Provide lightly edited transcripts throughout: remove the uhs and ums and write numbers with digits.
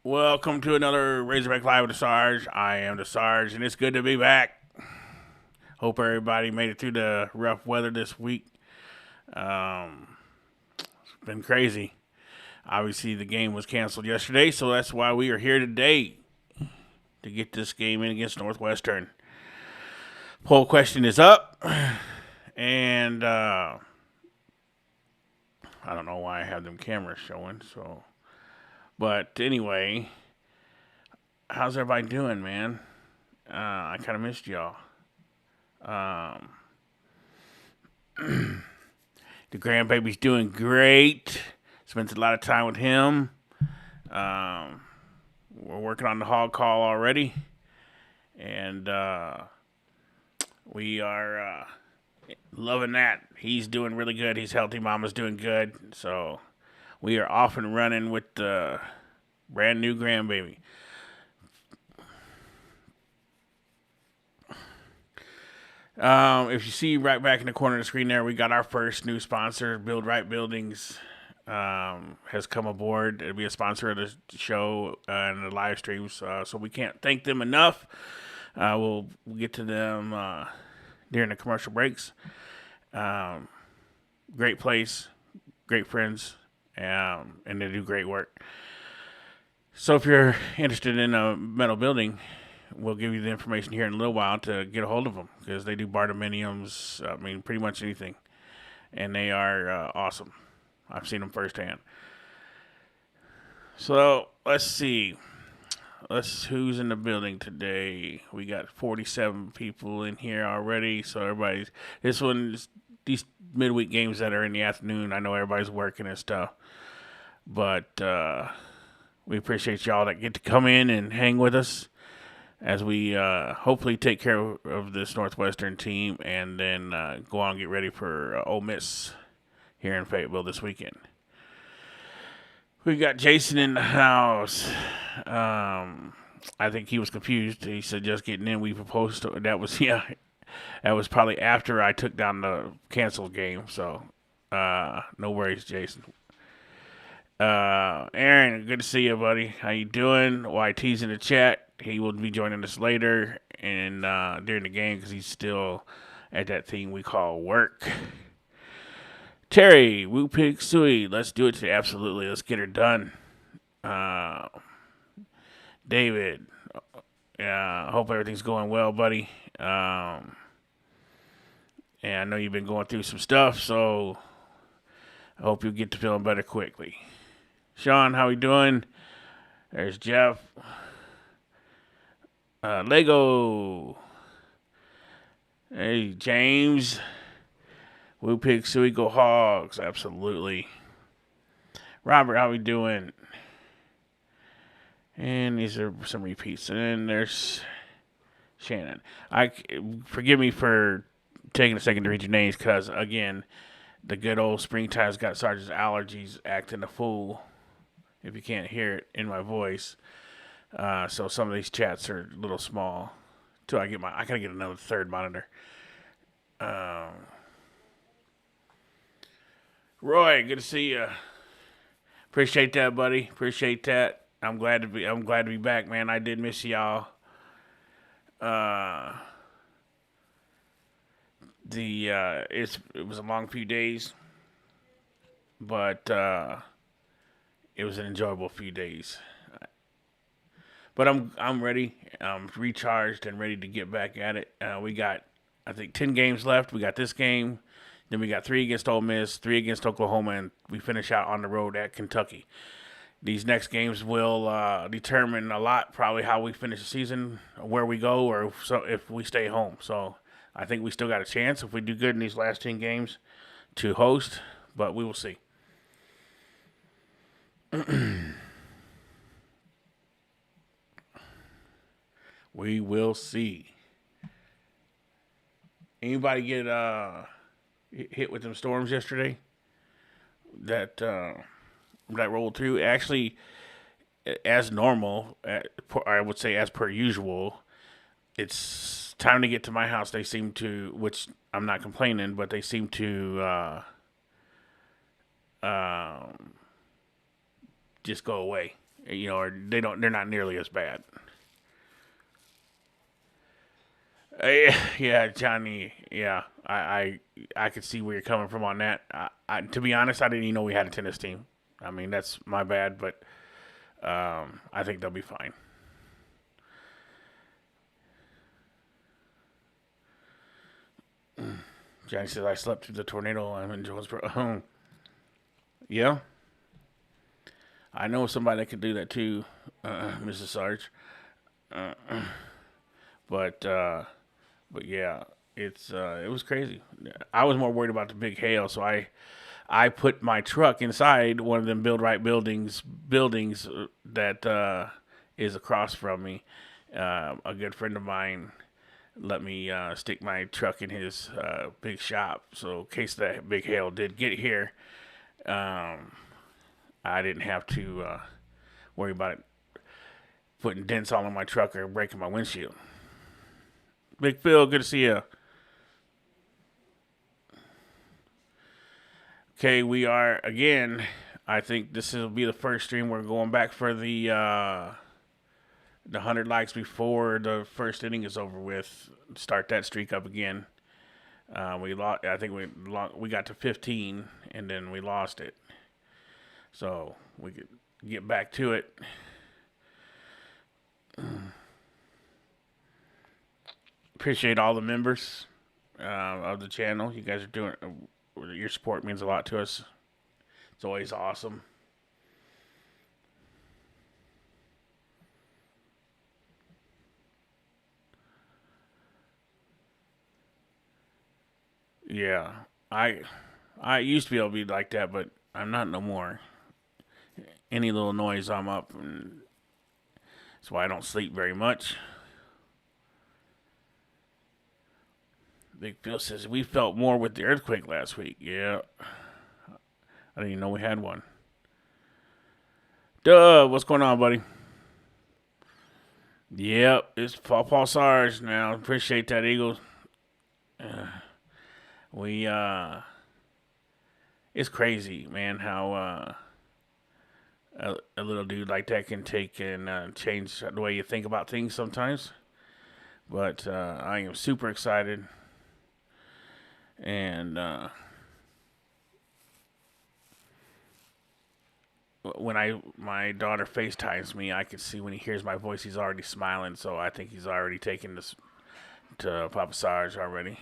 Welcome to another Razorback Live with the Sarge. I am the Sarge, and it's good to be back. Hope everybody made it through the rough weather this week. It's been crazy. Obviously, the game was canceled yesterday, so that's why we are here today to get this game in against Northwestern. Poll question is up, and I don't know why I have them cameras showing. But anyway, how's everybody doing, man? I kind of missed y'all. Um, the grandbaby's doing great. Spent a lot of time with him. Um, we're working on the hog call already, and we are loving that. He's doing really good. He's healthy. Mama's doing good. So we are off and running with the brand new grandbaby. If you see right back in the corner of the screen there, we got our first new sponsor, Build Right Buildings, has come aboard. It'll be a sponsor of the show and the live streams, so we can't thank them enough. We'll get to them during the commercial breaks. Great place, great friends, and they do great work. So if you're interested in a metal building, we'll give you the information here in a little while to get a hold of them because they do bardominiums. I mean, pretty much anything, and they are awesome. I've seen them firsthand. So let's see. Who's in the building today? We got 47 people in here already. So everybody's these midweek games that are in the afternoon. I know everybody's working and stuff, but we appreciate y'all that get to come in and hang with us as we hopefully take care of this Northwestern team and then go on and get ready for Ole Miss here in Fayetteville this weekend. We got Jason in the house. I think he was confused. He said just getting in. We proposed to, that was probably after I took down the canceled game. So no worries, Jason. Aaron, good to see you, buddy. How you doing? YT's in the chat. He will be joining us later and during the game because he's still at that thing we call work. Terry, Woo Pig Sui, let's do it today. Absolutely, let's get her done. David, hope everything's going well, buddy. And I know you've been going through some stuff, so I hope you get to feeling better quickly. Sean, how we doing? There's Jeff. Lego. Hey, James. Woo Pig Suey Go Hogs. Absolutely. Robert, how we doing? And these are some repeats. And then there's Shannon. Forgive me for taking a second to read your names because, again, the good old springtime's got Sarge's allergies acting a fool, if you can't hear it in my voice. So some of these chats are a little small. Till I gotta get another third monitor. Roy, good to see you. Appreciate that, buddy. Appreciate that. I'm glad to be back, man. I did miss y'all. It was a long few days, but it was an enjoyable few days. But I'm ready. I'm recharged and ready to get back at it. We got, I think, 10 games left. We got this game. Then we got 3 against Ole Miss, 3 against Oklahoma, and we finish out on the road at Kentucky. These next games will determine a lot, probably how we finish the season, where we go, or if we stay home. So I think we still got a chance if we do good in these last 10 games to host, but we will see. We will see. Anybody get hit with them storms yesterday that rolled through? Actually, as normal, I would say as per usual, it's time to get to my house. They seem to, which I'm not complaining, but they seem to just go away. or they're not nearly as bad. Yeah, Johnny. Yeah, I could see where you're coming from on that. To be honest, I didn't even know we had a tennis team. I mean, that's my bad, but I think they'll be fine. Johnny says I slept through the tornado. I'm in Jonesboro. Yeah, I know somebody that could do that too, Mrs. Sarge. Uh, but yeah, it was crazy. I was more worried about the big hail, so I put my truck inside one of them Build Right buildings that is across from me. A good friend of mine let me stick my truck in his big shop, so in case that big hail did get here, um, I didn't have to worry about it putting dents all on my truck or breaking my windshield. Big Phil, good to see you. Okay, we are again. I think this will be the first stream we're going back for the 100 likes before the first inning is over with. Start that streak up again. We lost. I think we got to 15 and then we lost it. So we could get back to it. Appreciate all the members of the channel. You guys are doing. Your support means a lot to us. It's always awesome. Yeah, I used to be able to be like that, but I'm not no more. Any little noise, I'm up, and that's why I don't sleep very much. Big Phil says we felt more with the earthquake last week. Yeah, I didn't even know we had one. Duh, what's going on, buddy? Yep, it's Paul Sarge now. Appreciate that, Eagles. We it's crazy, man, how a little dude like that can take and change the way you think about things sometimes. But I am super excited, and when my daughter FaceTimes me, I can see when he hears my voice, he's already smiling. So I think he's already taken this to Papa Sarge already.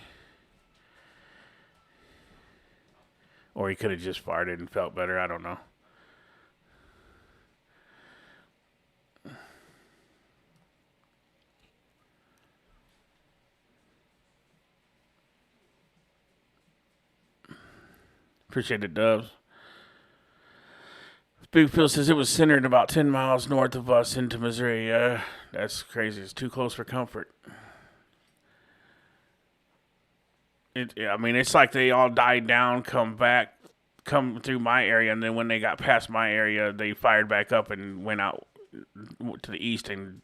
Or he could have just farted and felt better. I don't know. Appreciate it, Dubs. Big Phil says it was centered about 10 miles north of us into Missouri. Yeah, that's crazy. It's too close for comfort. I mean, it's like they all died down, come through my area, and then when they got past my area, they fired back up and went out to the east and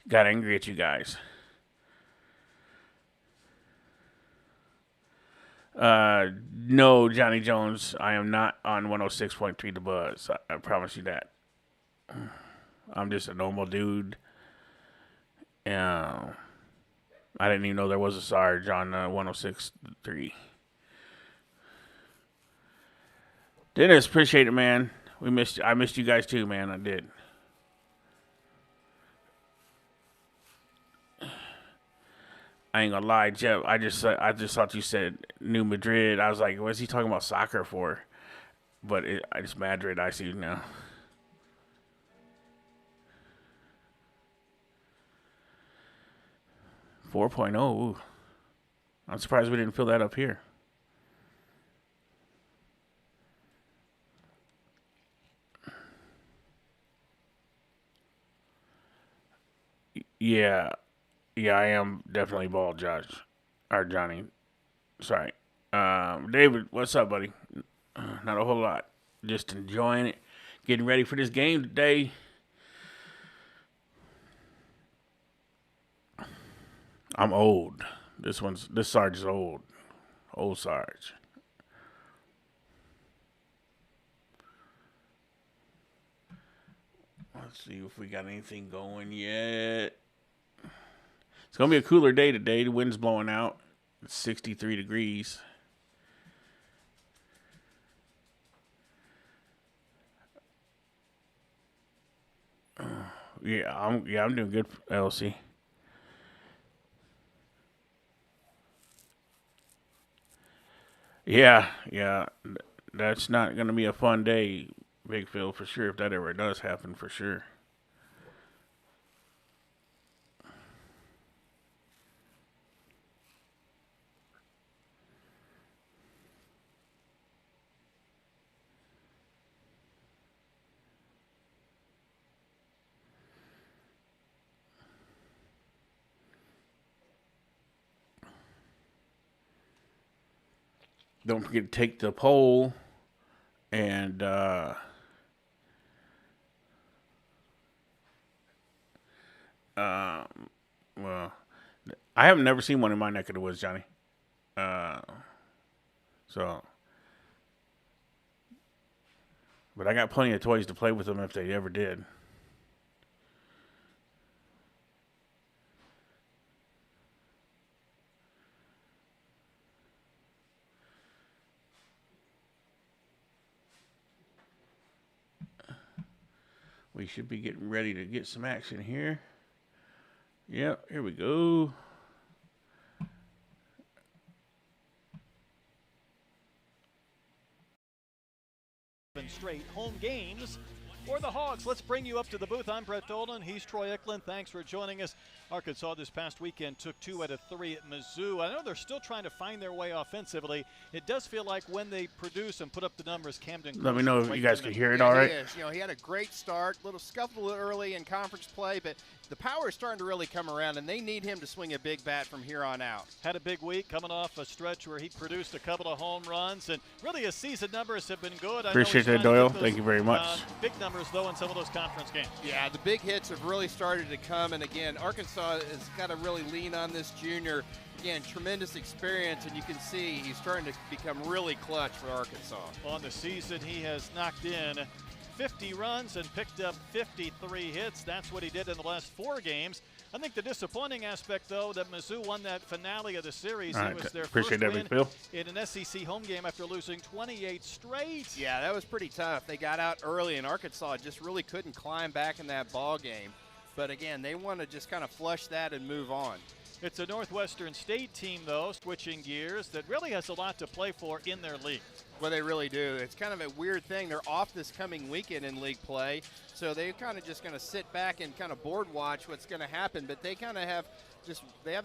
got angry at you guys. No, Johnny Jones, I am not on 106.3 The Buzz. I promise you that. I'm just a normal dude. I didn't even know there was a Sarge on 106.3. Dennis, appreciate it, man. I missed you guys too, man. I did. I ain't gonna lie, Jeff. I just thought you said New Madrid. I was like, what's he talking about soccer for? But I just Madrid. I see now. Four 4.0. I'm surprised we didn't fill that up here. Yeah, I am definitely bald, Josh or Johnny. Sorry, David. What's up, buddy? Not a whole lot. Just enjoying it, getting ready for this game today. I'm old. This Sarge is old. Old Sarge. Let's see if we got anything going yet. It's going to be a cooler day today. The wind's blowing out. It's 63 degrees. I'm doing good, LC. Yeah. That's not going to be a fun day, Big Phil, for sure, if that ever does happen, for sure. Don't forget to take the poll and well, I have never seen one in my neck of the woods, Johnny. So, but I got plenty of toys to play with them if they ever did. We should be getting ready to get some action here. Yep, here we go. Straight home games for the Hogs. Let's bring you up to the booth. I'm Brett Dolan. He's Troy Eklund. Thanks for joining us. Arkansas this past weekend took 2 out of 3 at Mizzou. I know they're still trying to find their way offensively. It does feel like when they produce and put up the numbers, Camden. Let me know if you guys can hear it all right. You know, he had a great start, little scuffle early in conference play, but the power is starting to really come around, and they need him to swing a big bat from here on out. Had a big week coming off a stretch where he produced a couple of home runs, and really his season numbers have been good. Appreciate that, Doyle. Thank you very much. Big numbers, though, in some of those conference games. Yeah, the big hits have really started to come, and again, Arkansas has got to really lean on this junior. Again, tremendous experience, and you can see he's starting to become really clutch for Arkansas. On the season, he has knocked in 50 runs and picked up 53 hits. That's what he did in the last 4 games. I think the disappointing aspect, though, that Mizzou won that finale of the series. All right, it was their first win in an SEC home game after losing 28 straight. Yeah, that was pretty tough. They got out early, and Arkansas just really couldn't climb back in that ball game. But again, they want to just kind of flush that and move on. It's a Northwestern State team, though, switching gears, that really has a lot to play for in their league. Well, they really do. It's kind of a weird thing. They're off this coming weekend in league play, so they're kind of just going to sit back and kind of board watch what's going to happen. But they kind of have the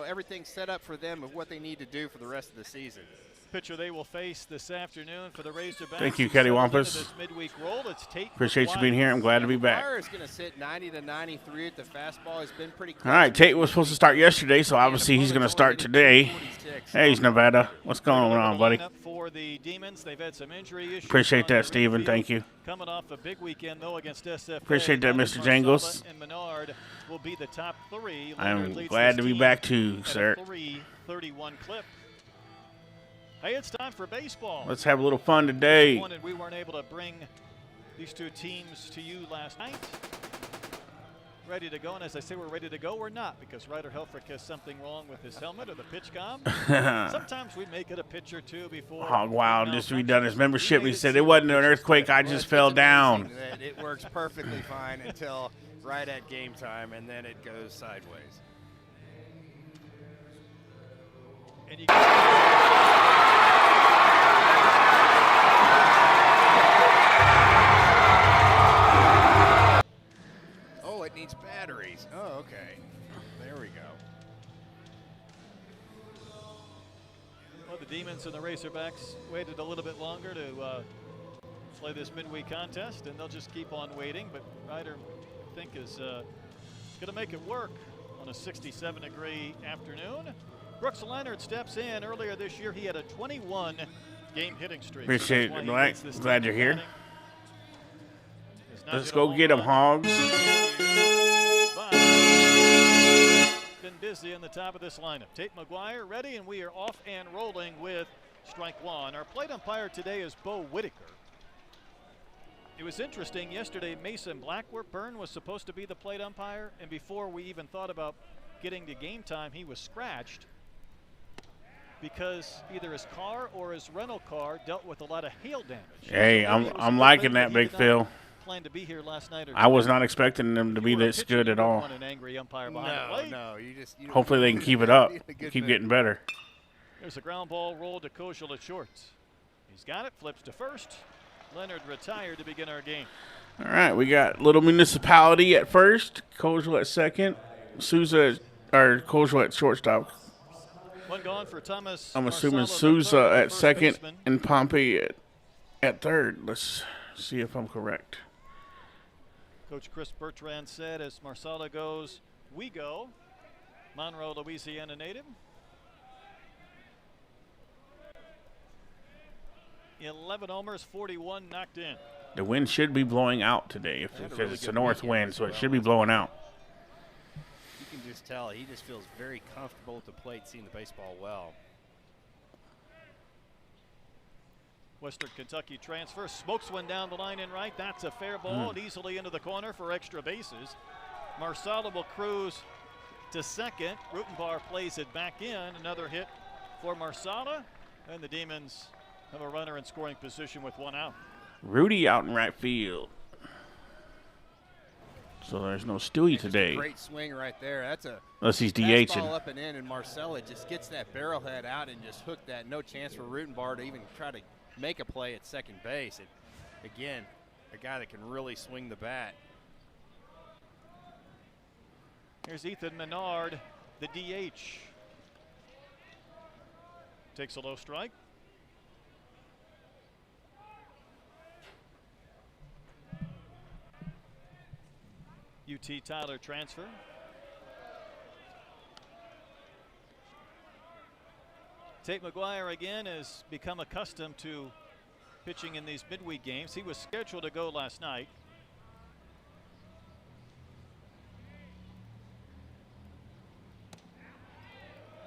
everything set up for them of what they need to do for the rest of the season. Pitcher they will face this afternoon for the Razorbacks. Thank you, Ketty Wampus. Midweek roll. It's Tate. Appreciate you being here. I'm glad to be back. Fire is going to sit 90 to 93 at the fastball. Has been pretty close. All right, Tate was supposed to start yesterday, so obviously he's going to start today. Hey, he's Nevada. What's going on, buddy? For the Demons, they've had some injury issues. Appreciate that, Steven. Thank you. Coming off a big weekend, though, against SF. Appreciate that, Mr. Jangles. And Menard will be the top 3. I'm glad to be back, too, sir. 3:31 clip. Hey, it's time for baseball. Let's have a little fun today. We weren't able to bring these 2 teams to you last night. Ready to go, and as I say we're ready to go, we're not, because Ryder Helfrich has something wrong with his helmet or the pitch comm. Sometimes we make it a pitch or 2 before. Hog Wild just redone his membership. He said it wasn't an earthquake, I just fell down. It works perfectly fine until right at game time, and then it goes sideways. And you Oh, it needs batteries. Oh, okay. There we go. Well, the Demons and the Razorbacks waited a little bit longer to play this midweek contest, and they'll just keep on waiting. But Ryder, I think, is going to make it work on a 67-degree afternoon. Brooks Leonard steps in. Earlier this year, he had a 21-game hitting streak. Appreciate it, Black. Glad you're here. Let's go get them, Hogs. Been busy in the top of this lineup. Tate McGuire ready, and we are off and rolling with strike 1. Our plate umpire today is Bo Whitaker. It was interesting yesterday. Mason Blackburn was supposed to be the plate umpire, and before we even thought about getting to game time, he was scratched because either his car or his rental car dealt with a lot of hail damage. Hey, So I'm liking that, Big Phil. Planned to be here last night. I was not expecting them to be this good at all. An angry umpire behind the plate. No, you Hopefully they can keep it up, keep getting better. There's a ground ball rolled to Koschel at short. He's got it, flips to first. Leonard retired to begin our game. All right, we got Little Municipality at first, Koschel at second, Koschel at shortstop. One gone for Thomas. I'm assuming Marcelo, Souza at first second baseman. and Pompey at third. Let's see if I'm correct. Coach Chris Bertrand said, as Marsala goes, we go. Monroe, Louisiana native. 11 homers, 41 knocked in. The wind should be blowing out today because it's a north wind, so it should be blowing out. You can just tell he just feels very comfortable at the plate, seeing the baseball well. Western Kentucky transfer, smokes one down the line in right. That's a fair ball and easily into the corner for extra bases. Marsala will cruise to second. Rutenbar plays it back in. Another hit for Marsala, and the Demons have a runner in scoring position with one out. Rudy out in right field. So there's no Stewie today. Great swing right there. That's a unless he's fastball DHing. up and in, and Marcella just gets that barrel head out and just hooked that. No chance for Rutenbar to even try to make a play at second base. And again, a guy that can really swing the bat. Here's Ethan Menard, the DH. Takes a low strike. UT Tyler transfer. Tate McGuire again has become accustomed to pitching in these midweek games. He was scheduled to go last night.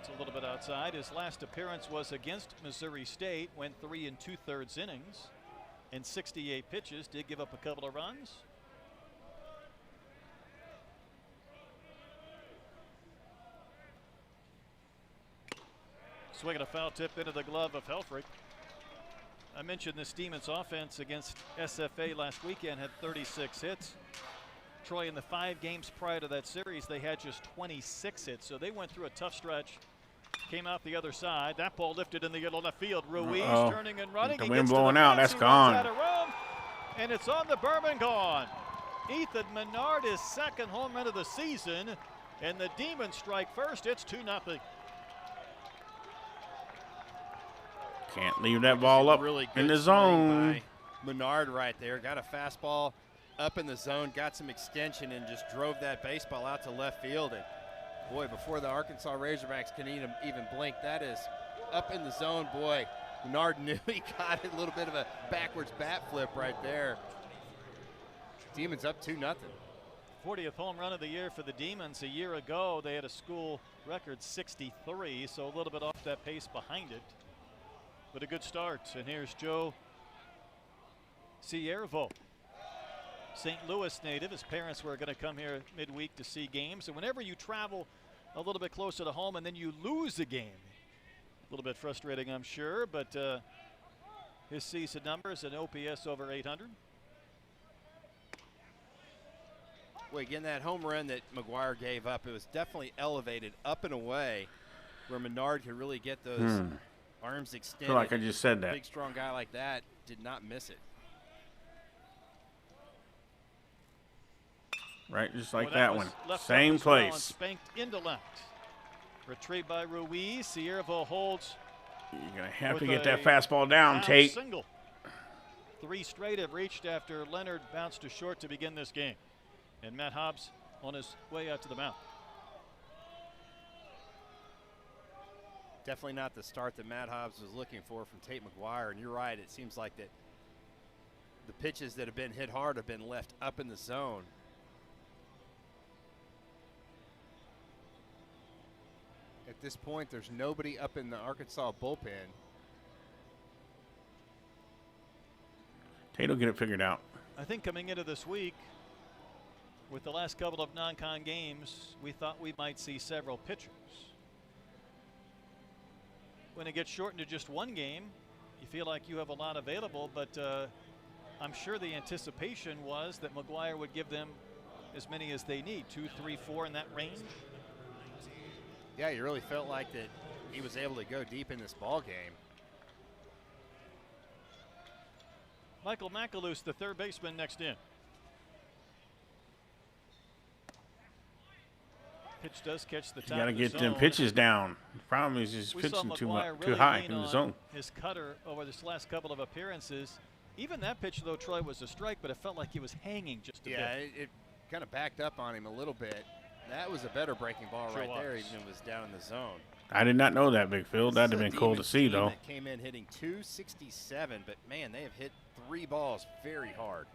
It's a little bit outside. His last appearance was against Missouri State, went 3 2/3 innings and 68 pitches, did give up a couple of runs. Swinging a foul tip into the glove of Helfrich. I mentioned this Demons offense against SFA last weekend had 36 hits. Troy, in the 5 games prior to that series, they had just 26 hits. So they went through a tough stretch. Came out the other side. That ball lifted in the yellow left field. Ruiz turning and running. The wind blowing out. That's gone. Out of room, and it's on the berm and gone. Ethan Menard, his second home run of the season, and the Demons strike first. It's 2-0. Can't leave that ball up really in good the zone. swing by Menard right there. Got a fastball up in the zone, got some extension, and just drove that baseball out to left field. And boy, before the Arkansas Razorbacks can even blink, that is up in the zone. Boy, Menard knew he got a little bit of a backwards bat flip right there. Demons up 2-0. 40th home run of the year for the Demons. A year ago, they had a school record 63, so a little bit off that pace behind it. But a good start. And here's Joe Ciervo, St. Louis native. His parents were going to come here midweek to see games. And whenever you travel a little bit closer to home and then you lose a game, a little bit frustrating, I'm sure. But his season numbers, an OPS over 800. Well, again, that home run that McGuire gave up, it was definitely elevated up and away where Menard could really get those arms extended. I feel like I just said that. A big, strong guy like that did not miss it. Right, just like Well, that was one. left Same up as well and place. spanked into left. Retrieved by Ruiz. Ciervo holds. You're going to have with to get that a fastball down, Tate. Single. 3 straight have reached after Leonard bounced to short to begin this game. And Matt Hobbs on his way out to the mound. Definitely not the start that Matt Hobbs was looking for from Tate McGuire. And you're right, it seems like that the pitches that have been hit hard have been left up in the zone. At this point, there's nobody up in the Arkansas bullpen. Tate will get it figured out. I think coming into this week, with the last couple of non-con games, we thought we might see several pitchers. When it gets shortened to just one game, you feel like you have a lot available, but I'm sure the anticipation was that McGuire would give them as many as they need, 2, 3, 4 in that range. Yeah, you really felt like that he was able to go deep in this ball game. Michael McAloose, the third baseman, next in. Pitch does catch the top. You got to of the get zone. them pitches down. The problem is he's We saw pitching too McGuire too really high lean in the on zone. his cutter over this last couple of appearances. Even that pitch, though, Troy, was a strike, but it felt like he was hanging just a bit. Yeah, it kind of backed up on him a little bit. That was a better breaking ball Sure right was. there, even if it was down in the zone. I did not know that, Big Phil. That'd have been cool to see, though. That came in hitting 267, but man, they have hit 3 balls very hard.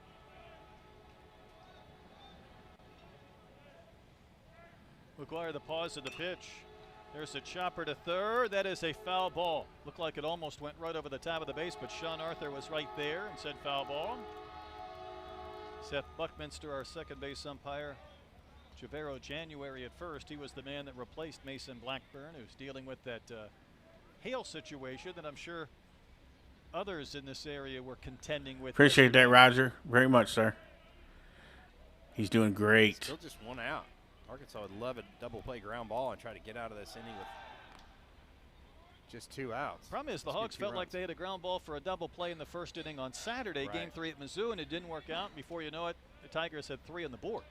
McGuire, the pause of the pitch. There's a chopper to third. That is a foul ball. Looked like it almost went right over the top of the base, but Sean Arthur was right there and said foul ball. Seth Buckminster, our second base umpire. Javero January at first. He was the man that replaced Mason Blackburn, who's dealing with that hail situation that I'm sure others in this area were contending with. Appreciate that, Roger. Very much, sir. He's doing great. Still just 1 out. Arkansas would love a double play ground ball and try to get out of this inning with just 2 outs. Problem is the Hogs felt like they had a ground ball for a double play in the first inning on Saturday, Game 3 at Mizzou, and it didn't work out. Before you know it, the Tigers had 3 on the board.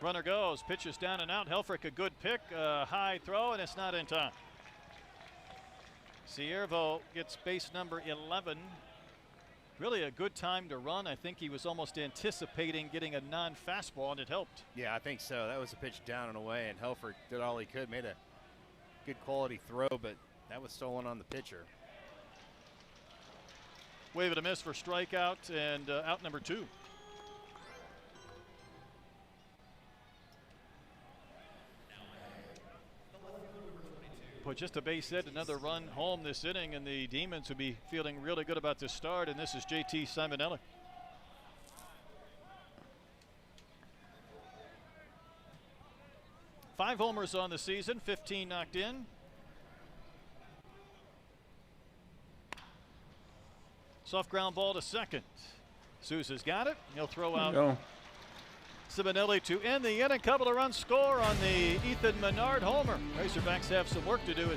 Runner goes, pitches down and out. Helfrich, a good pick, high throw, and it's not in time. Ciervo gets base number 11. Really a good time to run. I think he was almost anticipating getting a non-fastball, and it helped. Yeah, I think so. That was a pitch down and away, and Helfrich did all he could, made a good quality throw, but that was stolen on the pitcher. Wave and a miss for strikeout, and out number 2. But just a base hit, another run home this inning, and the Demons will be feeling really good about this start, and this is JT Simonelli. Five homers on the season, 15 knocked in. Soft ground ball to second. Sousa's got it. He'll throw out Simonelli to end the inning. Couple of runs score on the Ethan Menard homer. Razorbacks have some work to do.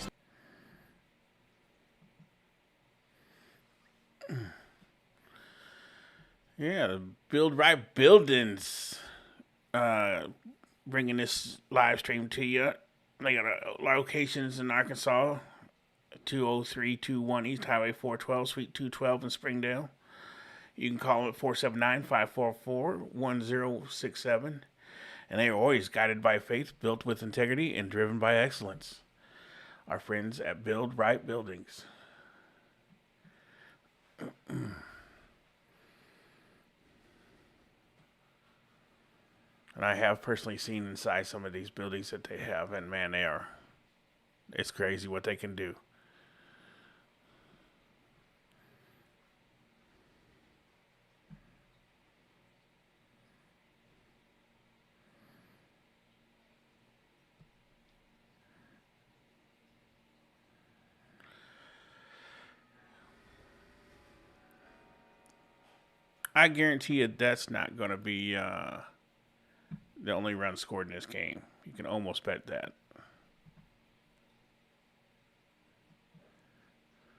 Yeah, the Build Right Buildings bringing this live stream to you. They got locations in Arkansas, 20321 East Highway 412, Suite 212 in Springdale. You can call them at 479-544-1067. And they are always guided by faith, built with integrity, and driven by excellence. Our friends at Build Right Buildings. And I have personally seen inside some of these buildings that they have, and man, it's crazy what they can do. I guarantee you that's not going to be the only run scored in this game. You can almost bet that.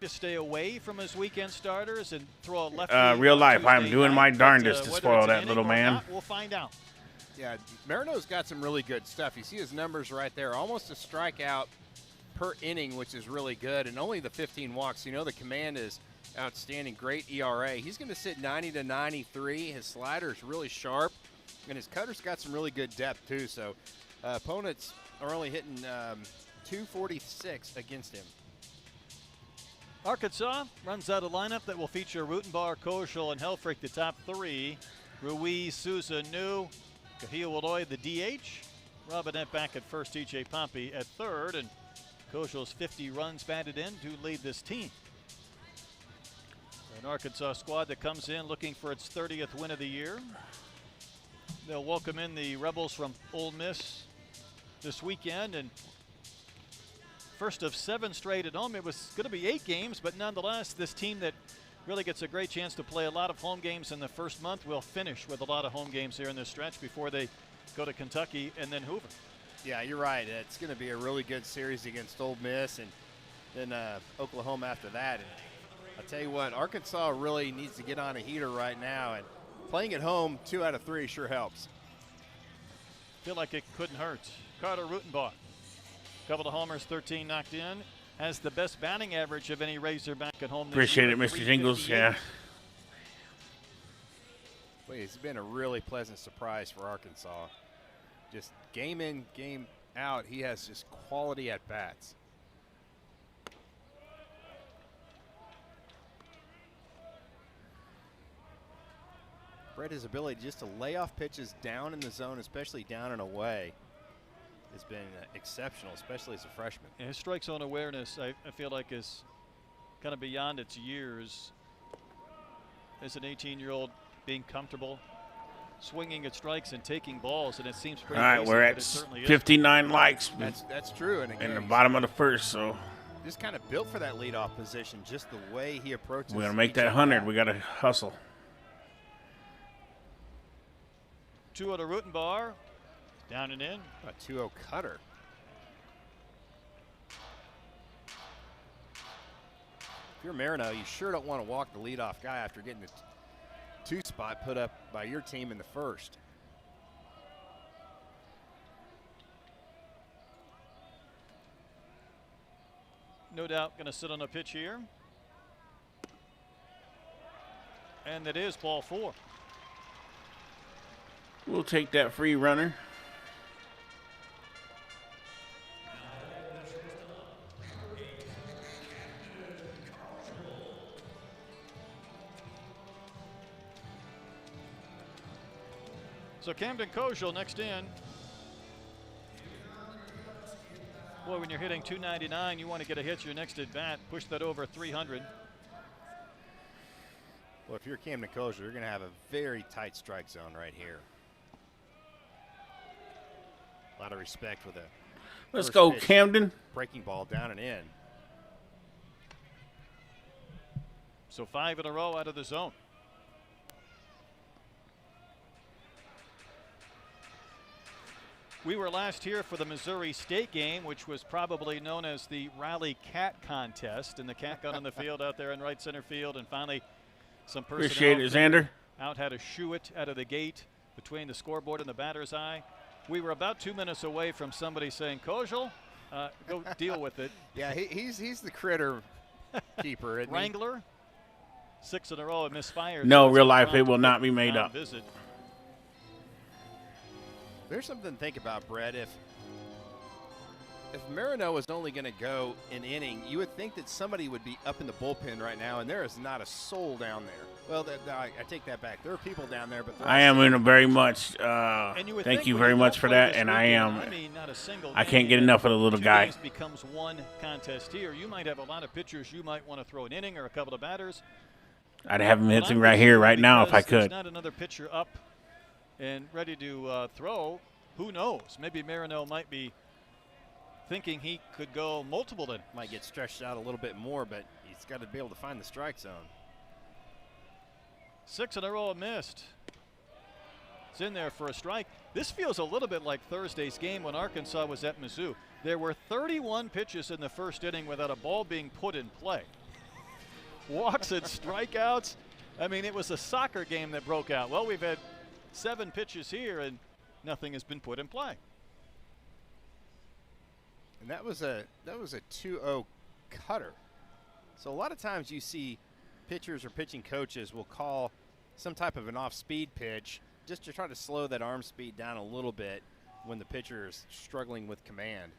To stay away from his weekend starters and throw a left. Real life, I'm doing my darndest to spoil that little man. We'll find out. Yeah, Marino's got some really good stuff. You see his numbers right there, almost a strikeout per inning, which is really good, and only the 15 walks. You know, the command is outstanding, great ERA. He's going to sit 90 to 93. His slider is really sharp, and his cutter's got some really good depth too. So opponents are only hitting 246 against him. Arkansas runs out a lineup that will feature Rutenbar, Koschel, and Helfrich, the top 3. Ruiz, Sousa, New, Kahil Waloy, the DH. Robinette back at first, TJ Pompey at third, and Kojal's 50 runs batted in to lead this team. An Arkansas squad that comes in looking for its 30th win of the year. They'll welcome in the Rebels from Ole Miss this weekend, and first of 7 straight at home. It was going to be 8 games, but nonetheless, this team that really gets a great chance to play a lot of home games in the first month will finish with a lot of home games here in this stretch before they go to Kentucky and then Hoover. Yeah, you're right. It's going to be a really good series against Ole Miss and then Oklahoma after that. And I'll tell you what, Arkansas really needs to get on a heater right now, and playing at home 2 out of 3 sure helps. Feel like it couldn't hurt. Carter Rutenbach, couple of homers, 13 knocked in, has the best batting average of any Razorback at home this Appreciate year, it, Mr. Jingles. Yeah. Well, it's been a really pleasant surprise for Arkansas. Just game in, game out, he has just quality at bats. Brett, his ability just to lay off pitches down in the zone, especially down and away, has been exceptional, especially as a freshman. And his strike zone awareness, I feel like, is kind of beyond its years. As an 18-year-old, being comfortable, swinging at strikes and taking balls, and it seems pretty. All right, basic, we're but at it certainly 59 likes That's true. And in the bottom of the first, so just kind of built for that leadoff position, just the way he approaches. we're going to make that 100. We got to hustle. 2-0 to Rutenbar, down and in. A 2-0 cutter. If you're Marino, you sure don't want to walk the leadoff guy after getting the 2 spot put up by your team in the first. No doubt going to sit on a pitch here. And that is ball 4. We'll take that free runner. So Camden Kojal next in. Boy, when you're hitting 299, you want to get a hit your next at bat, push that over 300. Well, if you're Camden Kojal, you're going to have a very tight strike zone right here. A lot of respect with a Let's go, Camden. Breaking ball down and in. So 5 in a row out of the zone. We were last here for the Missouri State game, which was probably known as the Rally Cat Contest. And the cat got on the field out there in right center field, and finally some personnel Appreciate it, Xander. out had to shoo it out of the gate between the scoreboard and the batter's eye. We were about 2 minutes away from somebody saying, Kojal, go deal with it. Yeah, he's the critter keeper. Isn't Wrangler, 6 in a row and misfired. No, So real it's life, time it to will not put be made on up. Visit. There's something to think about, Brett. If Marino was only going to go an inning, you would think that somebody would be up in the bullpen right now, and there is not a soul down there. Well, I take that back. There are people down there, but I am in a very much. Thank you very much for that, and I am. I can't get enough of the little guy. Becomes one contest here. You might have a lot of pitchers. You might want to throw an inning or a couple of batters. I'd have him hitting right here, right now, if I could. There's not another pitcher up and ready to throw. Who knows? Maybe Marino might be thinking he could go multiple innings. Might get stretched out a little bit more, but he's got to be able to find the strike zone. 6 in a row missed. It's in there for a strike. This feels a little bit like Thursday's game when Arkansas was at Mizzou. There were 31 pitches in the first inning without a ball being put in play. Walks and strikeouts. I mean, it was a soccer game that broke out. Well, we've had 7 pitches here and nothing has been put in play. And that was a 2-0 cutter. So a lot of times you see pitchers or pitching coaches will call some type of an off-speed pitch just to try to slow that arm speed down a little bit when the pitcher is struggling with command.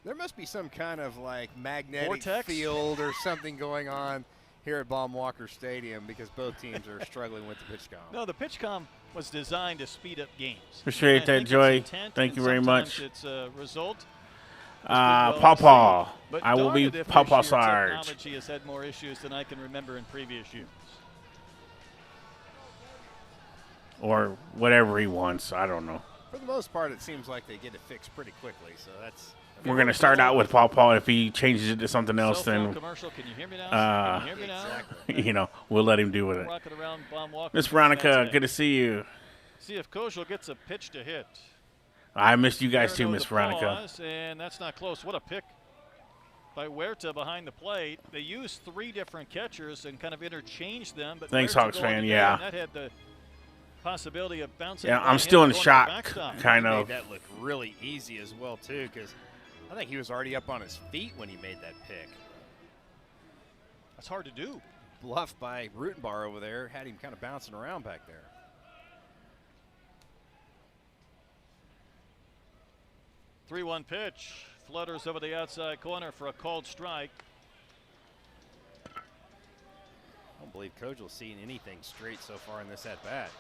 There must be some kind of like magnetic vortex field or something going on here at Baum-Walker Stadium because both teams are struggling with the pitch com. No, the pitch com was designed to speed up games. Appreciate that, Joy. Thank you very much. It's a result. Pawpaw. But I will darn be it if this Pawpaw year Sarge. Technology has had more issues than I can remember in previous years. Or whatever he wants. I don't know. For the most part, it seems like they get it fixed pretty quickly. So that's. We're going to start out with Pawpaw. If he changes it to something else, Cell phone then, commercial. Can you hear me now? Can you hear me now? Exactly. you know, we'll let him do with it. Rocket around, bomb walk. Miss Veronica, good to see you. See if Kojal gets a pitch to hit. I missed you guys too, Huerta Miss the Veronica. pause, and that's not close. What a pick by Huerta behind the plate. They used 3 different catchers and kind of interchanged them. But Thanks, Huerta Hawks going fan. today, Yeah. and that had the possibility of bouncing. Yeah, by I'm him still in and going to the shock, backstop. kind He of. made that look really easy as well too, because I think he was already up on his feet when he made that pick. That's hard to do. Bluffed by Rutenbar over there, had him kind of bouncing around back there. Three-one pitch. Flutters over the outside corner for a called strike. I don't believe Kojal's seen anything straight so far in this at-bat.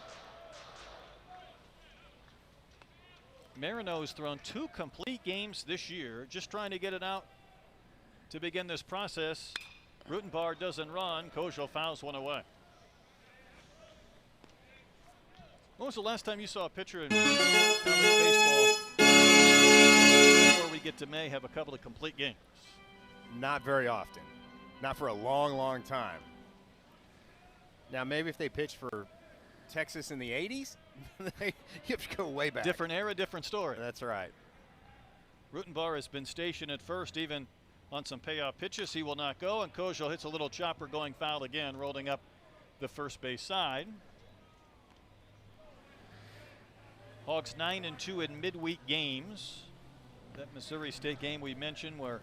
Marino's thrown 2 complete games this year, just trying to get it out to begin this process. Rutenbar doesn't run. Kojal fouls one away. When was the last time you saw a pitcher in college baseball before we get to May have a couple of complete games? Not very often. Not for a long, long time. Now, maybe if they pitch for Texas in the 80s, you have to go way back. Different era, different story. That's right. Rutenbar has been stationed at first, even on some payoff pitches. He will not go, and Kojal hits a little chopper going foul again, rolling up the first base side. Hogs 9-2 in midweek games. That Missouri State game we mentioned where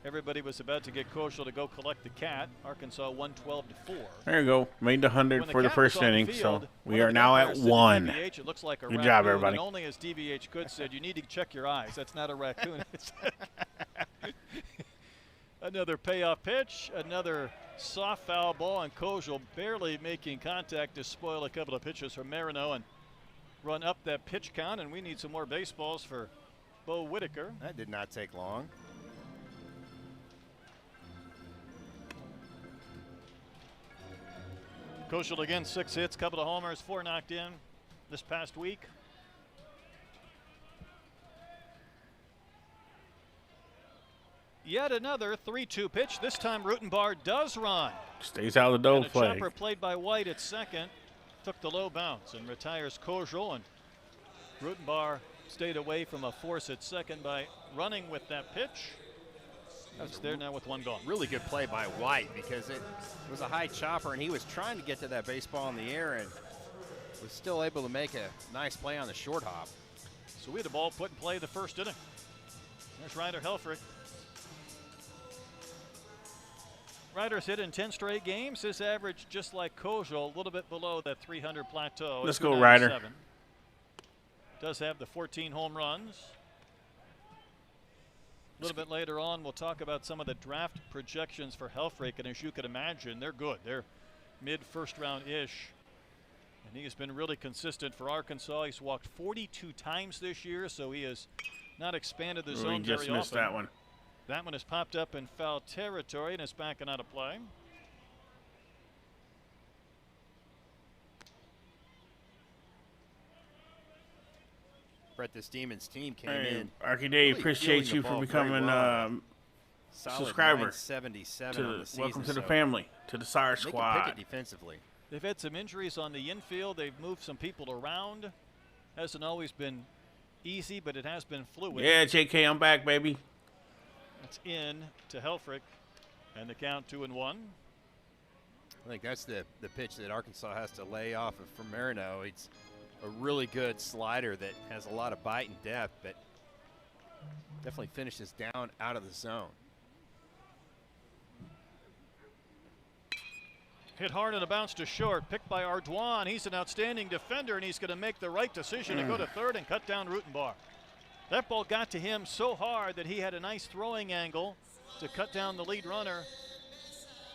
everybody was about to get Kojal to go collect the cat. Arkansas won 12-4. There you go. Made the 100 for the Cat was first on inning, field, so one we of are the now at umpires said to 1. DVH, it looks like a Good raccoon, job, everybody. And only as DVH could said, you need to check your eyes. That's not a raccoon. Another payoff pitch, another soft foul ball, and Kojal barely making contact to spoil a couple of pitches from Marino and run up that pitch count. And we need some more baseballs for Bo Whitaker. That did not take long. Kojal again, 6 hits, couple of homers, 4 knocked in this past week. Yet another 3-2 pitch. This time Rutenbar does run. Stays out of the And dough a flag. chopper played by White at second. Took the low bounce and retires Kojal. And Rutenbar stayed away from a force at second by running with that pitch. That's there now with 1 gone. Really good play by White, because it was a high chopper and he was trying to get to that baseball in the air and was still able to make a nice play on the short hop. So we had a ball put in play the first inning. There's Ryder Helfrich. Ryder's hit in 10 straight games. His average, just like Kojal, a little bit below that 300 plateau. Let's go, Ryder. 297. Does have the 14 home runs. A little bit later on, we'll talk about some of the draft projections for Helfrich, and as you can imagine, they're good. They're mid-first round-ish. And he has been really consistent for Arkansas. He's walked 42 times this year, so he has not expanded the zone We just very missed often. that one. That one has popped up in foul territory and is backing out of play. Brett, this Demons team came Hey, in. Arky Dave, really appreciate feeling you the for ball becoming very well. Solid subscriber 977 on the season. welcome to the so family, to the Sire they can Squad. pick it defensively. They've had some injuries on the infield. They've moved some people around. Hasn't always been easy, but it has been fluid. Yeah, JK, I'm back, baby. It's in to Helfrich, and the count 2-1. I think that's the pitch that Arkansas has to lay off of from Marino. It's a really good slider that has a lot of bite and depth, but definitely finishes down out of the zone. Hit hard and a bounce to short. Picked by Ardoin. He's an outstanding defender, and he's going to make the right decision to go to third and cut down Rutenbar. That ball got to him so hard that he had a nice throwing angle to cut down the lead runner.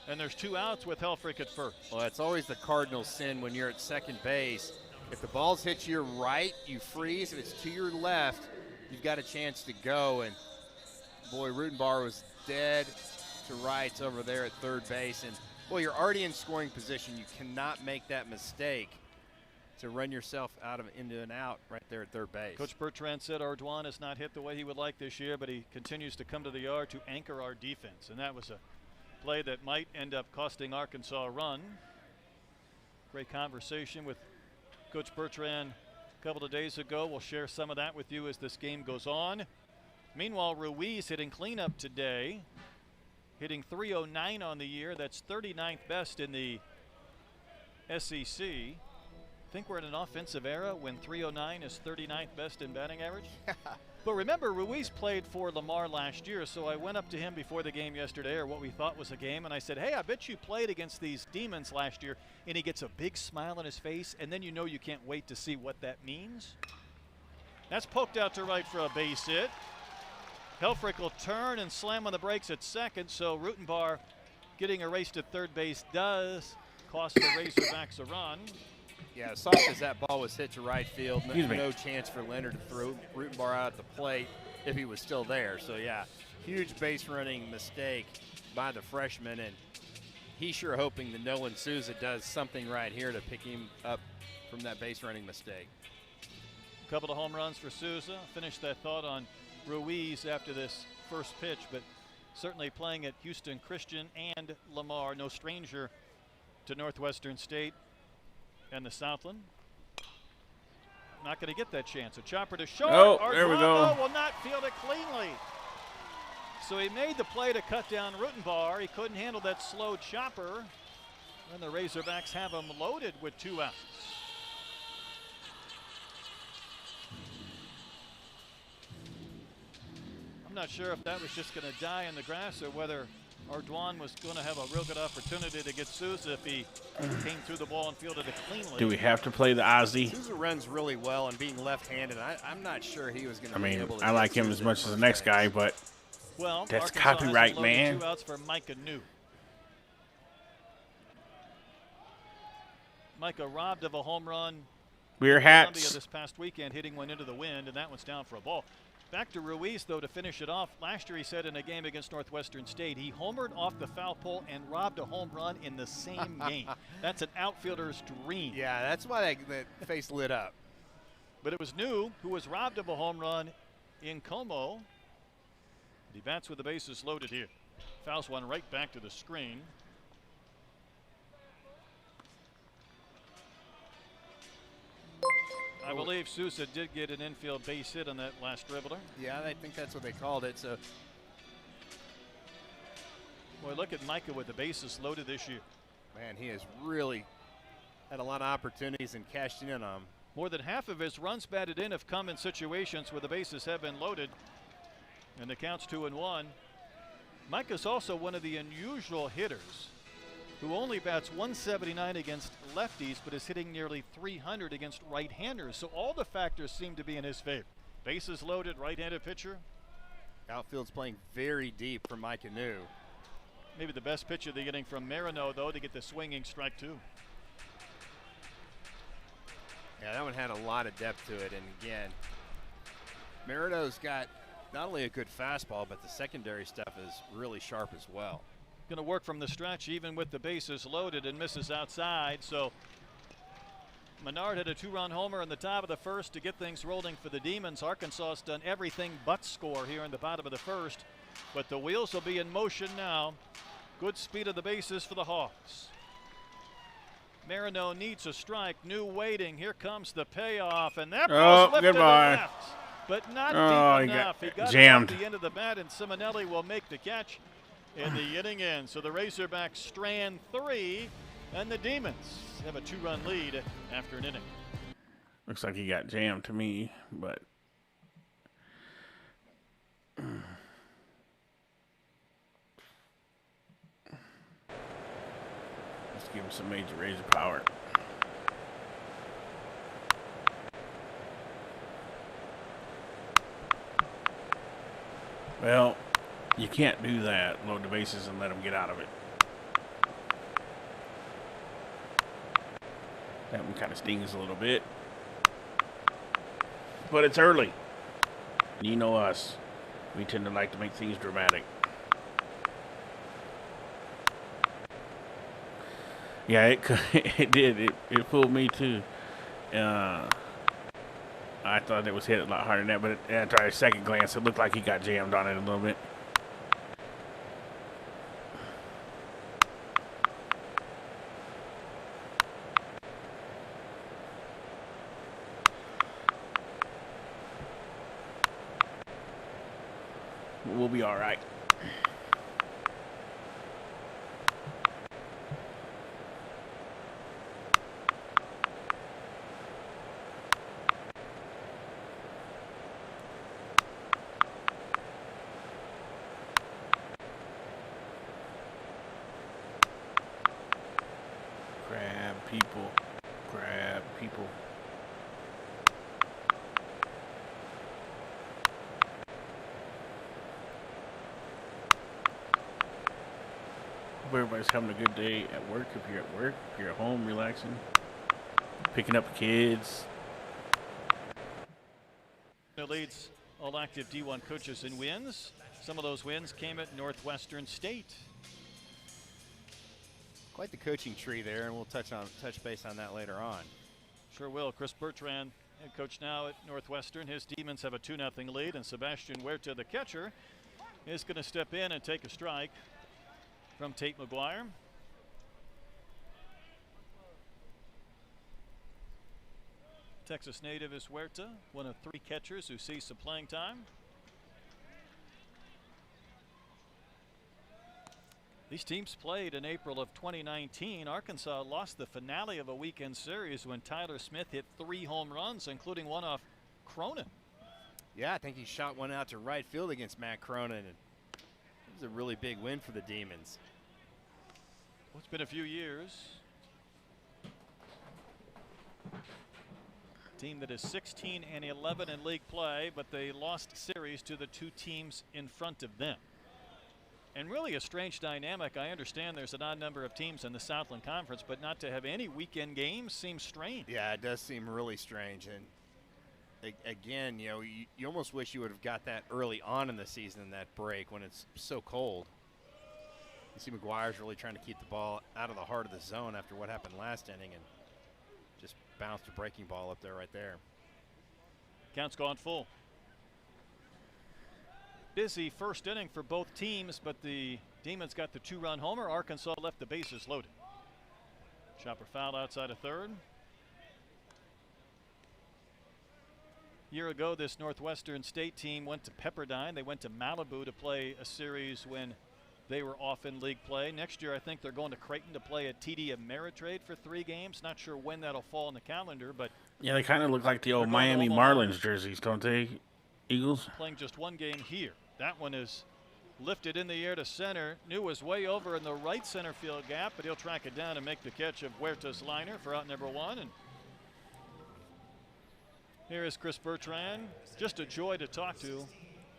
And there's 2 outs with Helfrich at first. Well, it's always the cardinal sin when you're at second base. If the ball's hit to your right, you freeze. If it's to your left, you've got a chance to go. And boy, Rutenbar was dead to rights over there at third base. And, boy, you're already in scoring position. You cannot make that mistake to run yourself into an out right there at third base. Coach Bertrand said Ardoin has not hit the way he would like this year, but he continues to come to the yard to anchor our defense. And that was a play that might end up costing Arkansas a run. Great conversation with Coach Bertrand a couple of days ago. We'll share some of that with you as this game goes on. Meanwhile, Ruiz hitting cleanup today, hitting .309 on the year. That's 39th best in the SEC. Think we're in an offensive era when .309 is 39th best in batting average? But remember, Ruiz played for Lamar last year, so I went up to him before the game yesterday, or what we thought was a game, and I said, hey, I bet you played against these Demons last year. And he gets a big smile on his face, and then you know you can't wait to see what that means. That's poked out to right for a base hit. Helfrich will turn and slam on the brakes at second, so Rutenbar getting erased at third base does cost the Razorbacks a run. Yeah, as soft as that ball was hit to right field, no chance for Leonard to throw Rutenbar out at the plate if he was still there. So, yeah, huge base running mistake by the freshman, and he's sure hoping that Nolan Souza does something right here to pick him up from that base running mistake. A couple of home runs for Souza. Finish that thought on Ruiz after this first pitch, but certainly playing at Houston Christian and Lamar, no stranger to Northwestern State and the Southland. Not going to get that chance. A chopper to short. Oh, there we go. Will not field it cleanly. So he made the play to cut down Rutenbar. He couldn't handle that slow chopper. And the Razorbacks have him loaded with 2 outs. I'm not sure if that was just going to die in the grass or whether Ardoin was going to have a real good opportunity to get Souza if he came through the ball and fielded it cleanly. Do we have to play the Ozzy? Souza runs really well, and being left-handed, I'm not sure he was going to be able to. I like him as much as the next guy, but well, that's Arkansas copyright, has man. 2 outs for Micah New. Micah robbed of a home run. Beer Columbia hats. this past weekend, hitting one into the wind, and that one's down for a ball. Back to Ruiz, though, to finish it off. Last year, he said in a game against Northwestern State, he homered off the foul pole and robbed a home run in the same game. That's an outfielder's dream. Yeah, that's why that face lit up. But it was New who was robbed of a home run in Como. He bats with the bases loaded here. Fouls one right back to the screen. I believe Souza did get an infield base hit on that last dribbler. Yeah, I think that's what they called it. So, boy, look at Micah with the bases loaded this year. Man, he has really had a lot of opportunities and cashed in on them. More than half of his runs batted in have come in situations where the bases have been loaded, and the count's 2-1. Micah's also one of the unusual hitters who only bats 179 against lefties, but is hitting nearly 300 against right-handers. So all the factors seem to be in his favor. Bases loaded, right-handed pitcher. Outfield's playing very deep for Micah New. Maybe the best pitcher they're getting from Marino, though, to get the swinging strike, too. Yeah, that one had a lot of depth to it. And again, Marino's got not only a good fastball, but the secondary stuff is really sharp as well. Going to work from the stretch even with the bases loaded, and misses outside. So Menard had a 2-run homer in the top of the first to get things rolling for the Demons. Arkansas has done everything but score here in the bottom of the first, but the wheels will be in motion now. Good speed of the bases for the Hawks. Marino needs a strike. New waiting. Here comes the payoff, and that ball's lifted to left, but not deep enough. He got jammed it off the end of the bat, and Simonelli will make the catch. And the inning ends. So the Razorbacks strand 3, and the Demons have a 2-run lead after an inning. Looks like he got jammed to me, but let's give him some major razor power. Well, you can't do that, load the bases and let them get out of it. That one kind of stings a little bit. But it's early. You know us. We tend to like to make things dramatic. Yeah, it did. It fooled me too. I thought it was hit a lot harder than that, but after a second glance, it looked like he got jammed on it a little bit. We'll be all right. Grab people. Hope everybody's having a good day at work. If you're at work, if you're at home relaxing, picking up kids. It leads all active D1 coaches in wins. Some of those wins came at Northwestern State. Quite the coaching tree there, and we'll touch base on that later on. Sure will. Chris Bertrand, head coach now at Northwestern. His Demons have a 2-0 lead, and Sebastian Huerta, the catcher, is going to step in and take a strike from Tate McGuire. Texas native is Huerta, one of 3 catchers who sees some playing time. These teams played in April of 2019. Arkansas lost the finale of a weekend series when Tyler Smith hit 3 home runs, including one off Cronin. Yeah, I think he shot one out to right field against Matt Cronin. It was a really big win for the Demons. Well, it's been a few years. Team that is 16-11 in league play, but they lost series to the 2 teams in front of them. And really a strange dynamic. I understand there's an odd number of teams in the Southland Conference, but not to have any weekend games seems strange. Yeah, it does seem really strange. And again, you know, you almost wish you would have got that early on in the season, that break, when it's so cold. You see McGuire's really trying to keep the ball out of the heart of the zone after what happened last inning, and just bounced a breaking ball up there right there. Count's gone full. Busy first inning for both teams, but the Demons got the 2-run homer. Arkansas left the bases loaded. Chopper foul outside of third. Year ago, this Northwestern State team went to Pepperdine. They went to Malibu to play a series when they were off in league play. Next year, I think they're going to Creighton to play a TD Ameritrade for 3 games. Not sure when that'll fall in the calendar, but yeah, they kind of look like the old Miami Marlins jerseys, don't they? Eagles playing just 1 game here. That one is lifted in the air to center. New was way over in the right center field gap, but he'll track it down and make the catch of Huerta's liner for out number 1. And here is Chris Bertrand. Just a joy to talk to.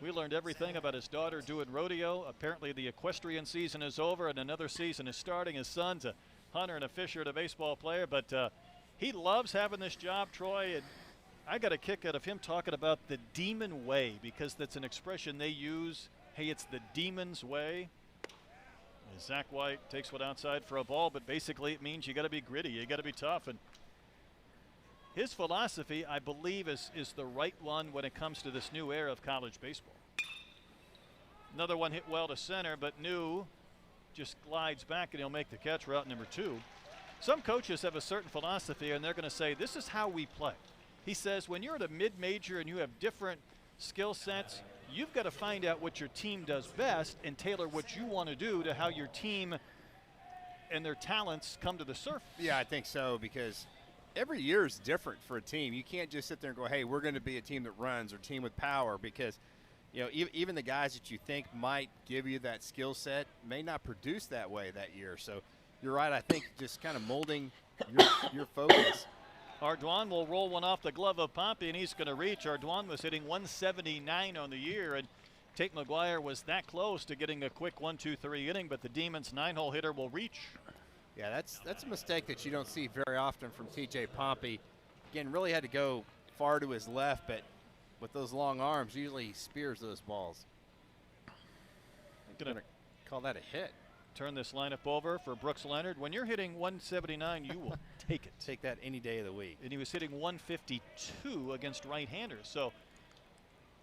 We learned everything about his daughter doing rodeo. Apparently the equestrian season is over and another season is starting. His son's a hunter and a fisher and a baseball player, but he loves having this job, Troy. And I got a kick out of him talking about the Demon way, because that's an expression they use. Hey, it's the Demon's way. And Zach White takes one outside for a ball, but basically it means you got to be gritty, you got to be tough. And his philosophy, I believe, is the right one when it comes to this new era of college baseball. Another one hit well to center, but New just glides back and he'll make the catch for out number 2. Some coaches have a certain philosophy and they're going to say, this is how we play. He says when you're at a mid-major and you have different skill sets, you've got to find out what your team does best and tailor what you want to do to how your team and their talents come to the surface. Yeah, I think so, because every year is different for a team. You can't just sit there and go, hey, we're going to be a team that runs or team with power, because you know, even the guys that you think might give you that skill set may not produce that way that year. So you're right. I think just kind of molding your focus. Ardoin will roll one off the glove of Pompey, and he's going to reach. Ardoin was hitting 179 on the year, and Tate McGuire was that close to getting a quick 1-2-3 inning, but the Demons' 9-hole hitter will reach. Yeah, that's a mistake that you don't see very often from TJ Pompey. Again, really had to go far to his left, but with those long arms, usually he spears those balls. going to call that a hit. Turn this lineup over for Brooks Leonard. When you're hitting 179, you will take it. Take that any day of the week. And he was hitting 152 against right-handers. So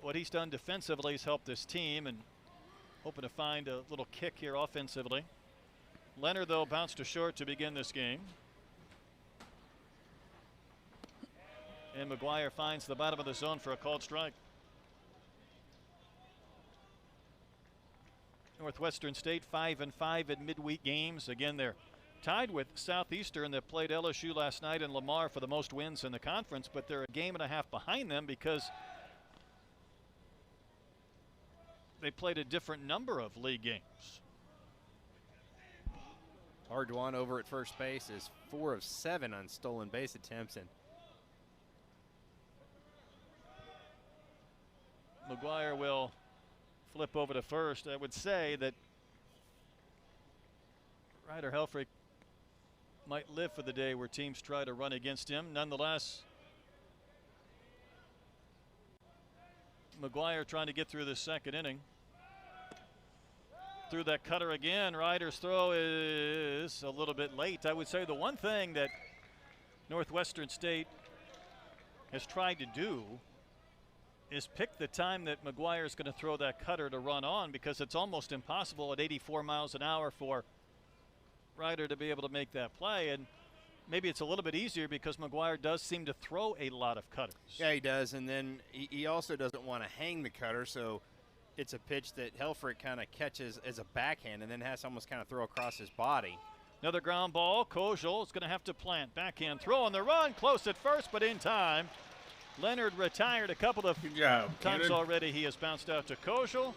what he's done defensively has helped this team, and hoping to find a little kick here offensively. Leonard, though, bounced to short to begin this game. And McGuire finds the bottom of the zone for a called strike. Northwestern State 5-5 in midweek games. Again, they're tied with Southeastern that played LSU last night in Lamar for the most wins in the conference, but they're a game and a half behind them because they played a different number of league games. Arduan over at first base is 4 of 7 on stolen base attempts, and McGuire will flip over to first. I would say that Ryder Helfrich might live for the day where teams try to run against him. Nonetheless, McGuire trying to get through the second inning. Through that cutter again. Ryder's throw is a little bit late. I would say the one thing that Northwestern State has tried to do is pick the time that McGuire is going to throw that cutter to run on, because it's almost impossible at 84 miles an hour for Ryder to be able to make that play. And maybe it's a little bit easier because McGuire does seem to throw a lot of cutters. Yeah, he does, and then he also doesn't want to hang the cutter, so it's a pitch that Helfrich kind of catches as a backhand and then has to almost kind of throw across his body. Another ground ball. Kojal is going to have to plant. Backhand throw on the run. Close at first, but in time. Leonard retired a couple of times already. He has bounced out to Kojal.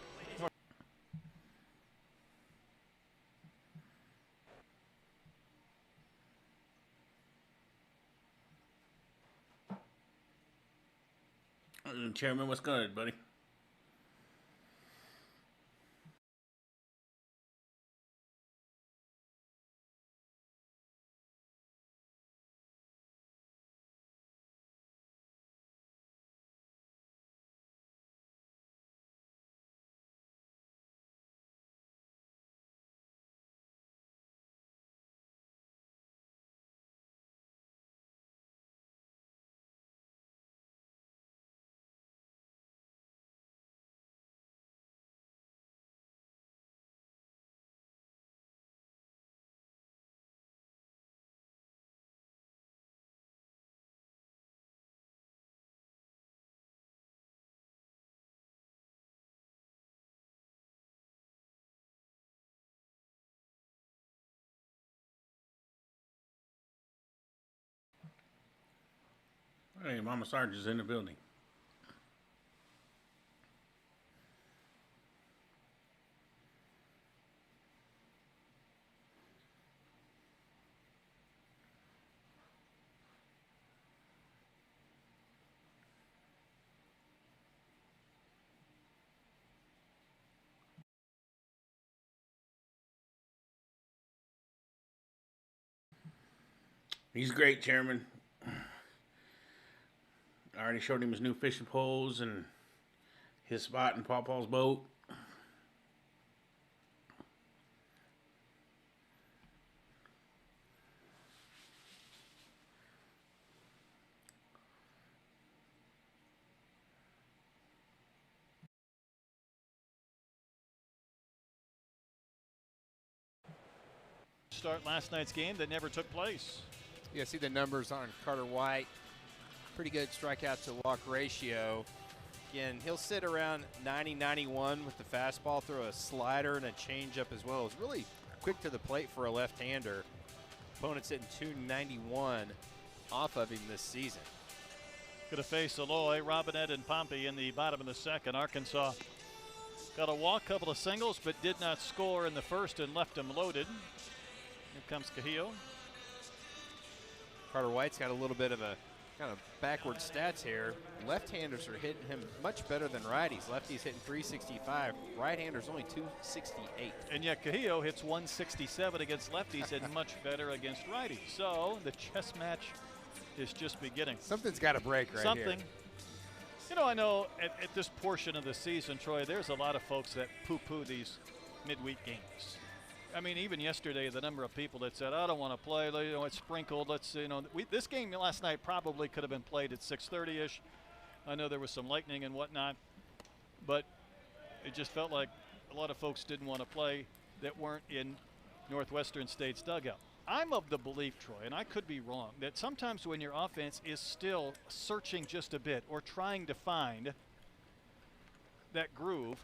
Chairman, what's good, buddy? Hey, Mama Sarge is in the building. He's great, Chairman. I already showed him his new fishing poles and his spot in Pawpaw's boat. Start last night's game that never took place. Yeah, see the numbers on Carter White. Pretty good strikeout to walk ratio. Again, he'll sit around 90-91 with the fastball, throw a slider and a changeup as well. It's really quick to the plate for a left-hander. Opponent's hitting 291 off of him this season. Going to face Aloy, Robinette, and Pompey in the bottom of the second. Arkansas got a walk, couple of singles, but did not score in the first and left him loaded. Here comes Cahillo. Carter White's got a little bit of a kind of backward stats here. Left-handers are hitting him much better than righties. Lefties hitting 365. Right-handers only 268. And yet Cahillo hits 167 against lefties and much better against righties. So the chess match is just beginning. Something's got to break right here. You know, I know at this portion of the season, Troy, there's a lot of folks that poo-poo these midweek games. I mean, even yesterday, the number of people that said, I don't want to play, you know, it's sprinkled. Let's, you know, this game last night probably could have been played at 6:30-ish. I know there was some lightning and whatnot, but it just felt like a lot of folks didn't want to play that weren't in Northwestern State's dugout. I'm of the belief, Troy, and I could be wrong, that sometimes when your offense is still searching just a bit or trying to find that groove,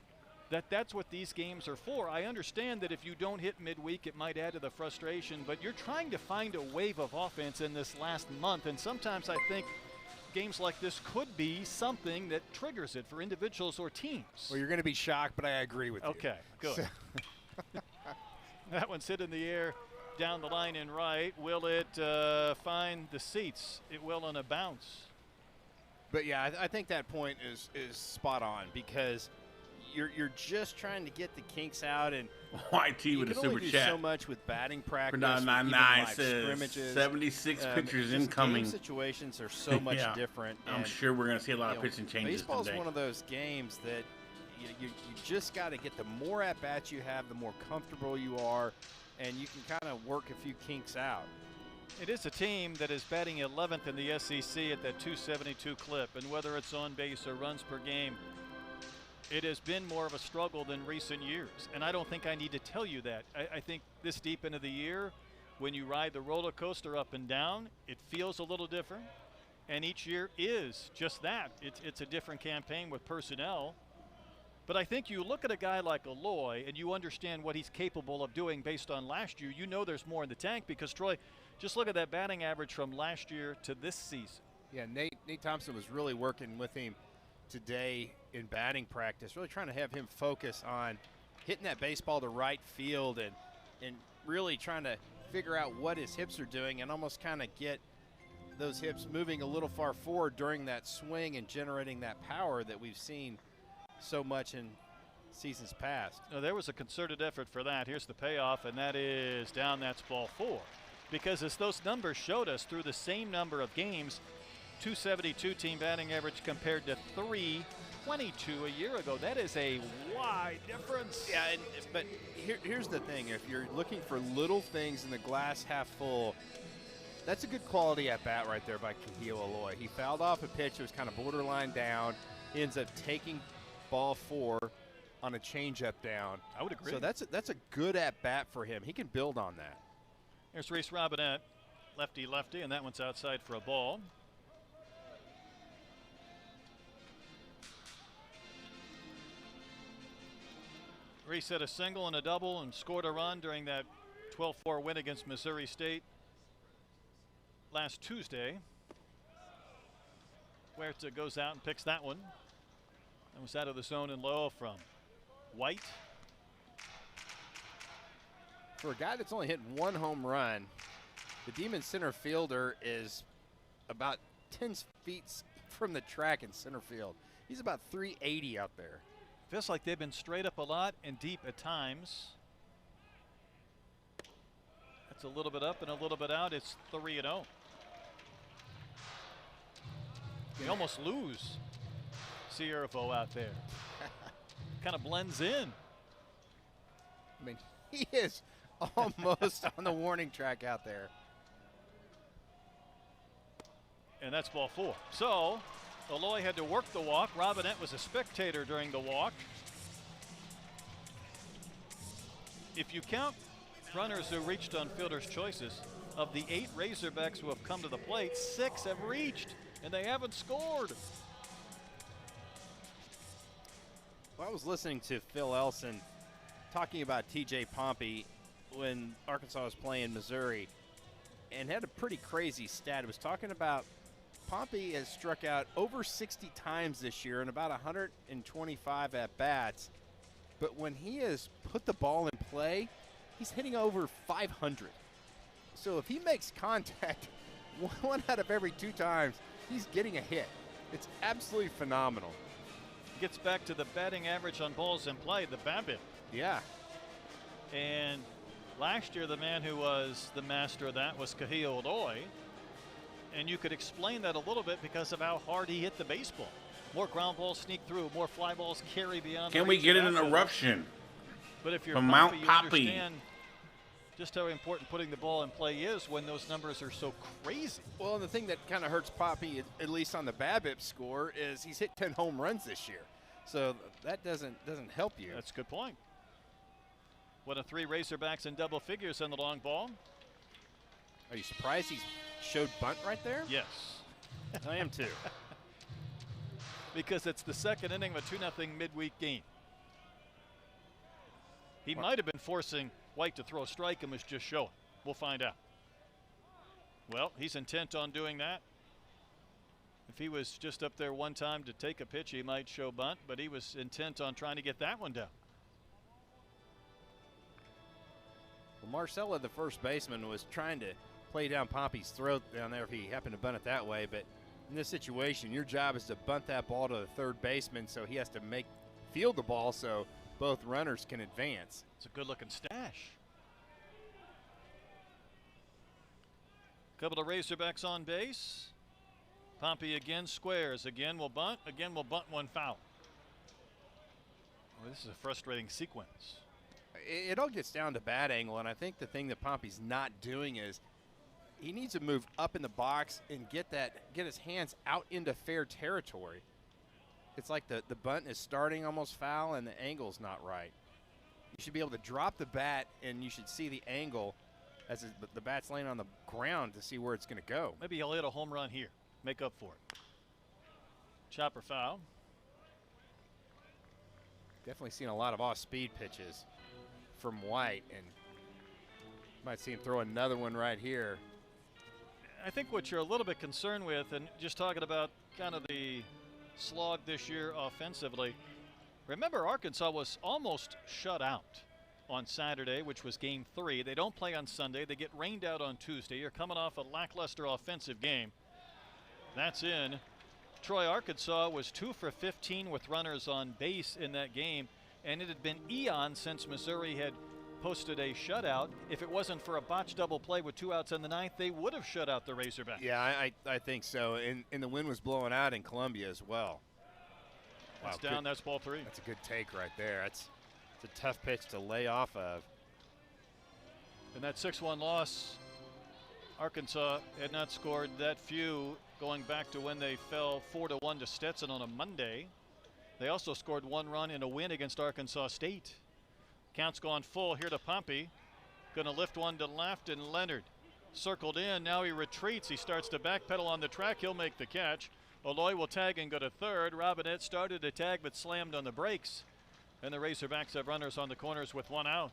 that's what these games are for. I understand that if you don't hit midweek, it might add to the frustration, but you're trying to find a wave of offense in this last month, and sometimes I think games like this could be something that triggers it for individuals or teams. Well, you're going to be shocked, but I agree with you. Okay, good. That one's hit in the air down the line and right. Will it find the seats? It will on a bounce. But yeah, I think that point is spot on, because you're just trying to get the kinks out, and YT with a super do chat. so much with batting practice. For 999 says scrimmages. 76 pitchers incoming. Game situations are so much different. I'm sure we're going to see a lot of pitching changes baseball's today. One of those games that you just got to get, the more at bats you have, the more comfortable you are, and you can kind of work a few kinks out. It is a team that is batting 11th in the SEC at that 272 clip, and whether it's on base or runs per game, it has been more of a struggle than recent years. And I don't think I need to tell you that. I think this deep into the year, when you ride the roller coaster up and down, it feels a little different. And each year is just that. It's a different campaign with personnel. But I think you look at a guy like Aloy and you understand what he's capable of doing based on last year. You know there's more in the tank, because, Troy, just look at that batting average from last year to this season. Yeah, Nate Thompson was really working with him today in batting practice, really trying to have him focus on hitting that baseball to right field and really trying to figure out what his hips are doing and almost kind of get those hips moving a little far forward during that swing and generating that power that we've seen so much in seasons past. Now, there was a concerted effort for that. Here's the payoff, and that is down. That's ball 4. Because as those numbers showed us, through the same number of games, 272 team batting average compared to 322 a year ago. That is a wide difference. Yeah, but here's the thing. If you're looking for little things in the glass half full, that's a good quality at bat right there by Kahil Aloy. He fouled off a pitch that was kind of borderline down. He ends up taking ball 4 on a changeup down. I would agree. So that's a good at bat for him. He can build on that. There's Reese Robinette, lefty, and that one's outside for a ball. Reese hit a single and a double and scored a run during that 12-4 win against Missouri State last Tuesday. Huerta goes out and picks that one. That was out of the zone and low from White. For a guy that's only hit 1 home run, the Demon center fielder is about 10 feet from the track in center field. He's about 380 out there. Feels like they've been straight up a lot and deep at times. That's a little bit up and a little bit out. It's 3-0. You almost lose Ciervo out there. Kind of blends in. I mean, he is almost on the warning track out there. And that's ball 4. So Aloy had to work the walk. Robinette was a spectator during the walk. If you count runners who reached on fielders' choices, of the 8 Razorbacks who have come to the plate, 6 have reached, and they haven't scored. Well, I was listening to Phil Elson talking about T.J. Pompey when Arkansas was playing Missouri, and had a pretty crazy stat. It was talking about Pompey has struck out over 60 times this year and about 125 at-bats. But when he has put the ball in play, he's hitting over 500. So if he makes contact 1 out of every 2 times, he's getting a hit. It's absolutely phenomenal. Gets back to the batting average on balls in play, the BABIP. Yeah. And last year, the man who was the master of that was Kahil Aloy. And you could explain that a little bit because of how hard he hit the baseball. More ground balls sneak through, more fly balls carry beyond. Can we get an eruption? But if you're From Poppy, Mount you Poppy. understand just how important putting the ball in play is when those numbers are so crazy. Well, and the thing that kind of hurts Poppy, at least on the BABIP score, is he's hit 10 home runs this year. So that doesn't help you. That's a good point. One of 3 Razorbacks in double figures on the long ball. Are you surprised he showed bunt right there? Yes. I am too. Because it's the second inning of a 2-0 midweek game. He might have been forcing White to throw a strike and was just showing. We'll find out. Well, he's intent on doing that. If he was just up there one time to take a pitch, he might show bunt, but he was intent on trying to get that one down. Well, Marcella, the first baseman, was trying to play down Poppy's throat down there if he happened to bunt it that way. But in this situation, your job is to bunt that ball to the third baseman, so he has to field the ball so both runners can advance. It's a good-looking stash. Couple of Razorbacks on base. Pompey again squares. Again will bunt. Again will bunt one foul. Well, this is a frustrating sequence. It all gets down to bat angle, and I think the thing that Pompey's not doing is he needs to move up in the box and get his hands out into fair territory. It's like the bunt is starting almost foul and the angle's not right. You should be able to drop the bat, and you should see the angle as the bat's laying on the ground to see where it's going to go. Maybe he'll hit a home run here. Make up for it. Chopper foul. Definitely seen a lot of off-speed pitches from White, and might see him throw another one right here. I think what you're a little bit concerned with, and just talking about kind of the slog this year offensively, remember Arkansas was almost shut out on Saturday, which was game 3. They don't play on Sunday. They get rained out on Tuesday. You're coming off a lackluster offensive game. That's in. Troy, Arkansas was 2 for 15 with runners on base in that game, and it had been eons since Missouri had posted a shutout. If it wasn't for a botched double play with 2 outs in the 9th, they would have shut out the Razorbacks. Yeah, I think so. And the wind was blowing out in Columbia as well. That's down. That's ball 3. That's a good take right there. It's a tough pitch to lay off of. In that 6-1 loss, Arkansas had not scored that few going back to when they fell 4-1 to Stetson on a Monday. They also scored 1 run in a win against Arkansas State. Count's gone full here to Pompey. Going to lift one to left, and Leonard circled in. Now he retreats. He starts to backpedal on the track. He'll make the catch. Aloy will tag and go to third. Robinette started to tag but slammed on the brakes. And the Razorbacks have runners on the corners with 1 out.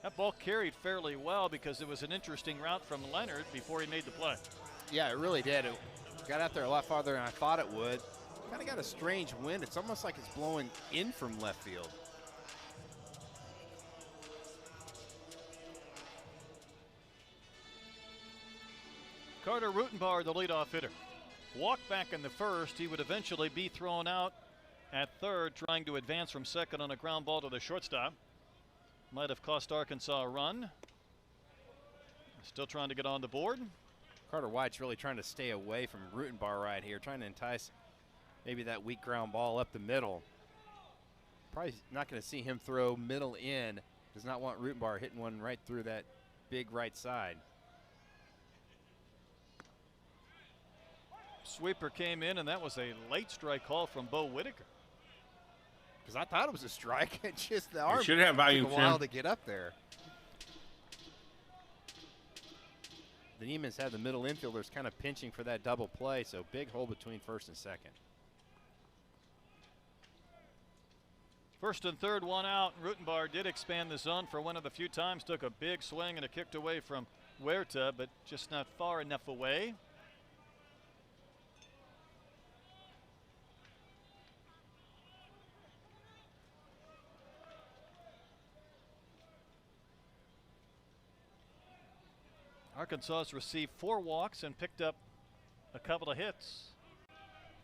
That ball carried fairly well because it was an interesting route from Leonard before he made the play. Yeah, it really did. It got out there a lot farther than I thought it would. Kind of got a strange wind. It's almost like it's blowing in from left field. Carter Rutenbauer, the leadoff hitter. Walked back in the first. He would eventually be thrown out at third, trying to advance from second on a ground ball to the shortstop. Might have cost Arkansas a run. Still trying to get on the board. Carter White's really trying to stay away from Rutenbauer right here, trying to entice maybe that weak ground ball up the middle. Probably not going to see him throw middle in. Does not want Rutenbauer hitting one right through that big right side. Sweeper came in, and that was a late strike call from Bo Whitaker. Because I thought it was a strike. It's just the arm should have volume, took a while Tim. to get up there. The Neiman's had the middle infielders kind of pinching for that double play, so big hole between first and second. First and third, 1 out. Rutenbauer did expand the zone for one of the few times. Took a big swing and a kicked away from Huerta, but just not far enough away. Arkansas has received 4 walks and picked up a couple of hits,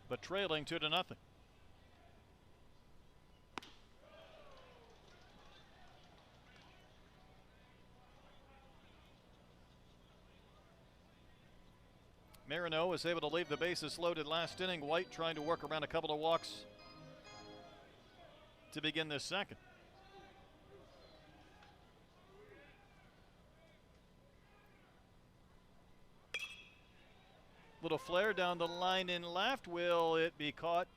but trailing 2-0. Marino was able to leave the bases loaded last inning. White trying to work around a couple of walks to begin this second. able to flare down the line in left. Will it be caught?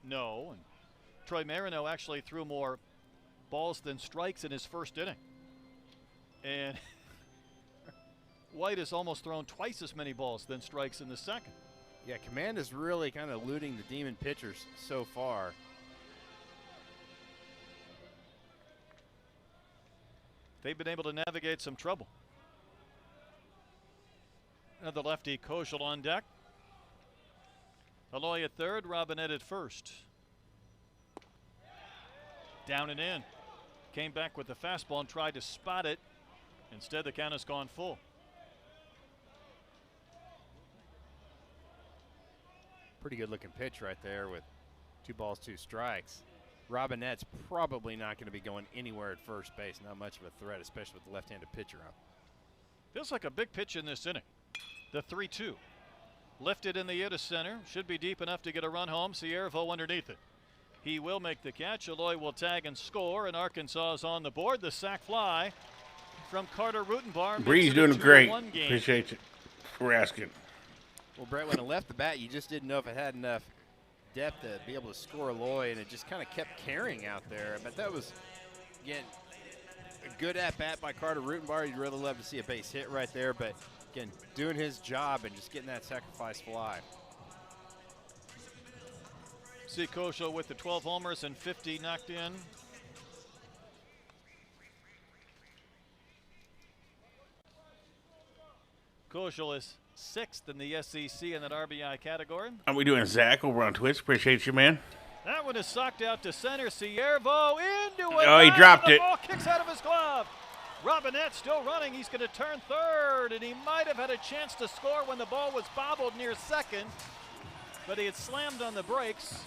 No. And Troy Marino actually threw more balls than strikes in his first inning. And White has almost thrown twice as many balls than strikes in the second. Yeah, command is really kind of eluding the Demon pitchers so far. They've been able to navigate some trouble. Another lefty, Kojal on deck. Aloy at third, Robinette at first. Down and in. Came back with the fastball and tried to spot it. Instead, the count has gone full. Pretty good looking pitch right there with 2 balls, 2 strikes. Robinette's probably not going to be going anywhere at first base. Not much of a threat, especially with the left-handed pitcher up. Feels like a big pitch in this inning. The 3-2. Lifted in the air to center. Should be deep enough to get a run home. Siervo underneath it. He will make the catch. Aloy will tag and score, and Arkansas is on the board. The sac fly from Carter Rutenbar. Bree's doing great. Appreciate you for asking. Well, Brett, when it left the bat, you just didn't know if it had enough depth to be able to score Aloy, and it just kind of kept carrying out there. But that was, again, a good at-bat by Carter Rutenbar. You'd really love to see a base hit right there, but, again, doing his job and just getting that sacrifice fly. See Kojal with the 12 homers and 50 knocked in. Kojal is 6th in the SEC in that RBI category. How we doing, Zach, over on Twitch? Appreciate you, man. That one is socked out to center. Siervo into it. Oh, he dropped the it. Ball kicks out of his glove. Robinette still running. He's going to turn third, and he might have had a chance to score when the ball was bobbled near second, but he had slammed on the brakes.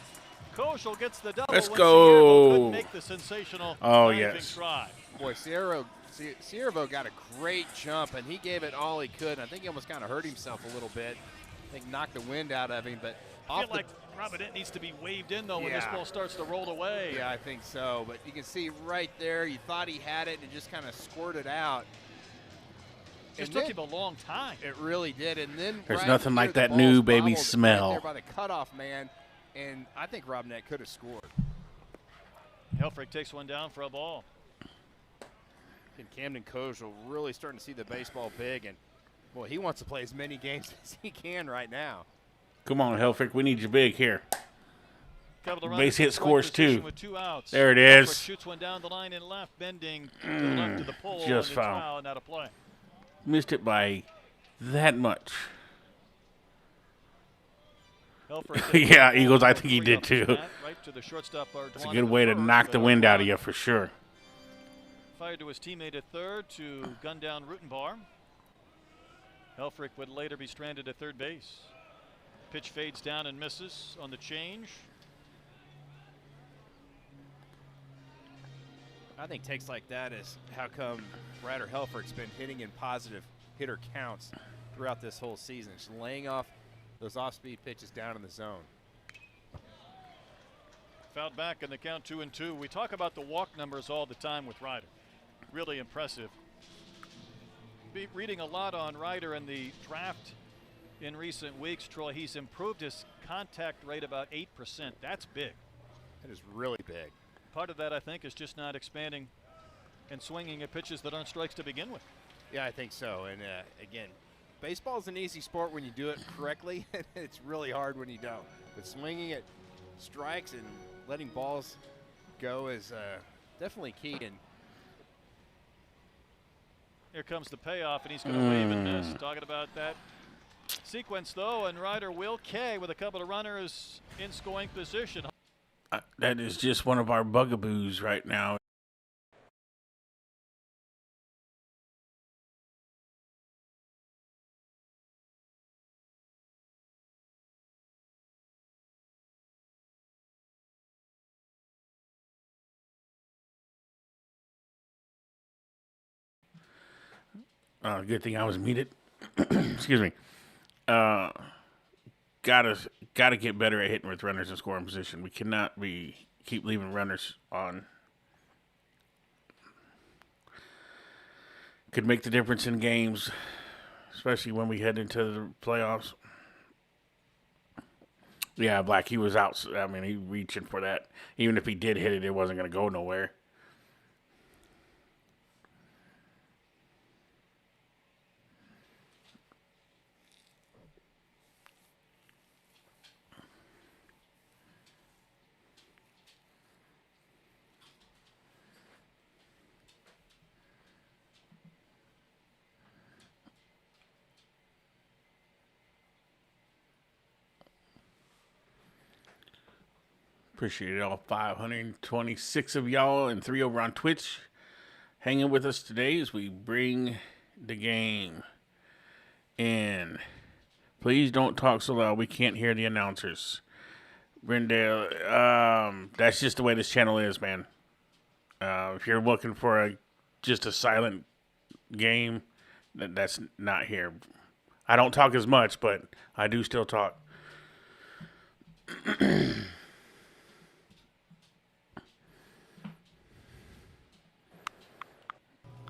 Kojal gets the double. Let's when go. Siervo couldn't make the sensational diving try. Boy, Siervo got a great jump, and he gave it all he could. I think he almost kind of hurt himself a little bit. I think knocked the wind out of him. But I feel like Robinette needs to be waved in, though, when this ball starts to roll away. Yeah, I think so. But you can see right there, you thought he had it, and it just kind of squirted out. Just took him a long time. It really did. And then there's nothing like that new baby smell. Right there by the cutoff man, and I think Robinette could have scored. Helfrich takes one down for a ball. And Camden Kojal really starting to see the baseball big, and boy, he wants to play as many games as he can right now. Come on, Helfrich, we need you big here. Base hit scores too. With 2 outs. There it is. Helfrich shoots one down the line and left, bending to the left to the pole. Just and foul. It's foul and out of play. Missed it by that much. Yeah, Eagles, I think he did too. Right to the shortstop. It's a good way to knock the wind out of you for sure. Fired to his teammate at third to gun down Rutenbar. Helfrich would later be stranded at third base. Pitch fades down and misses on the change. I think takes like that is how come Ryder Helfrich's been hitting in positive hitter counts throughout this whole season. Just laying off those off-speed pitches down in the zone. Fouled back in the count 2-2. We talk about the walk numbers all the time with Ryder. Really impressive. Be reading a lot on Ryder in the draft in recent weeks, Troy. He's improved his contact rate about 8%. That's big. That is really big. Part of that, I think, is just not expanding and swinging at pitches that aren't strikes to begin with. Yeah, I think so. And again, baseball is an easy sport when you do it correctly. It's really hard when you don't. But swinging at strikes and letting balls go is definitely key. And here comes the payoff, and he's going to wave and miss. Talking about that sequence, though, and Ryder will K with a couple of runners in scoring position. That is just one of our bugaboos right now. Good thing I was muted. Excuse me. Gotta get better at hitting with runners in scoring position. We cannot keep leaving runners on. Could make the difference in games, especially when we head into the playoffs. Yeah, Black, he was out. I mean, he reaching for that. Even if he did hit it, it wasn't going to go nowhere. Appreciate it all 526 of y'all and 3 over on Twitch hanging with us today as we bring the game in. Please don't talk so loud. We can't hear the announcers. Brendale, that's just the way this channel is, man. If you're looking for just a silent game, that's not here. I don't talk as much, but I do still talk.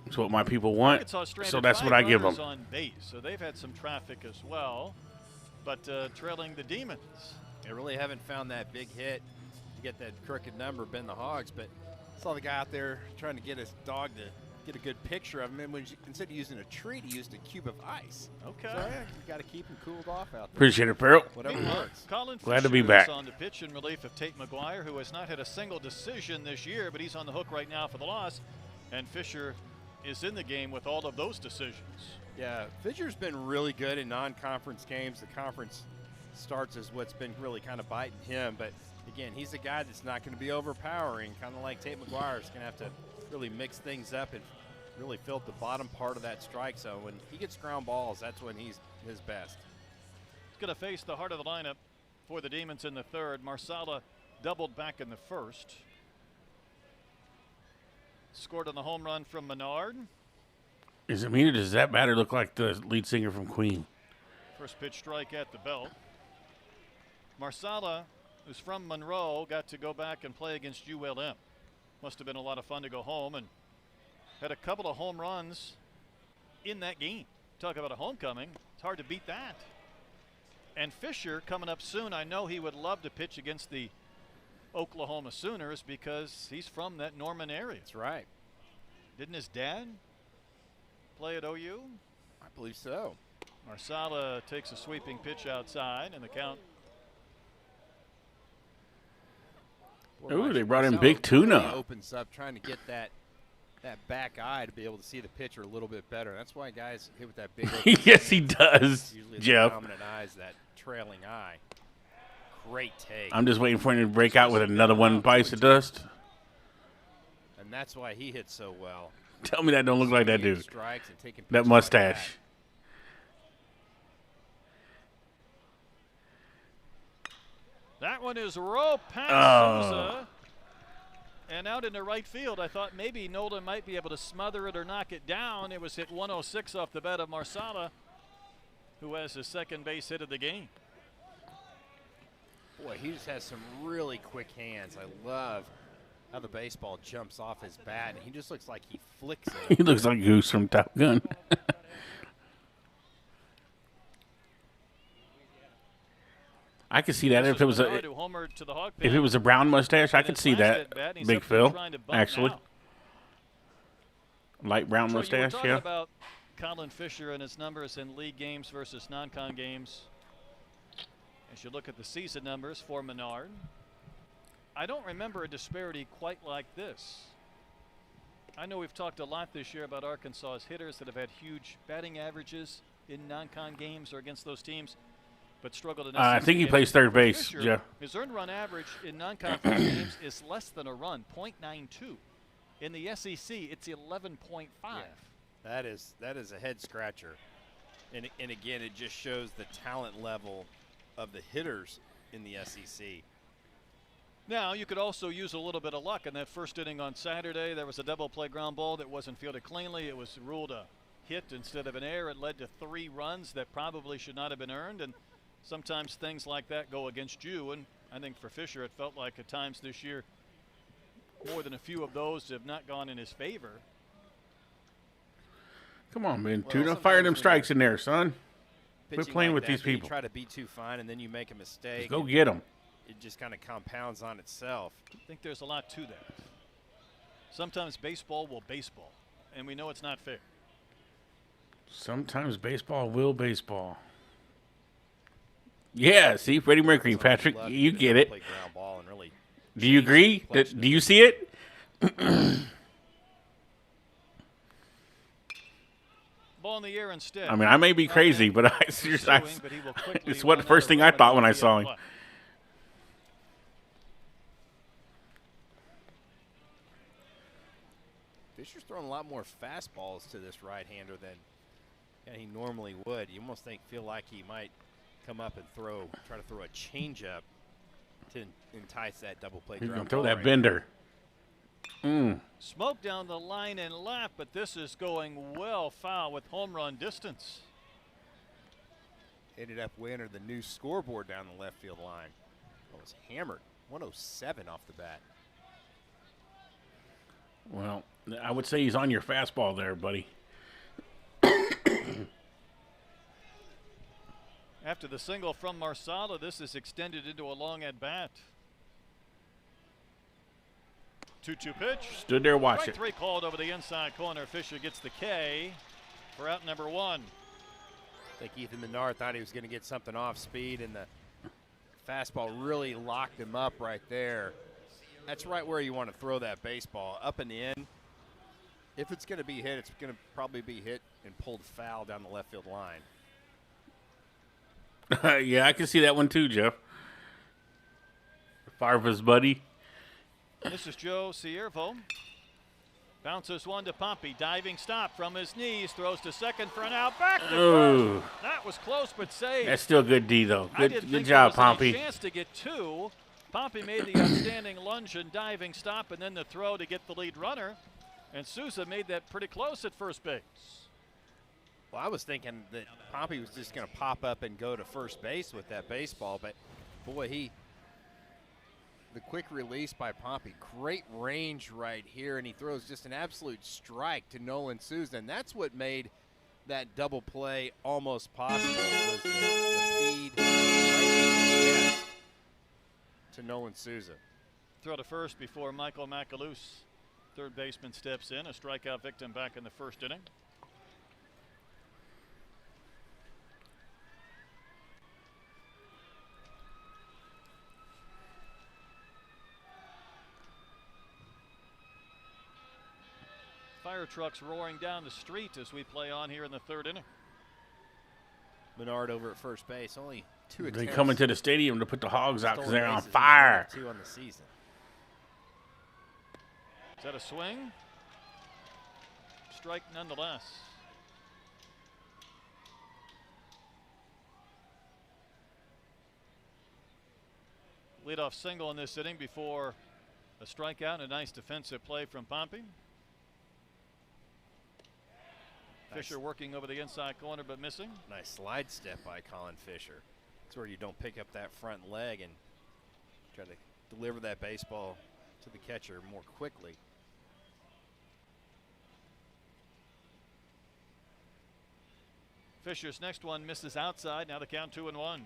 It's what my people want, so that's what I give them. On base, so they've had some traffic as well, but trailing the Demons. They really haven't found that big hit to get that crooked number, Ben the Hogs, but saw the guy out there trying to get his dog to get a good picture of him, and when instead of using a treat, he used a cube of ice. Okay. So, yeah, you got to keep him cooled off out there. Appreciate it, Farrell. Whatever works. Colin Glad to be Fisher back. is on the pitch in relief of Tate McGuire, who has not had a single decision this year, but he's on the hook right now for the loss, and Fisher is in the game with all of those decisions. Yeah, Fisher's been really good in non-conference games. The conference starts is what's been really kind of biting him, but again, he's a guy that's not going to be overpowering, kind of like Tate McGuire. Is going to have to really mix things up and really fill the bottom part of that strike zone. When he gets ground balls, that's when he's his best. He's going to face the heart of the lineup for the Demons in the third. Marsala doubled back in the first. Scored on the home run from Menard. Is it me or does that batter look like the lead singer from Queen? First pitch strike at the belt. Marsala, who's from Monroe, got to go back and play against ULM. Must have been a lot of fun to go home, and had a couple of home runs in that game. Talk about a homecoming. It's hard to beat that. And Fisher coming up soon. I know he would love to pitch against the Oklahoma Sooners because he's from that Norman area. That's right. Didn't his dad play at OU? I believe so. Marsala takes a sweeping pitch outside, and the count. Ooh, they brought in Big Tuna. Really opens up trying to get that back eye to be able to see the pitcher a little bit better. That's why guys hit with that big open yes, he does, usually Jeff. The dominant eye is that trailing eye. Great take. I'm just waiting for him to break out with another one bites the dust. And that's why he hits so well. Tell me that don't look like that dude. Strikes and taking That pitches mustache. like That one is row past Souza. And out into right field, I thought maybe Nolan might be able to smother it or knock it down. It was hit 106 off the bat of Marsala, who has his second base hit of the game. Boy, he just has some really quick hands. I love how the baseball jumps off his bat, and he just looks like he flicks it. He looks like Goose from Top Gun. I could see that if it was a brown mustache. I could see that. Big Phil, actually, light brown mustache. You were Yeah. talking about Colin Fisher and his numbers in league games versus non-con games. As you look at the season numbers for Menard, I don't remember a disparity quite like this. I know we've talked a lot this year about Arkansas's hitters that have had huge batting averages in non-con games or against those teams, but struggled in. I think he plays third base. Fisher, Yeah. his earned run average in non-conference games is less than a run, .92. In the SEC, it's 11.5. Yeah. That is a head scratcher, and again, it just shows the talent level of the hitters in the SEC. Now, you could also use a little bit of luck in that first inning on Saturday. There was a double play ground ball that wasn't fielded cleanly. It was ruled a hit instead of an error. It led to 3 runs that probably should not have been earned, and sometimes things like that go against you. And I think for Fisher, it felt like at times this year, more than a few of those have not gone in his favor. Come on, man. Tuna, fire them strikes in there, son. pitching playing like with that, these that you people. try to be too fine, and then you make a mistake. Just go get them. It just kind of compounds on itself. I think there's a lot to that. Sometimes baseball will baseball, and we know it's not fair. Sometimes baseball will baseball. Yeah, see, Freddie Mercury, Patrick, you get it. Play ground ball and really Do you agree? Do you see it? Ball in the air instead. I mean, I may be crazy, but it's what the first thing I thought when I saw him. Fisher's throwing a lot more fastballs to this right-hander than he normally would. You almost feel like he might come up and try to throw a changeup to entice that double play. He's ground gonna throw ball that right bender. Smoke down the line and left, but this is going well foul with home run distance. Ended up winning the new scoreboard down the left field line. It was hammered. 107 off the bat. Well, I would say he's on your fastball there, buddy. After the single from Marsala, this is extended into a long at bat. 2-2 pitch. Stood there, watched Strike it. 3 called over the inside corner. Fisher gets the K for out number 1. I think Ethan Menard thought he was going to get something off speed, and the fastball really locked him up right there. That's right where you want to throw that baseball, up and in. If it's going to be hit, it's going to probably be hit and pulled foul down the left field line. Yeah, I can see that one too, Jeff. Farva's buddy. This is Joe Ciervo. Bounces one to Pompey. Diving stop from his knees. Throws to second for an out. Back to first. That was close but safe. That's still good D, though. Good job, there was Pompey. any chance to get 2. Pompey made the outstanding lunge and diving stop, and then the throw to get the lead runner. And Souza made that pretty close at first base. Well, I was thinking that Pompey was just going to pop up and go to first base with that baseball, but boy, the quick release by Pompey, great range right here, and he throws just an absolute strike to Nolan Souza, and that's what made that double play almost possible, was the feed right to Nolan Souza. Throw to first before Michael Macaluse. Third baseman steps in, a strikeout victim back in the first inning. Fire trucks roaring down the street as we play on here in the third inning. Menard over at first base, only 2 attempts. They come into the stadium to put the hogs out because they're on Stolen bases, fire. 2 on the season. Is that a swing? Strike nonetheless. Leadoff single in this inning before a strikeout and a nice defensive play from Pompey. Fisher working over the inside corner but missing. Nice slide step by Colin Fisher. That's where you don't pick up that front leg and try to deliver that baseball to the catcher more quickly. Fisher's next one misses outside. Now the count 2-1.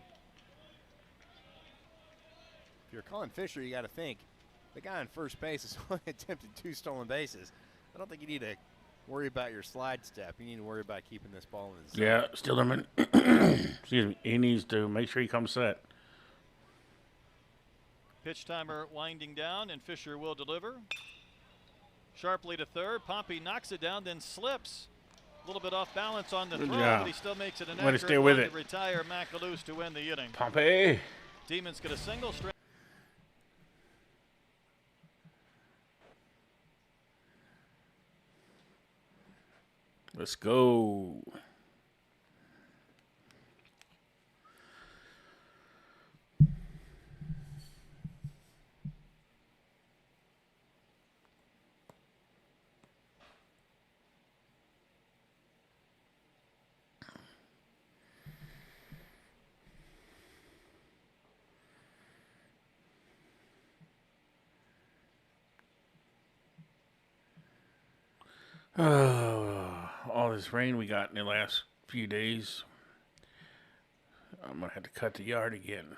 If you're Colin Fisher, you got to think the guy on first base has only attempted 2 stolen bases. I don't think you need to worry about your slide step. You need to worry about keeping this ball in the zone. Yeah, Stillerman. Excuse me. He needs to make sure he comes set. Pitch timer winding down, and Fisher will deliver. Sharply to third. Pompey knocks it down, then slips. A little bit off balance on the throw, but he still makes it an Way to accurate stay with run it. to retire Macaluse to win the inning. Pompey. Demons get a single straight. Let's go. All this rain we got in the last few days. I'm going to have to cut the yard again.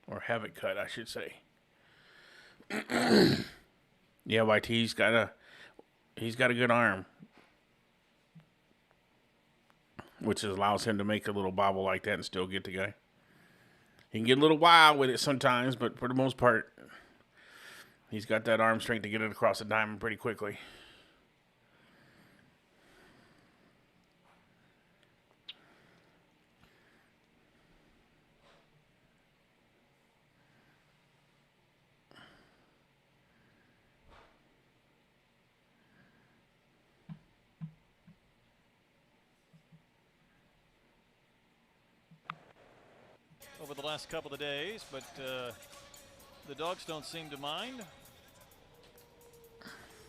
Or have it cut, I should say. Yeah, YT's got a good arm, which allows him to make a little bobble like that and still get the guy. He can get a little wild with it sometimes, but for the most part, he's got that arm strength to get it across the diamond pretty quickly. Over the last couple of days, but the Dogs don't seem to mind.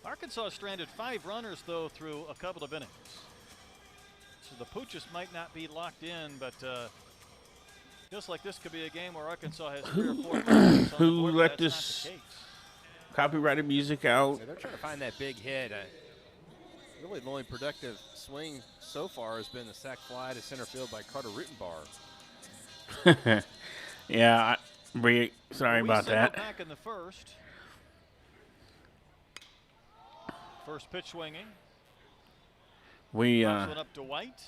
Arkansas stranded 5 runners, though, through a couple of innings. So the Pooches might not be locked in, but feels like this could be a game where Arkansas has 3 or 4 runners. Who let this copyrighted music out? So they're trying to find that big hit. Really, the only productive swing so far has been the sac fly to center field by Carter Rutenbar. Yeah, sorry about that. Back in the first. First pitch swinging. We one up to White.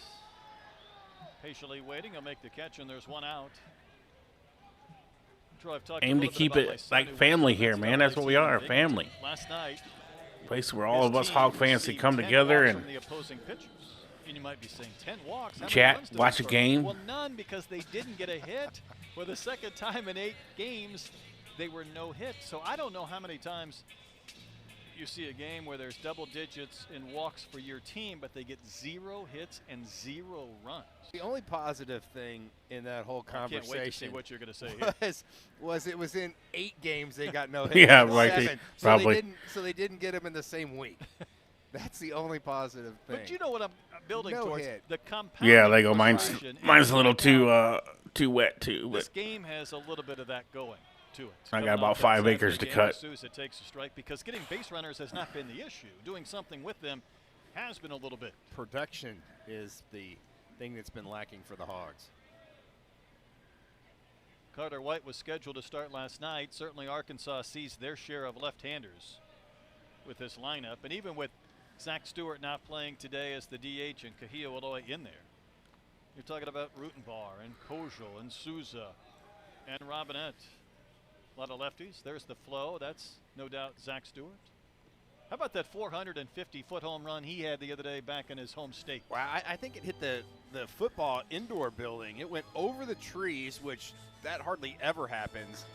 Patiently waiting. He'll make the catch, and there's one out. Aim to keep it like family here, man. That's what we are, family. Last night, place where all of us Hog fans can come together and the opposing pitchers. And you might be saying 10 walks. Chat, watch a game. Well, none, because they didn't get a hit. For the second time in 8 games, they were no hit. So I don't know how many times you see a game where there's double digits in walks for your team, but they get 0 hits and 0 runs. The only positive thing in that whole conversation, I can't wait to see what you're going to say here. was it was in 8 games they got no hits. Yeah, right. Probably. So they didn't get them in the same week. That's the only positive thing. But you know what I'm building towards? Hit. The compounding. Yeah, they go. Mine's a little too wet too. This game has a little bit of that going to it. I got about 5 acres to cut. Sousa takes a strike because getting base runners has not been the issue. Doing something with them has been a little bit. Production is the thing that's been lacking for the Hogs. Carter White was scheduled to start last night. Certainly Arkansas sees their share of left-handers with this lineup, and even with Zach Stewart not playing today as the DH and Kahia Aloy in there. You're talking about Rutenbar and Kojal and Souza and Robinette. A lot of lefties. There's the flow. That's no doubt Zach Stewart. How about that 450-foot home run he had the other day back in his home state? Well, I think it hit the football indoor building. It went over the trees, which that hardly ever happens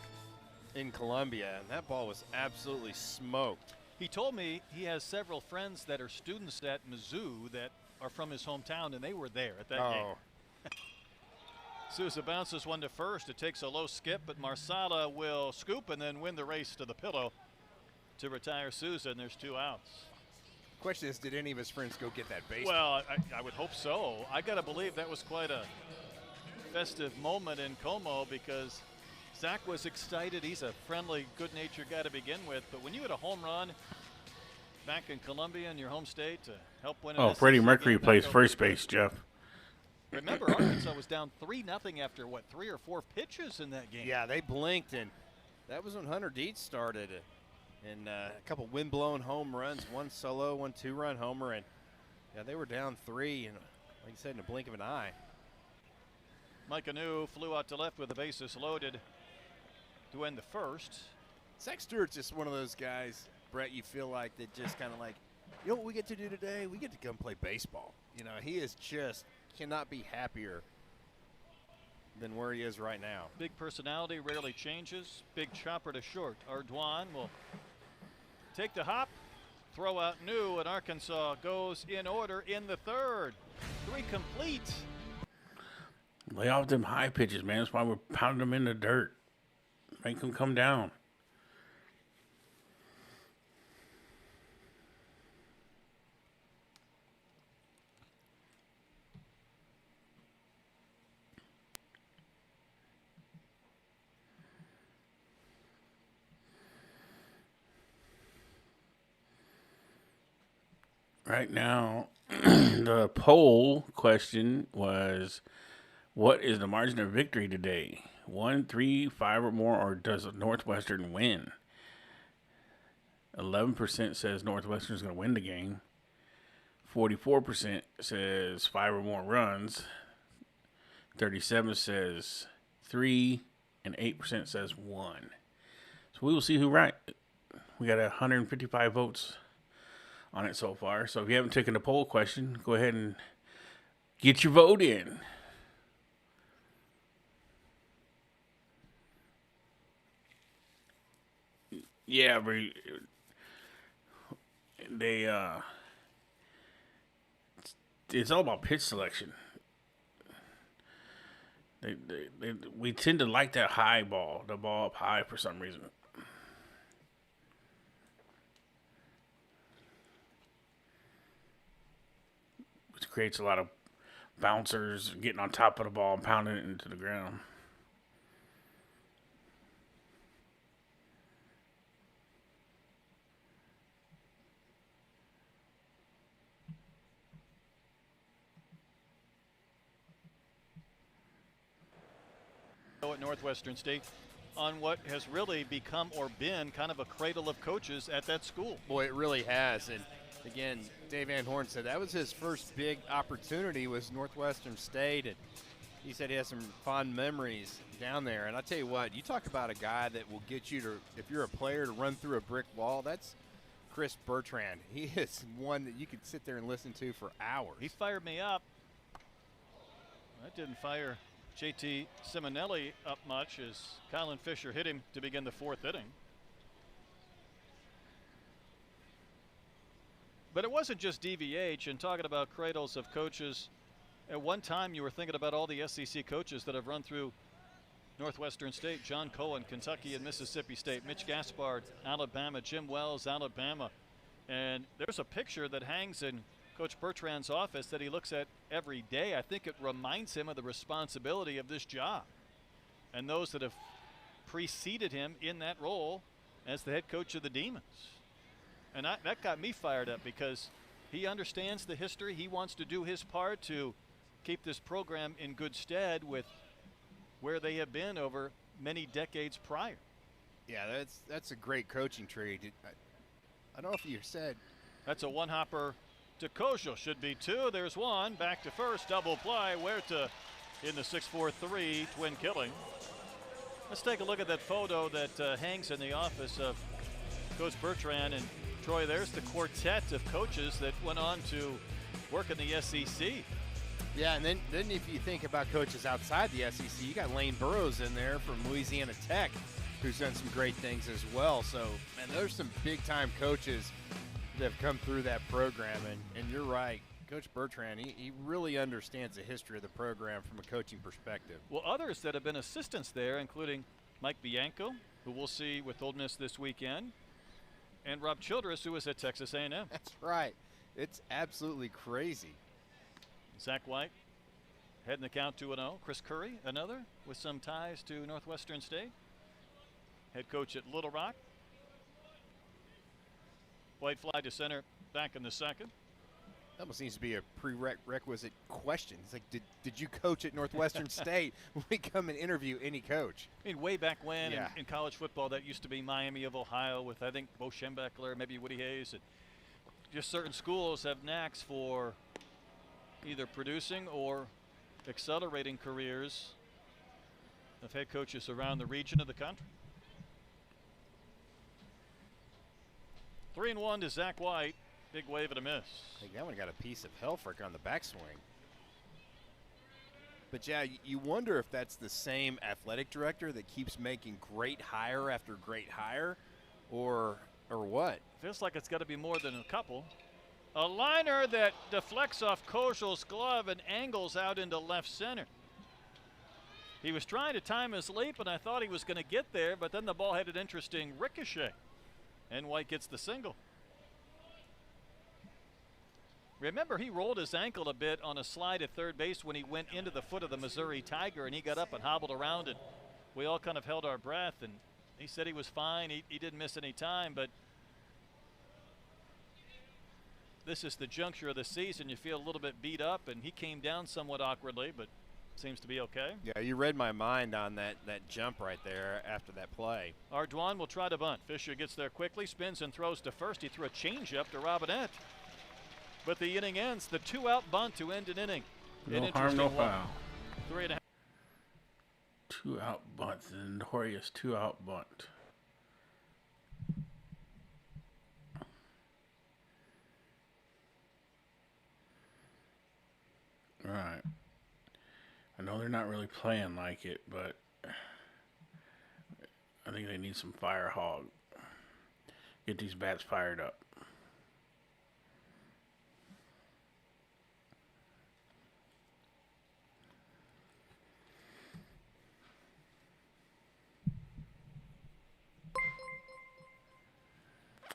in Columbia. And that ball was absolutely smoked. He told me he has several friends that are students at Mizzou that are from his hometown, and they were there at that game. Sousa bounces one to first. It takes a low skip, but Marsala will scoop and then win the race to the pillow to retire Sousa, and there's 2 outs. Question is, did any of his friends go get that base? Well, I would hope so. I got to believe that was quite a festive moment in Como because Zach was excited. He's a friendly, good-natured guy to begin with. But when you hit a home run back in Columbia in your home state to help win an Freddie SEC Mercury game plays back first base, Jeff. Remember, Arkansas was down 3-0 after, 3 or 4 pitches in that game? Yeah, they blinked, and that was when Hunter Dietz started. And a couple wind-blown home runs, 1 solo, 1 2-run homer. And, yeah, they were down 3, and like you said, in a blink of an eye. Mike Anu flew out to left with the bases loaded to end the first. Zach Stewart's just one of those guys, Brett, you feel like that just kind of like, you know what we get to do today? We get to come play baseball. You know, he is just cannot be happier than where he is right now. Big personality, rarely changes. Big chopper to short. Ardoin will take the hop, throw out New, and Arkansas goes in order in the third. 3 complete. Lay off them high pitches, man. That's why we're pounding them in the dirt. Make them come down. Right now, the poll question was, what is the margin of victory today? 1, 3, 5 or more, or does Northwestern win? 11% says Northwestern is going to win the game. 44% says 5 or more runs. 37 says 3, and 8% says 1. So we will see who's right. We got 155 votes on it so far. So if you haven't taken the poll question, go ahead and get your vote in. Yeah, it's all about pitch selection. We tend to like that high ball, the ball up high for some reason. Which creates a lot of bouncers getting on top of the ball and pounding it into the ground. At Northwestern State on what has really become or been kind of a cradle of coaches at that school. Boy, it really has. And again, Dave Van Horn said that was his first big opportunity was Northwestern State, and he said he has some fond memories down there. And I tell you what, you talk about a guy that will get you to, if you're a player, to run through a brick wall. That's Chris Bertrand. He is one that you could sit there and listen to for hours. He fired me up. That didn't fire JT Simonelli up much as Colin Fisher hit him to begin the 4th inning. But it wasn't just DVH. And talking about cradles of coaches, at one time you were thinking about all the SEC coaches that have run through Northwestern State. John Cohen, Kentucky and Mississippi State. Mitch Gaspard, Alabama. Jim Wells, Alabama. And there's a picture that hangs in Coach Bertrand's office that he looks at every day. I think it reminds him of the responsibility of this job and those that have preceded him in that role as the head coach of the Demons. And that got me fired up because he understands the history. He wants to do his part to keep this program in good stead with where they have been over many decades prior. Yeah, that's a great coaching tree. I don't know if you said. That's a one-hopper to Kojal. Should be 2. There's 1. Back to first. Double play. Huerta in the 6-4-3 twin killing. Let's take a look at that photo that hangs in the office of Coach Bertrand. And Troy, there's the quartet of coaches that went on to work in the SEC. Yeah, and then if you think about coaches outside the SEC, you got Lane Burroughs in there from Louisiana Tech, who's done some great things as well. So, man, there's some big-time coaches that have come through that program, and you're right. Coach Bertrand, he really understands the history of the program from a coaching perspective. Well, others that have been assistants there, including Mike Bianco, who we'll see with Ole Miss this weekend, and Rob Childress, who was at Texas A&M. That's right. It's absolutely crazy. Zach White heading the count 2-0. Chris Curry, another with some ties to Northwestern State. Head coach at Little Rock. White fly to center back in the 2nd. That almost needs to be a prerequisite question. It's like, did you coach at Northwestern State when we come and interview any coach? I mean, way back when Yeah. in college football, that used to be Miami of Ohio with, I think, Bo Schembechler, maybe Woody Hayes. And just certain schools have knacks for either producing or accelerating careers of head coaches around the region of the country. 3-1 to Zach White. Big wave and a miss. I think that one got a piece of Helfrich on the backswing. But yeah, you wonder if that's the same athletic director that keeps making great hire after great hire, or what? Feels like it's got to be more than a couple. A liner that deflects off Kojal's glove and angles out into left center. He was trying to time his leap, and I thought he was going to get there, but then the ball had an interesting ricochet, and White gets the single. Remember, he rolled his ankle a bit on a slide at third base when he went into the foot of the Missouri Tiger, and he got up and hobbled around, and we all kind of held our breath, and he said he was fine. He didn't miss any time, but this is the juncture of the season. You feel a little bit beat up, and he came down somewhat awkwardly, but seems to be okay. Yeah, you read my mind on that jump right there after that play. Ardoin will try to bunt. Fisher gets there quickly, spins and throws to first. He threw a changeup to Robinette. But the inning ends. The 2-out bunt to end an inning. No harm, no foul. 3.5. 2-out bunt, the notorious 2-out bunt. All right. I know they're not really playing like it, but I think they need some fire hog. Get these bats fired up.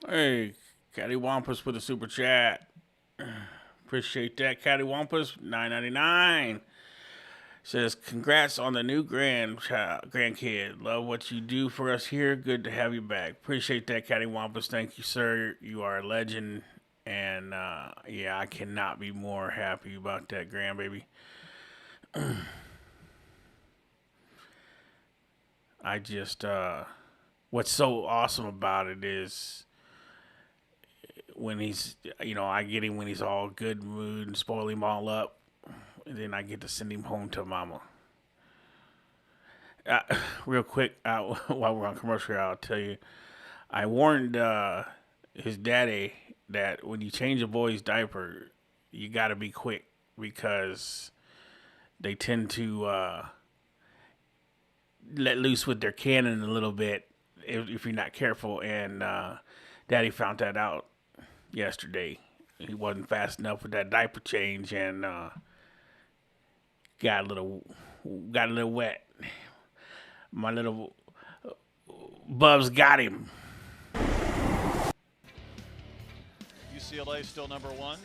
Hey, Caddy Wampus with a super chat. Appreciate that, Caddy Wampus. $9.99. Says, congrats on the new grandkid. Love what you do for us here. Good to have you back. Appreciate that, Caddy Wampus. Thank you, sir. You are a legend. And, yeah, I cannot be more happy about that grandbaby. I just, what's so awesome about it is when he's, I get him when he's all good mood and spoil him all up. And then I get to send him home to mama. Real quick, while we're on commercial, I'll tell you, I warned his daddy that when you change a boy's diaper, you got to be quick because they tend to let loose with their cannon a little bit if you're not careful. And Daddy found that out yesterday. He wasn't fast enough with that diaper change and got a little wet. My little Bubs got him. UCLA still number one.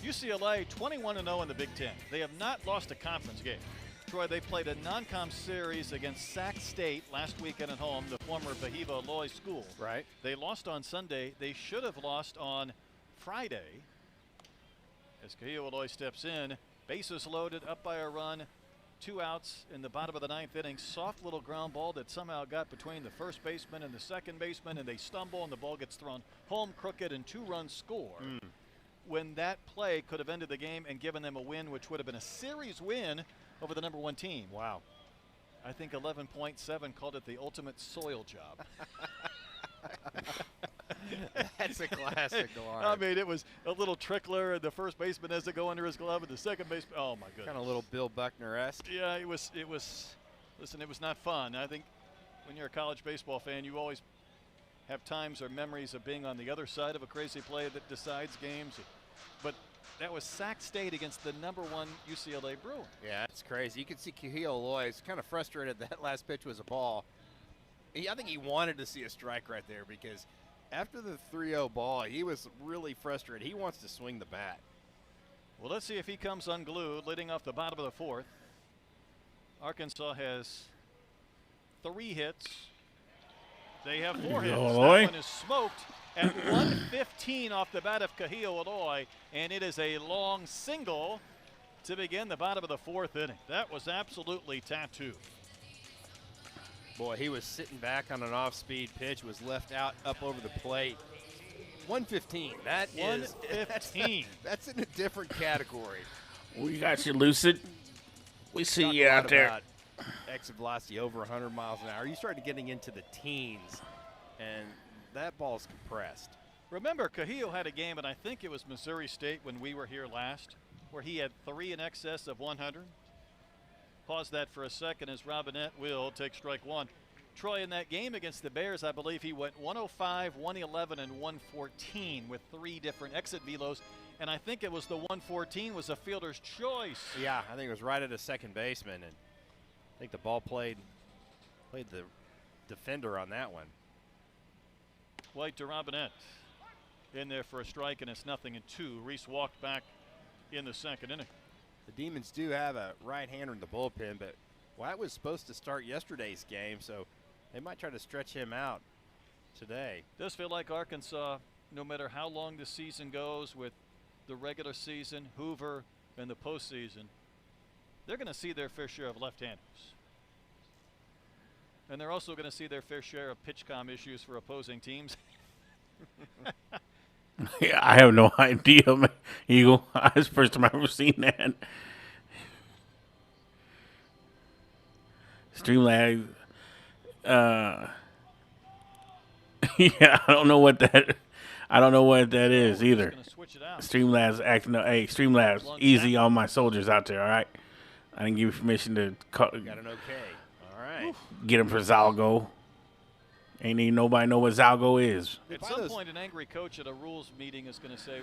UCLA 21-0 in the Big Ten. They have not lost a conference game. Troy, they played a non-com series against Sac State last weekend at home, the former Bahiva Loy school. Right. They lost on Sunday. They should have lost on Friday. As Kahio Loy steps in, bases loaded, up by a run, 2 outs in the bottom of the 9th inning. Soft little ground ball that somehow got between the first baseman and the second baseman, and they stumble, and the ball gets thrown home crooked, and 2-run score. When that play could have ended the game and given them a win, which would have been a series win over the number 1 team. Wow. I think 11.7 called it the ultimate soil job. That's a classic line. I mean, it was a little trickler, and the first baseman has to go under his glove, and the second baseman, oh my goodness. Kind of a little Bill Buckner-esque. Yeah, it was, listen, it was not fun. I think when you're a college baseball fan, you always have times or memories of being on the other side of a crazy play that decides games. But that was Sac State against the number 1 UCLA Bruin. Yeah, it's crazy. You can see Kahio Loy is kind of frustrated that last pitch was a ball. I think he wanted to see a strike right there because after the 3-0 ball, he was really frustrated. He wants to swing the bat. Well, let's see if he comes unglued, leading off the bottom of the 4th. Arkansas has 3 hits. They have 4 hits. That one is smoked at 115 off the bat of Kahio Loy, and it is a long single to begin the bottom of the 4th inning. That was absolutely tattooed. Boy, he was sitting back on an off-speed pitch, was left out up over the plate. 115. That is 115. That's in a different category. We got you, Lucid. We see you out there. Exit velocity over 100 miles an hour. You started getting into the teens, and that ball's compressed. Remember, Kahio had a game, and I think it was Missouri State when we were here last, where he had 3 in excess of 100. Pause that for a second as Robinette will take strike 1. Troy, in that game against the Bears, I believe he went 105, 111, and 114 with 3 different exit velos. And I think it was the 114 was a fielder's choice. Yeah, I think it was right at a second baseman, and I think the ball played the defender on that one. White to Robinette. In there for a strike, and it's 0-2. Reese walked back in the 2nd inning. The Demons do have a right-hander in the bullpen, but White was supposed to start yesterday's game, so they might try to stretch him out today. Does feel like Arkansas no matter how long the season goes with the regular season, Hoover, and the postseason, they're going to see their fair share of left-handers. And they're also going to see their fair share of pitch-com issues for opposing teams. Yeah, I have no idea, man. Eagle. It's the first time I've ever seen that. Streamlabs. Yeah, I don't know what that is either. Streamlabs acting up. Hey, Streamlabs, easy on my soldiers out there, all right? I didn't give you permission to Got an okay. All right. Get him for Zalgo. Ain't even nobody know what Zalgo is. At some point, an angry coach at a rules meeting is going to say,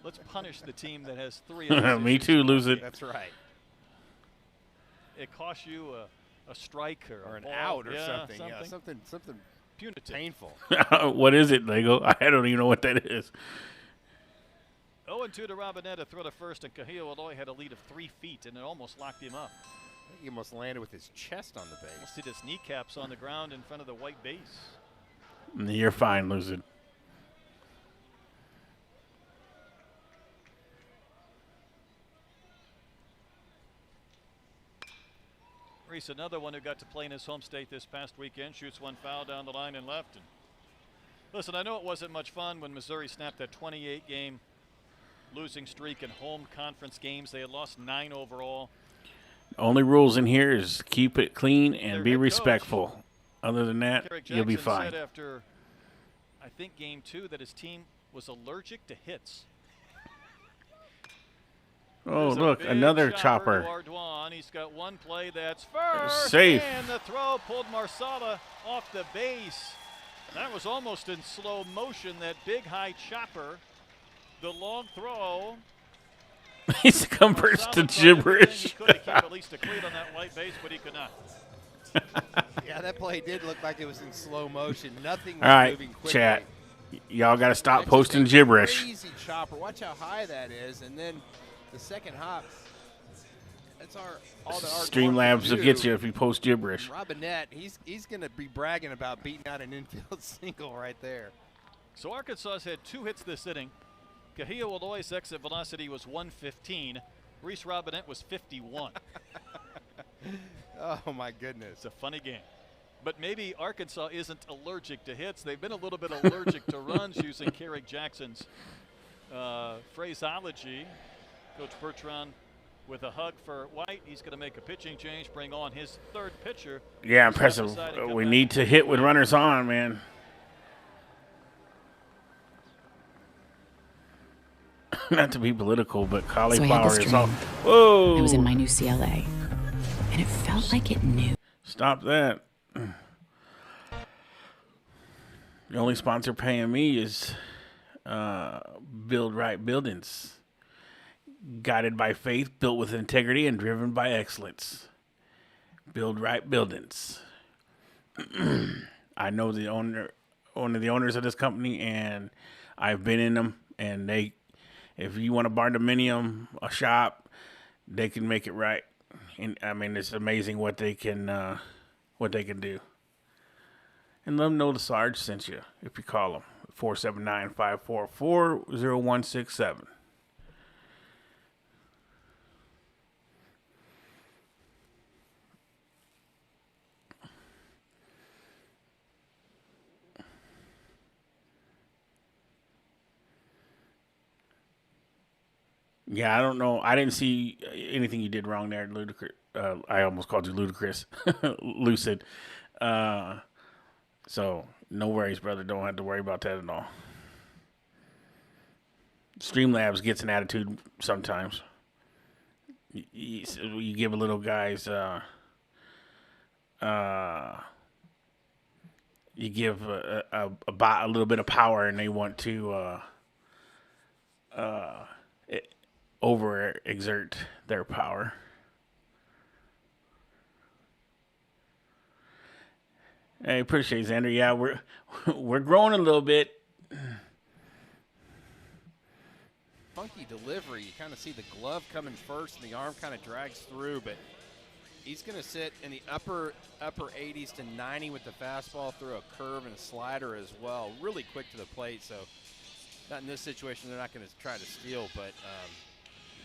let's punish the team that has 3 of those. Me too, lose it. That's right. It costs you a strike or an ball. out or something. Yeah, something punitive. Painful. What is it, Lego? I don't even know what that is. 0-2 to Robinette, a throw to first, and Cahill Alloy had a lead of 3 feet, and it almost locked him up. I think he almost landed with his chest on the base. Almost hit his kneecaps on the ground in front of the white base. You're fine, losing. Reese, another one who got to play in his home state this past weekend, shoots one foul down the line and left. And listen, I know it wasn't much fun when Missouri snapped that 28-game losing streak in home conference games. They had lost 9 overall. Only rules in here is keep it clean and Their be head respectful. coach, Other than that, you'll be fine. Said after, I think, game 2 that his team was allergic to hits. Oh, look, another chopper. Ardoin. He's got one play that's first. Safe. And the throw pulled Marsala off the base. That was almost in slow motion, that big high chopper. The long throw. He's converts to gibberish. He could have kept at least a cleat on that white base, but he could not. Yeah, that play did look like it was in slow motion. Nothing was All right, moving quickly. chat. Y'all got to stop That's posting just a gibberish. Crazy chopper. Watch how high that is, and then the second hop. That's all that Streamlabs will get you if you post gibberish. Robinette, he's going to be bragging about beating out an infield single right there. So Arkansas has had 2 hits this inning. Cahill Alloy's exit velocity was 115. Reese Robinette was 51. Oh, my goodness. It's a funny game. But maybe Arkansas isn't allergic to hits. They've been a little bit allergic to runs, using Carrick Jackson's phraseology. Coach Bertrand with a hug for White. He's going to make a pitching change, bring on his 3rd pitcher. Yeah, impressive. We need to hit with runners on, man. Not to be political, but cauliflower is all. Whoa! I was in my new CLA, and it felt like it knew. Stop that. The only sponsor paying me is Build Right Buildings. Guided by faith, built with integrity, and driven by excellence. Build Right Buildings. I know one of the owners of this company, and I've been in them. And if you want a barndominium, a shop, they can make it right. And I mean, it's amazing what they can do. And let them know the Sarge sent you if you call them 479-544-0167. Yeah, I don't know. I didn't see anything you did wrong there, Ludicrous. I almost called you Ludicrous. Lucid. So, no worries, brother. Don't have to worry about that at all. Streamlabs gets an attitude sometimes. You give a little guys... you give a little bit of power, and they want to... overexert their power. I appreciate it, Xander. Yeah, we're growing a little bit. Funky delivery. You kind of see the glove coming first, and the arm kind of drags through, but he's going to sit in the upper 80s to 90 with the fastball through a curve and a slider as well. Really quick to the plate, so Not in this situation. They're not going to try to steal, but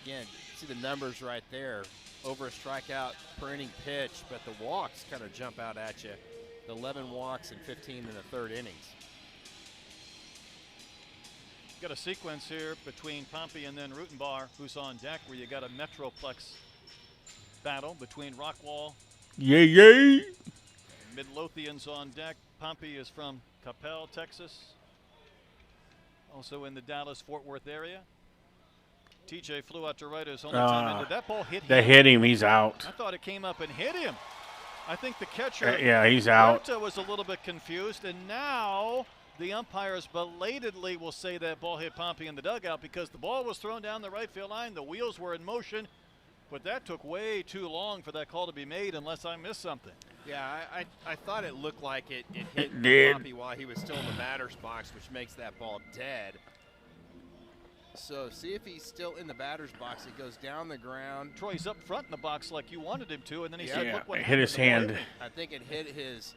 again, see the numbers right there. Over a strikeout per inning pitch, but the walks kind of jump out at you. The 11 walks and 15 in the third innings. Got a sequence here between Pompey and then Rutenbar, who's on deck, where you got a Metroplex battle between Rockwall. Yay! Midlothian's on deck. Pompey is from Coppell, Texas. Also in the Dallas-Fort Worth area. TJ flew out to right as only time. Did that ball hit him? They hit him. He's out. I thought it came up and hit him. I think the catcher, yeah, he's out. was a little bit confused, and now the umpires belatedly will say that ball hit Pompey in the dugout because the ball was thrown down the right field line. The wheels were in motion, but that took way too long for that call to be made unless I missed something. Yeah, I thought it looked like it hit Pompey while he was still in the batter's box, which makes that ball dead. So see if he's still in the batter's box. It goes down the ground. Troy's up front in the box like you wanted him to, and then he said, Yeah, look what it hit his hand. I think it hit his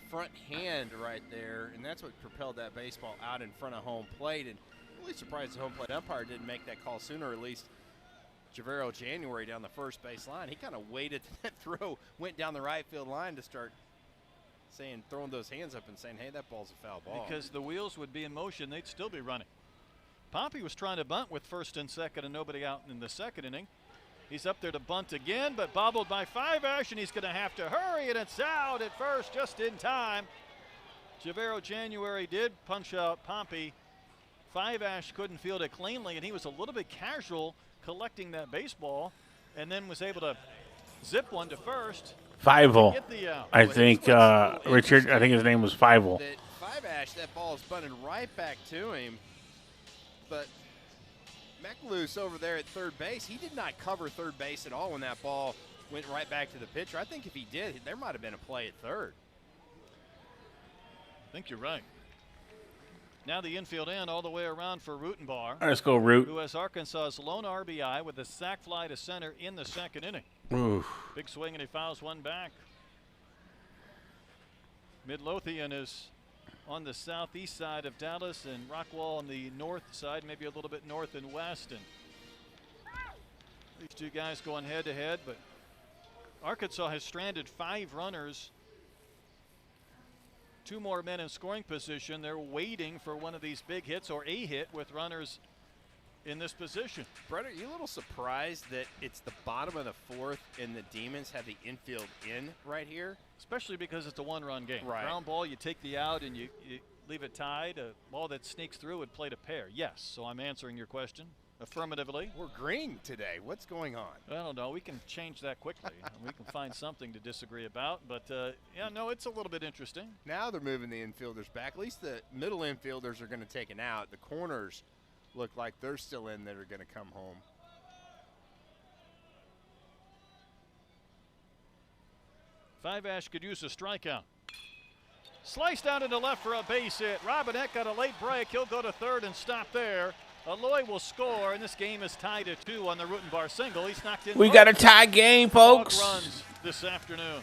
front hand right there, and that's what propelled that baseball out in front of home plate. And I'm really surprised the home plate umpire didn't make that call sooner, or at least Javero January down the first base line. He kind of waited that throw, went down the right field line to start throwing those hands up and saying, hey, that ball's a foul ball. Because the wheels would be in motion, they'd still be running. Pompey was trying to bunt with first and second and nobody out in the second inning. He's up there to bunt again, but bobbled by Five-Ash, and he's going to have to hurry, and it's out at first just in time. Javero January did punch out Pompey. Five-Ash couldn't field it cleanly, and he was a little bit casual collecting that baseball, and then was able to zip one to first. Fievel. Get the out. I think Richard, I think his name was Fievel. Five-Ash, that ball is bunted right back to him. But McLuce over there at third base, he did not cover third base at all when that ball went right back to the pitcher. I think if he did, there might have been a play at third. I think you're right. Now the infield end all the way around for Rutenbar. Let's go, Root. Who has Arkansas's lone RBI with a sac fly to center in the second inning. Oof. Big swing, and he fouls one back. Midlothian is on the southeast side of Dallas, and Rockwall on the north side, maybe a little bit north and west. And these two guys going head to head, but Arkansas has stranded 5 runners. 2 more men in scoring position. They're waiting for one of these big hits or a hit with runners in this position. Brett, are you a little surprised that it's the bottom of the fourth and the Demons have the infield in right here? Especially because it's a 1-run game. Right. Ground ball, you take the out and you leave it tied. A ball that sneaks through would play to pair. Yes, so I'm answering your question affirmatively. We're green today. What's going on? I don't know. We can change that quickly. We can find something to disagree about. But, yeah, no, it's a little bit interesting. Now they're moving the infielders back. At least the middle infielders are going to take an out. The corners look like they're still in that are going to come home. Five-Ash could use a strikeout. Sliced down into left for a base hit. Robinette got a late break. He'll go to third and stop there. Aloy will score, and this game is tied at 2 on the Rutenbar single. He's knocked in. We got a tie game, folks. Runs this afternoon.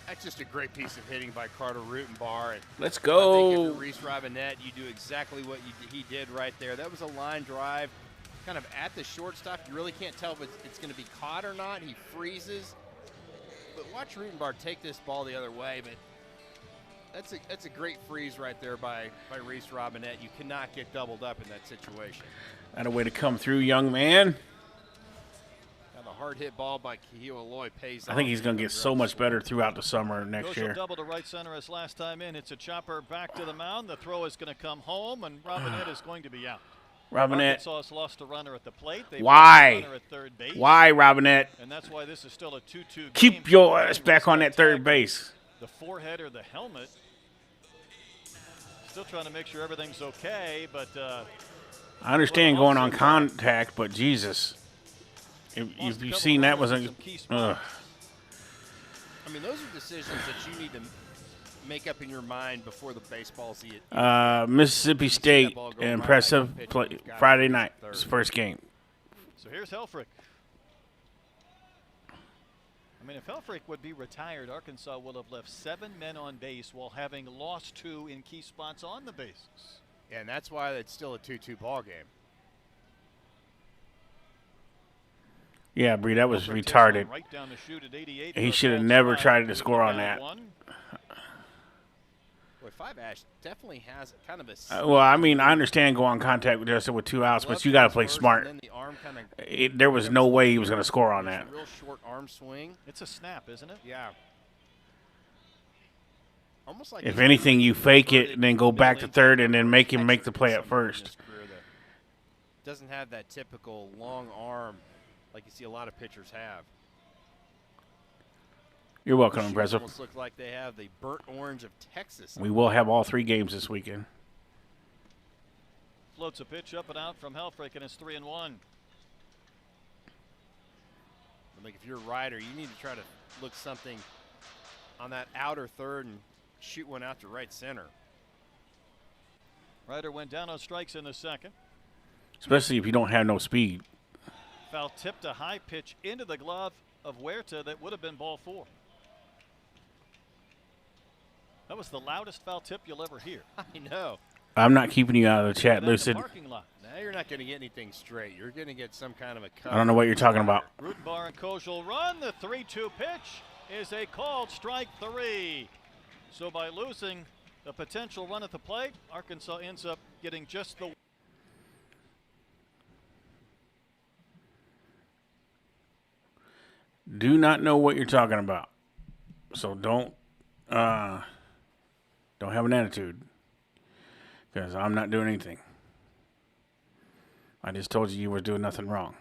That's just a great piece of hitting by Carter Rutenbar. And Let's I go. think if you're Reese Robinette, you do exactly what he did right there. That was a line drive, kind of at the shortstop. You really can't tell if it's going to be caught or not. He freezes. But watch Rutenbar take this ball the other way. But that's a great freeze right there by Reese Robinette. You cannot get doubled up in that situation. Not a way to come through, young man. Now the hard hit ball by Kihio Aloy pays off. I think he's going to get so much better throughout the summer next Goes year. double to right center as last time in. It's a chopper back to the mound. The throw is going to come home, and Robinette is going to be out. Robinette. Arkansas has lost a runner at the plate. They've Why? lost a runner at third base. Why, Robinette? And that's why this is still a 2-2 game. Keep your ass back on that third base. The forehead or the helmet. Still trying to make sure everything's okay, but I understand going on contact, but Jesus. If you've seen that wasn't. I mean, those are decisions that you need to make up in your mind before the baseball see it. Mississippi State impressive play Friday night. It's the first game. So here's Helfrich. I mean, if Helfrich would be retired, Arkansas will have left 7 men on base while having lost 2 in key spots on the bases. And that's why it's still a 2-2 ball game. Yeah, Bree, that was Thur takes retarded. one right down the chute at 88 He for a should have called never strike. tried to Even score on down that. one. Boy, 5-Ash definitely has kind of a. Well, I mean, I understand go on contact with 2 outs, but you got to play smart. And then the arm kind of. There was no way he was going to score on that. Real short arm swing. It's a snap, isn't it? Yeah. Almost like. If anything, you fake it and then go back to third and then make him make the play at first. Doesn't have that typical long arm like you see a lot of pitchers have. You're welcome, Shoes impressive. almost look like they have the burnt orange of Texas. We will have all 3 games this weekend. Floats a pitch up and out from Helfrich, and it's 3-1. Like if you're a rider, you need to try to look something on that outer third and shoot one out to right center. Ryder went down on strikes in the second. Especially if you don't have no speed. Foul tipped a high pitch into the glove of Huerta that would have been ball 4. That was the loudest foul tip you'll ever hear. I know. I'm not keeping you out of the chat, And then the Lucid. parking lot. Now you're not going to get anything straight. You're going to get some kind of a cut. I don't know what you're talking about. Rutenbar and Kojal run. The 3-2 pitch is a called strike 3. So by losing the potential run at the plate, Arkansas ends up getting just the. Do not know what you're talking about. So don't have an attitude. Because I'm not doing anything. I just told you were doing nothing wrong.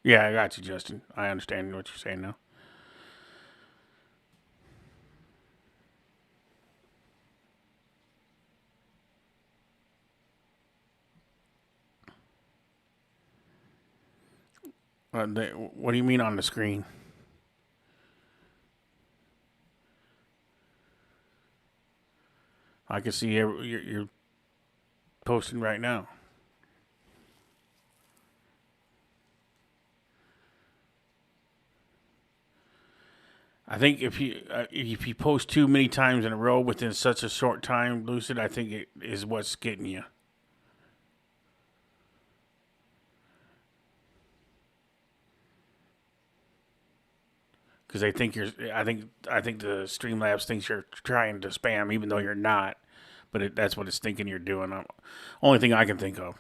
Yeah, I got you, Justin. I understand what you're saying now. What do you mean on the screen? I can see you're posting right now. I think if you post too many times in a row within such a short time, Lucid, I think it is what's getting you. Because I think the Streamlabs thinks you're trying to spam, even though you're not. But that's what it's thinking you're doing. Only thing I can think of.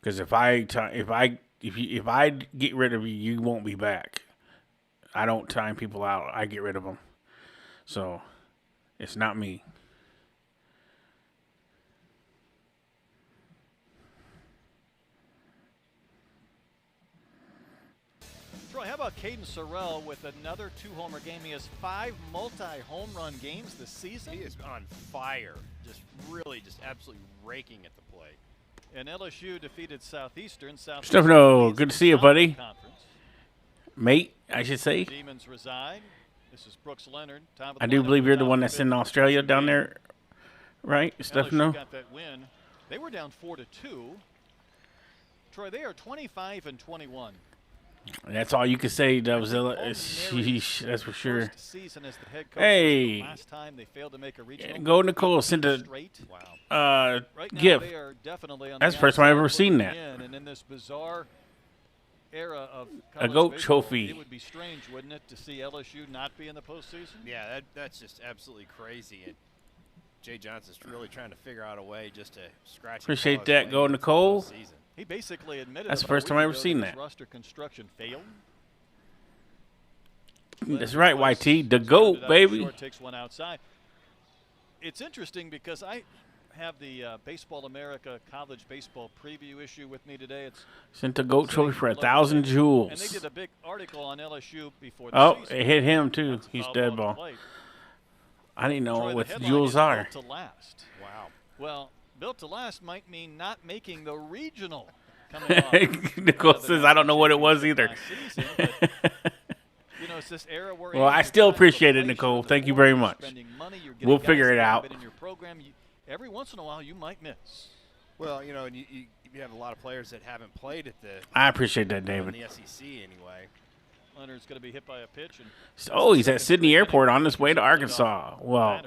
Because if I get rid of you, you won't be back. I don't time people out. I get rid of them. So, it's not me. Troy, how about Caden Sorrell with another 2-homer game? He has 5 multi-home run games this season. He is on fire. Just really, just absolutely raking at the plate. And LSU defeated Southeastern. Stefano, good to see you, buddy. Conference. Mate, I should say. Demons reside. This is Brooks Leonard. I do believe you're the one that's in Australia down there, right, Stefano? LSU got that win. They were down 4-2. Troy, they are 25-21. That's all you can say, Dubzilla. Sheesh, that's for sure. First season as the head coach. Hey. Last time they failed to make a regional. Go Nicole sent a Wow. Right now, gift. they are definitely on That's the the first time I've outside ever seen looking that. in, and in this bizarre era of A college goat baseball, trophy. It would be strange, wouldn't it, to see LSU not be in the postseason? Yeah, that's just absolutely crazy. And Jay Johnson's really trying to figure out a way just to scratch. Appreciate that. Go Nicole. He basically admitted That's the about a first time week I've ever ago seen his that. roster construction failed. That's right, YT. The Started GOAT, out baby. short, takes one outside. It's interesting because I have the Baseball America College Baseball Preview issue with me today. It's Sent the GOAT trophy for below 1,000 the- joules. And they did a big article on LSU before the Oh, season. it hit him, too. That's a He's foul dead on the ball. plate. I didn't know Troy, what the the headline joules is are. Built to last. Wow. Well, built to last might mean not making the regional. Coming off Nicole the says, I don't know what it was either. last season, but, you know, It's this era where Well, I still appreciate it, Nicole. Thank you very much. We'll figure it out. In your program, every once in a while, you might miss. Well, you know, and you have a lot of players that haven't played at the. I appreciate that, David. In the SEC anyway. Leonard's going to be hit by a pitch. And oh, he's at Sydney Airport on his way to Arkansas. Well,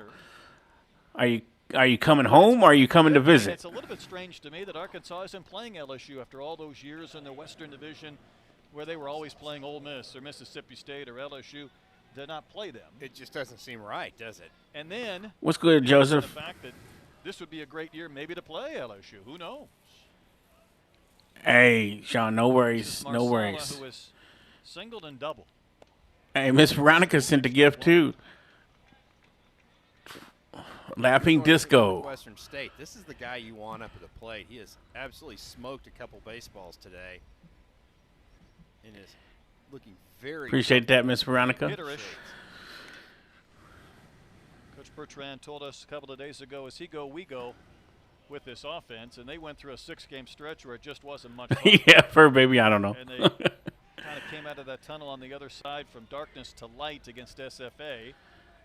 are you coming home or are you coming to visit? It's a little bit strange to me that Arkansas isn't playing LSU after all those years in the Western Division where they were always playing Ole Miss or Mississippi State or LSU. Did not play them. It just doesn't seem right, does it? And then what's good, Joseph? The fact that this would be a great year maybe to play LSU. Who knows? Hey, Sean, no worries. No worries. Who is singled and doubled. Hey, Miss Veronica sent a gift, too. Lapping Disco. Northwestern State. This is the guy you want up at the plate. He has absolutely smoked a couple baseballs today. And is looking very appreciate that, Miss Veronica. Hitterish. Coach Bertrand told us a couple of days ago, as he go, we go with this offense, and they went through a 6-game stretch where it just wasn't much fun. Yeah, Fur baby, I don't know. And they kind of came out of that tunnel on the other side from darkness to light against SFA.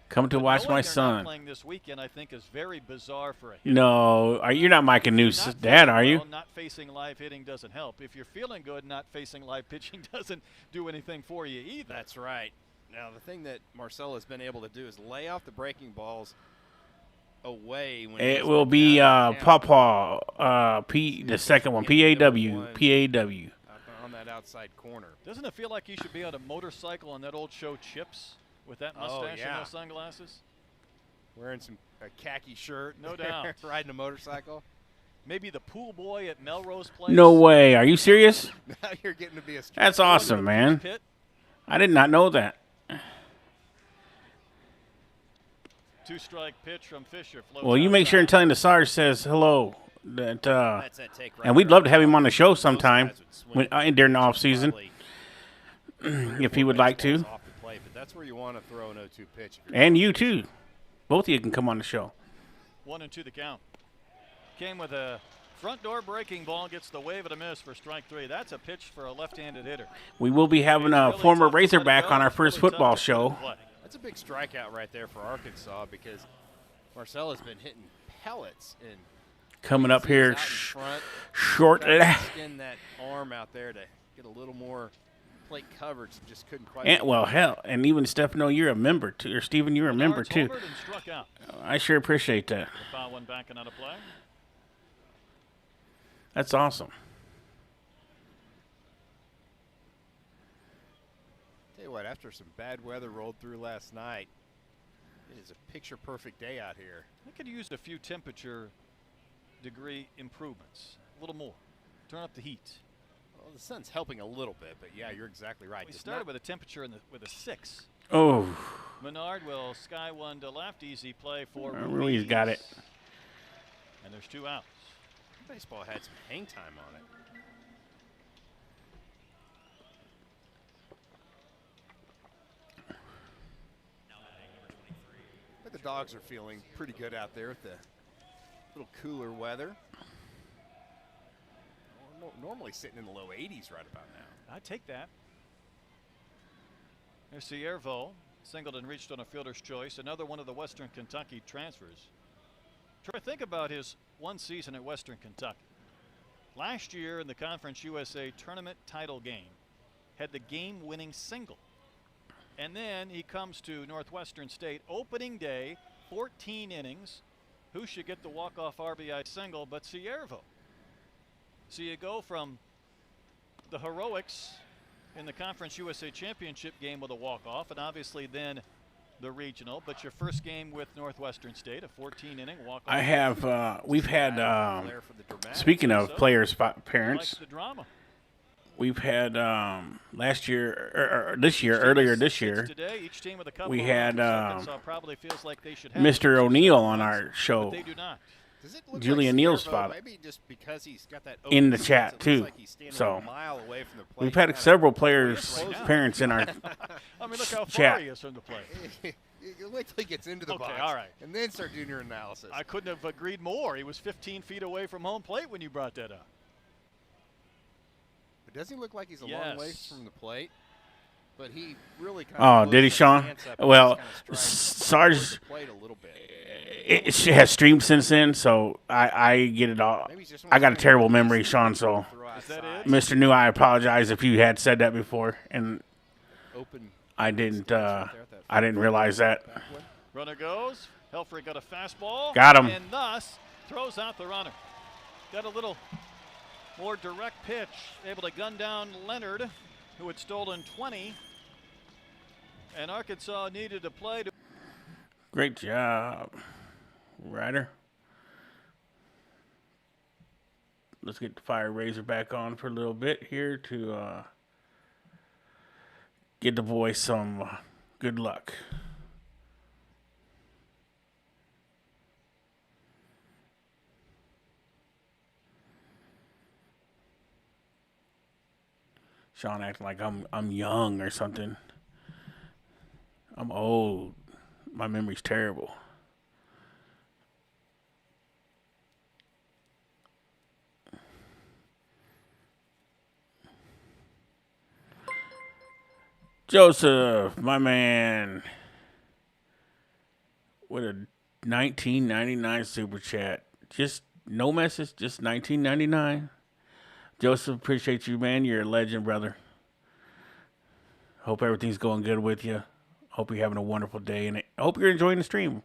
Come to watch my Not son. playing this weekend, I think, is very bizarre for a hitter. No, you're not Mike and Noose dad, are you? Well, not facing live hitting doesn't help. If you're feeling good, not facing live pitching doesn't do anything for you either. That's right. Now, the thing that Marcel has been able to do is lay off the breaking balls away. When it will be Pawpaw, the second one, P-A-W. On that outside corner. Doesn't it feel like you should be on a motorcycle on that old show Chips with that mustache and those sunglasses? Wearing a khaki shirt. No doubt. Riding a motorcycle. Maybe the pool boy at Melrose Place. No way. Are you serious? Now you're getting to be a That's awesome, man. I did not know that. 2-strike pitch from Fisher. Well, you make sure and tell him the Sarge says hello. That That's that take right and we'd love to have him on the show sometime during the off season, if he would like to. Off the plate, but that's where you want to throw an 0-2 pitch. And you too. Both of you can come on the show. 1-2 the count. Came with a front door breaking ball, gets the wave and a miss for strike 3. That's a pitch for a left-handed hitter. We will be having a former Razorback on our first football show. That's a big strikeout right there for Arkansas because Marcel has been hitting pellets and coming up here shortly. Skin that arm out there to get a little more plate coverage. Just couldn't quite. And, well, hell, and even Stefano, you're a member too, or Steven, you're a member too. I sure appreciate that. The foul one backing out of play. That's awesome. Tell you what, after some bad weather rolled through last night, it is a picture-perfect day out here. I could use a few temperature degree improvements, a little more. Turn up the heat. Well, the sun's helping a little bit, but yeah, you're exactly right. We started with a temperature with a 6. Oh. Menard will sky one to left, easy play for Ruiz. Got it. And there's 2 outs. Baseball had some hang time on it. But the Dogs are feeling pretty good out there with the little cooler weather. Normally sitting in the low 80s right about now. I'd take that. There's Siervo. Singleton reached on a fielder's choice. Another one of the Western Kentucky transfers. Troy, think about his one season at Western Kentucky. Last year in the Conference USA tournament title game, had the game-winning single. And then he comes to Northwestern State opening day, 14 innings. Who should get the walk-off RBI single but Siervo? So you go from the heroics in the Conference USA Championship game with a walk-off, and obviously then the regional, but your first game with Northwestern State, a 14-inning walk-off. I have, we've had, speaking of players' parents, we've had last year, or this year, earlier this year, we had Mr. O'Neill on our show. Julian Neal's father maybe just because he's got that in the chat too. Like so away from the plate. We've had several players' parents in our I mean, look how chat. far he is from the plate. Wait till he gets into the box. All right. And then start doing your analysis. I couldn't have agreed more. He was 15 feet away from home plate when you brought that up. But does he look like he's a long way from the plate? but he really kind Oh, of did he, Sean? Well, Sarge, played a little bit. it has streamed since then, so I get it all. I got a terrible memory, Sean, so Is that it? Mr. New, I apologize if you had said that before, and Open. I didn't realize that. Runner goes. Helfrich got a fastball. Got him. And thus throws out the runner. Got a little more direct pitch. Able to gun down Leonard, who had stolen 20. And Arkansas needed a play to. Great job, Ryder. Let's get the Fire Razorback on for a little bit here to get the boys some good luck. Sean acting like I'm young or something. I'm old. My memory's terrible. Joseph, my man, with a 1999 super chat. Just no message, just 1999. Joseph, appreciate you, man. You're a legend, brother. Hope everything's going good with you. Hope you're having a wonderful day, and I hope you're enjoying the stream.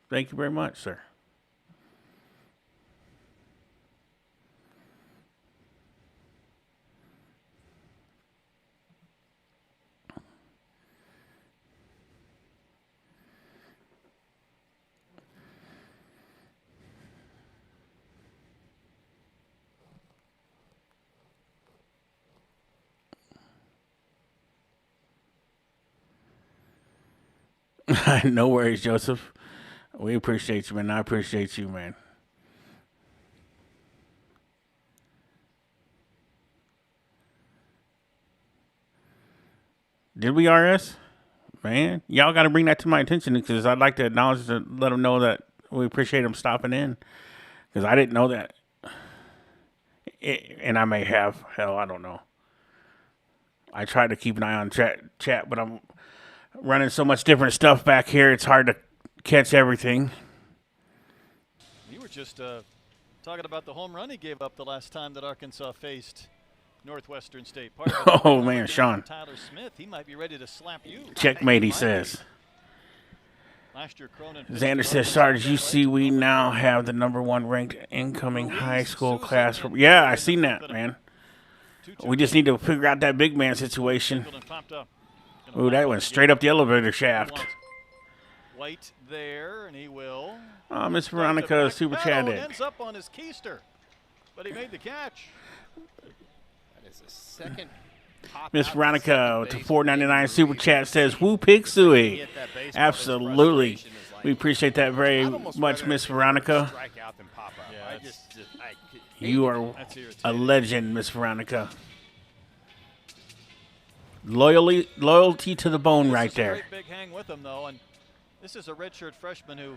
Thank you very much, sir. No worries, Joseph. We appreciate you, man. I appreciate you, man. Did we RS? Man, y'all got to bring that to my attention because I'd like to acknowledge to let them know that we appreciate them stopping in because I didn't know that. And I may have. Hell, I don't know. I tried to keep an eye on chat, but I'm running so much different stuff back here, it's hard to catch everything. You were just talking about the home run he gave up the last time that Arkansas faced Northwestern State. Oh, man, Sean. Tyler Smith, he might be ready to slap you. Checkmate, he says. Last year, Cronin Xander says, Sarge, you see we now have the #1 ranked incoming high school class. Yeah, I seen that, man. We just need to figure out that big man situation. Ooh, that went straight up the elevator shaft. White there, and he will. Oh, Miss Veronica super chatted. Ends up on his keister, but he made the catch. That is a second. Miss Veronica to $4.99 super chat says, "Woo pig suey." Absolutely, we appreciate that very much, Miss Veronica. You are a legend, Miss Veronica. Loyalty to the bone right there. Great big hang with him though, and this is a redshirt freshman who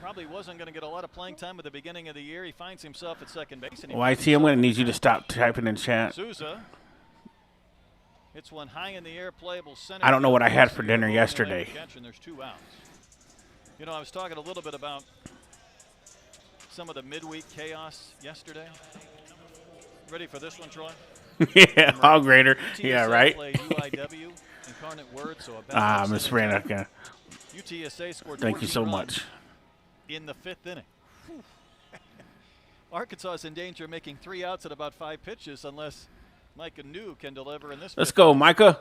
probably wasn't going to get a lot of playing time at the beginning of the year. He finds himself at second base. And YT, I'm going to need you to stop typing in chat. Souza hits one high in the air, playable center. I don't know what I had for dinner yesterday. And there's 2 outs. You know, I was talking a little bit about some of the midweek chaos yesterday. Ready for this one, Troy? Yeah, all greater. Yeah, right. Miss Veronica. UTSA scored. Thank you so much. In the 5th inning. Arkansas is in danger of making 3 outs at about 5 pitches unless Micah New can deliver in this. Let's go, Micah.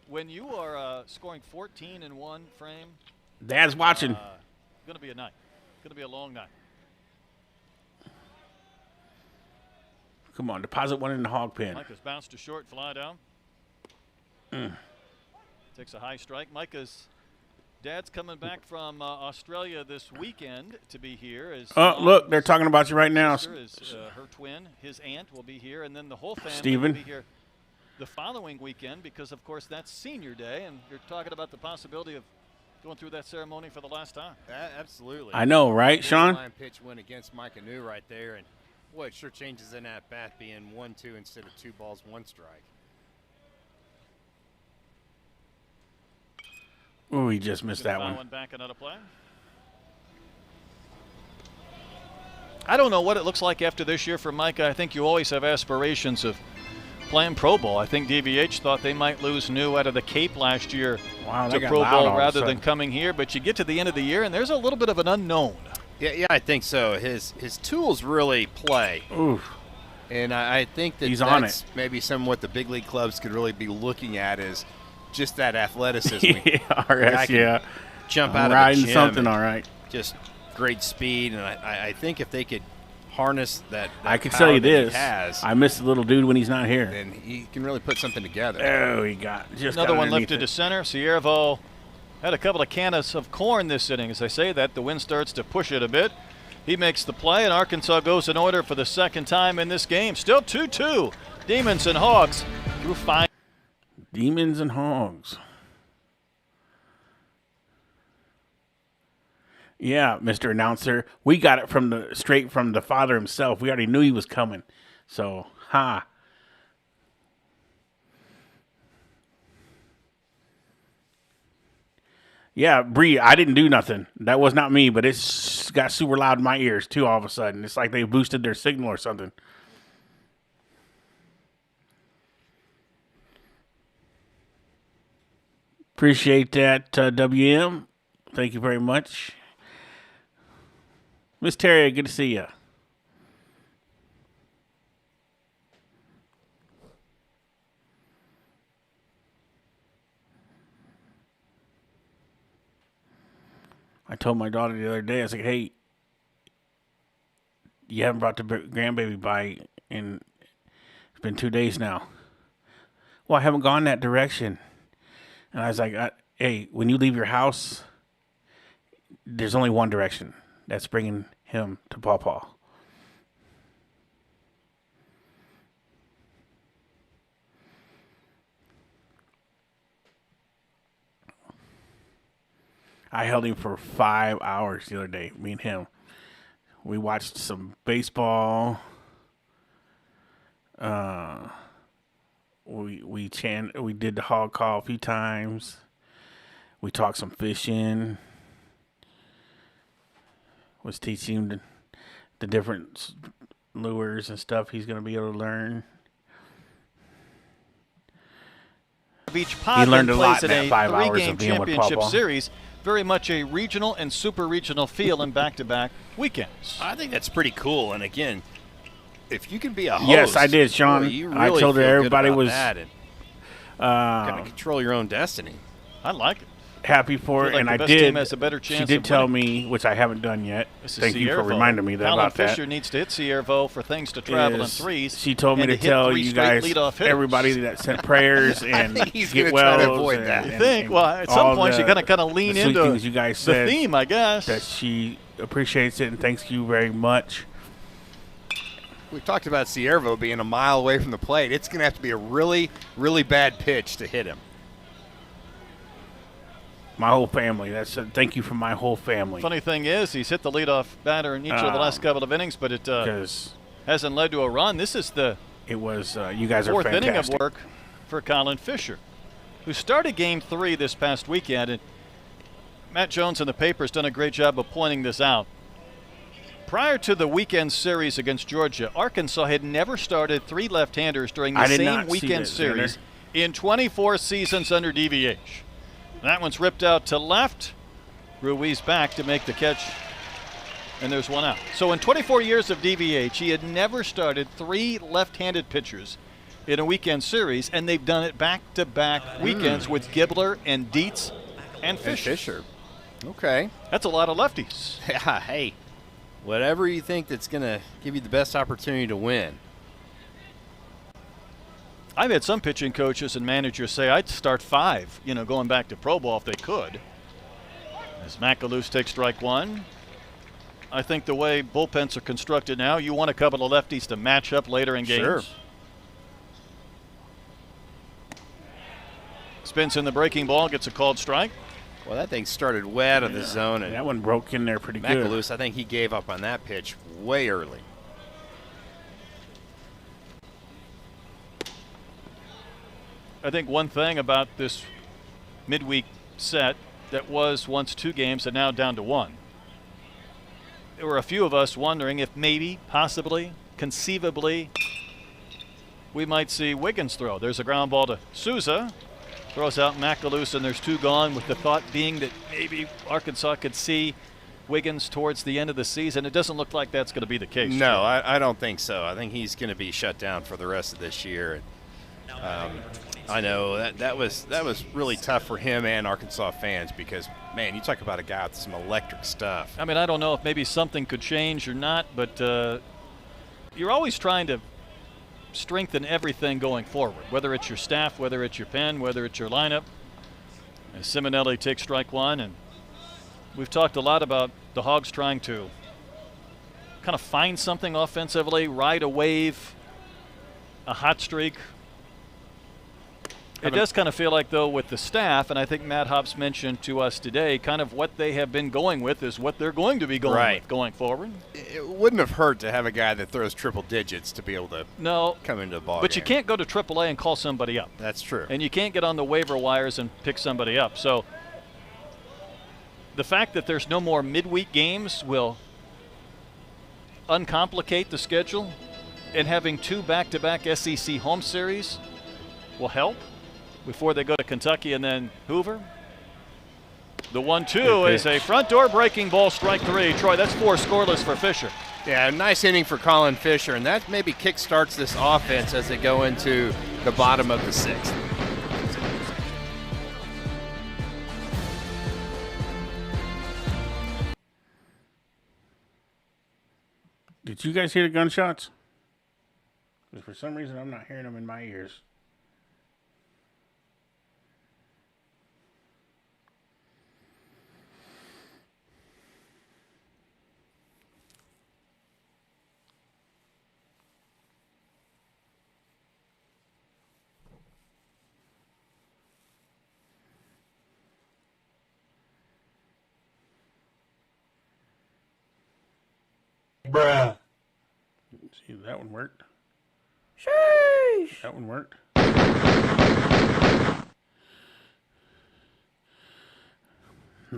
When you are scoring 14 in one frame, Dad's watching. Going to be a night. Going to be a long night. Come on, deposit one in the hog pen. Micah's bounced to short, fly down. Takes a high strike. Micah's dad's coming back from Australia this weekend to be here. Look, they're talking about you right now. Her twin, his aunt, will be here, and then the whole family Steven. will be here the following weekend because, of course, that's senior day, and you're talking about the possibility of going through that ceremony for the last time. Absolutely. I know, right, Sean? Pitch went against Micah New right there, and Boy, it sure changes in at bat being 1-2 instead of 2 balls, 1 strike. Oh, he just missed that Foul one. back, another play. I don't know what it looks like after this year for Micah. I think you always have aspirations of playing pro ball. I think DVH thought they might lose New out of the Cape last year to pro ball rather than coming here. But you get to the end of the year, and there's a little bit of an unknown. Yeah, I think so. His tools really play. Oof. And I think that He's that's on it. maybe some of what the big league clubs could really be looking at is just that athleticism. Yeah. Jump out riding of the gym something, all right. Just great speed, and I think if they could harness that I can power tell you that he this. has, I miss the little dude when he's not here. then he can really put something together. Oh, he got just Another got one underneath lifted to it. center. Siervo had a couple of cans of corn this inning. As I say that, the wind starts to push it a bit. He makes the play, and Arkansas goes in order for the second time in this game. Still 2-2. Demons and Hogs through 5. Demons and Hogs. Yeah, Mr. Announcer, we got it straight from the father himself. We already knew he was coming. So, ha. Yeah, Bree, I didn't do nothing. That was not me, but it's got super loud in my ears, too, all of a sudden. It's like they boosted their signal or something. Appreciate that, WM. Thank you very much. Miss Terry, good to see you. I told my daughter the other day, I was like, hey, you haven't brought the grandbaby by, and it's been 2 days now. Well, I haven't gone that direction. And I was like, hey, when you leave your house, there's only one direction. That's bringing him to Pawpaw. I held him for 5 hours the other day, me and him. We watched some baseball. We did the hog call a few times. We talked some fishing. Was teaching him the different lures and stuff he's going to be able to learn. Beach He learned a lot plays in in that a 5 hours three-game of being with championship Pawpaw. series. Very much a regional and super regional feel in back-to-back weekends. I think that's pretty cool. And again, if you can be a host, Yes, I did, Sean. boy, you I really told her feel good everybody about was that and kind of control your own destiny. I like it. happy for Feel it, like and the I best did. team has a better chance She did of tell winning. me, which I haven't done yet. This is Thank you for Siervo. reminding me Alan about that. Fisher needs to hit Siervo for things to travel in threes. She told me and to hit tell 3 you straight guys, leadoff hitters. everybody that sent prayers and think he's get gonna try to wells. avoid and- that. You and- think? and Well, at some all point, the- you're going to kind of lean the sweet into things you guys the said theme, I guess. that she appreciates it, and thanks you very much. We talked about Siervo being a mile away from the plate. It's going to have to be a really, really bad pitch to hit him. My whole family. Thank you from my whole family. Funny thing is, he's hit the leadoff batter in each of the last couple of innings, but it because hasn't led to a run. This is the it was you guys are fourth inning of fantastic. work for Colin Fisher, who started Game 3 this past weekend. And Matt Jones in the paper has done a great job of pointing this out. Prior to the weekend series against Georgia, Arkansas had never started 3 left-handers during the I did same not see weekend that, series Xander. in 24 seasons under DVH. That one's ripped out to left. Ruiz back to make the catch, and there's one out. So in 24 years of DVH, he had never started 3 left-handed pitchers in a weekend series, and they've done it back-to-back weekends with Gibbler and Dietz and Fisher. Okay. That's a lot of lefties. Yeah, hey, whatever you think that's going to give you the best opportunity to win. I've had some pitching coaches and managers say I'd start 5, going back to pro ball if they could. As McAloose takes strike 1. I think the way bullpens are constructed now, you want a couple of lefties to match up later in games. Sure. Spins in the breaking ball, gets a called strike. Well, that thing started way out of the zone, and That one broke in there pretty good. McAloose, I think he gave up on that pitch way early. I think one thing about this midweek set that was once 2 games and now down to 1. There were a few of us wondering if maybe, possibly, conceivably, we might see Wiggins throw. There's a ground ball to Souza. Throws out Makalous, and there's 2 gone, with the thought being that maybe Arkansas could see Wiggins towards the end of the season. It doesn't look like that's going to be the case. No, I don't think so. I think he's going to be shut down for the rest of this year. I know that was really tough for him and Arkansas fans because, man, you talk about a guy with some electric stuff. I mean, I don't know if maybe something could change or not, but you're always trying to strengthen everything going forward, whether it's your staff, whether it's your pen, whether it's your lineup. As Simonelli takes strike 1, and we've talked a lot about the Hogs trying to kind of find something offensively, ride a wave, a hot streak. It does kind of feel like, though, with the staff, and I think Matt Hobbs mentioned to us today, kind of what they have been going with is what they're going to be going with going forward. It wouldn't have hurt to have a guy that throws triple digits to be able to come into the ball but game. you can't go to AAA and call somebody up. That's true. And you can't get on the waiver wires and pick somebody up. So the fact that there's no more midweek games will uncomplicate the schedule, and having 2 back-to-back SEC home series will help before they go to Kentucky and then Hoover. The 1-2 is a front door breaking ball, strike 3. Troy, that's 4 scoreless for Fisher. Yeah, nice inning for Colin Fisher, and that maybe kickstarts this offense as they go into the bottom of the 6th. Did you guys hear the gunshots? Because for some reason I'm not hearing them in my ears. Bruh. See, that one worked. Sheesh. That one worked.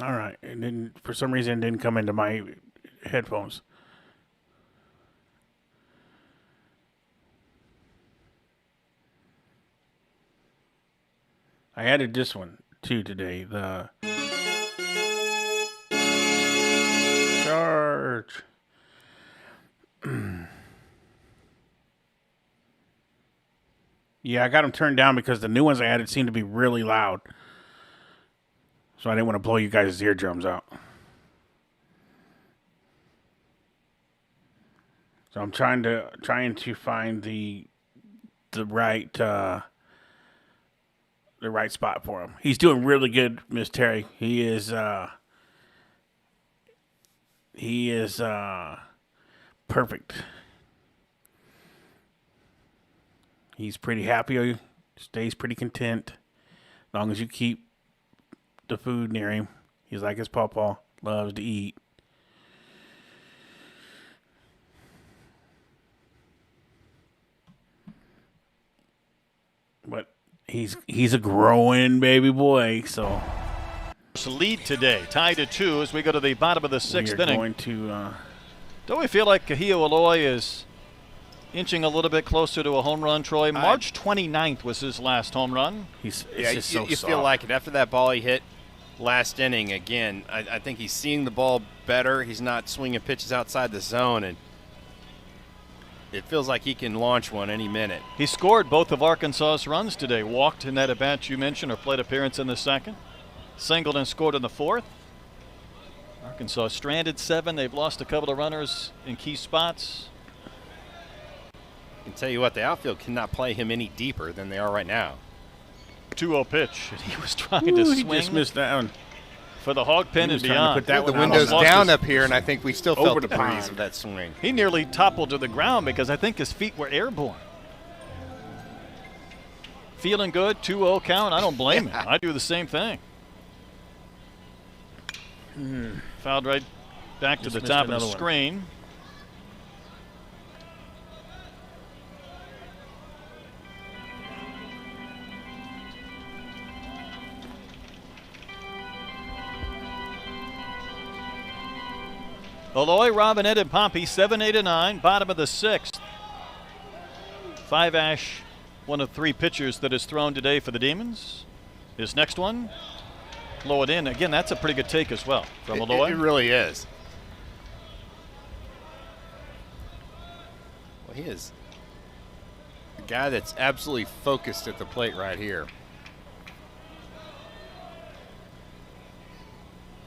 All right. It didn't, for some reason, it didn't come into my headphones. I added this one, too, today. The charge. Yeah, I got them turned down because the new ones I added seemed to be really loud. So I didn't want to blow you guys' eardrums out. So I'm trying to find the right spot for him. He's doing really good, Miss Terry. He is perfect. He's pretty happy, stays pretty content, as long as you keep the food near him. He's like his pawpaw, loves to eat. But he's a growing baby boy, so. Lead today, tied at 2 as we go to the bottom of the 6th inning. Going to, don't we feel like Kahio Aloy is inching a little bit closer to a home run, Troy? March 29th was his last home run. You feel like it. After that ball he hit last inning, again, I think he's seeing the ball better. He's not swinging pitches outside the zone, and it feels like he can launch one any minute. He scored both of Arkansas's runs today. Walked in that at-bat you mentioned, or plate appearance in the 2nd. Singled and scored in the 4th. Arkansas stranded 7. They've lost a couple of runners in key spots. I can tell you what, the outfield cannot play him any deeper than they are right now. 2-0 pitch. He was trying to swing. He just missed that one. For the hog pen and beyond. Put that the window's down up here, and I think we still felt the breeze of that swing. He nearly toppled to the ground because I think his feet were airborne. Feeling good, 2-0 count. I don't blame him. I do the same thing. Fouled right back to the top of the screen. Aloy, Robinette, and Pompey, 7, 8, and 9. Bottom of the 6th. 5 Ash, one of 3 pitchers that is thrown today for the Demons. His next one, blow it in. Again, that's a pretty good take as well from Aloy. It really is. Well, he is a guy that's absolutely focused at the plate right here.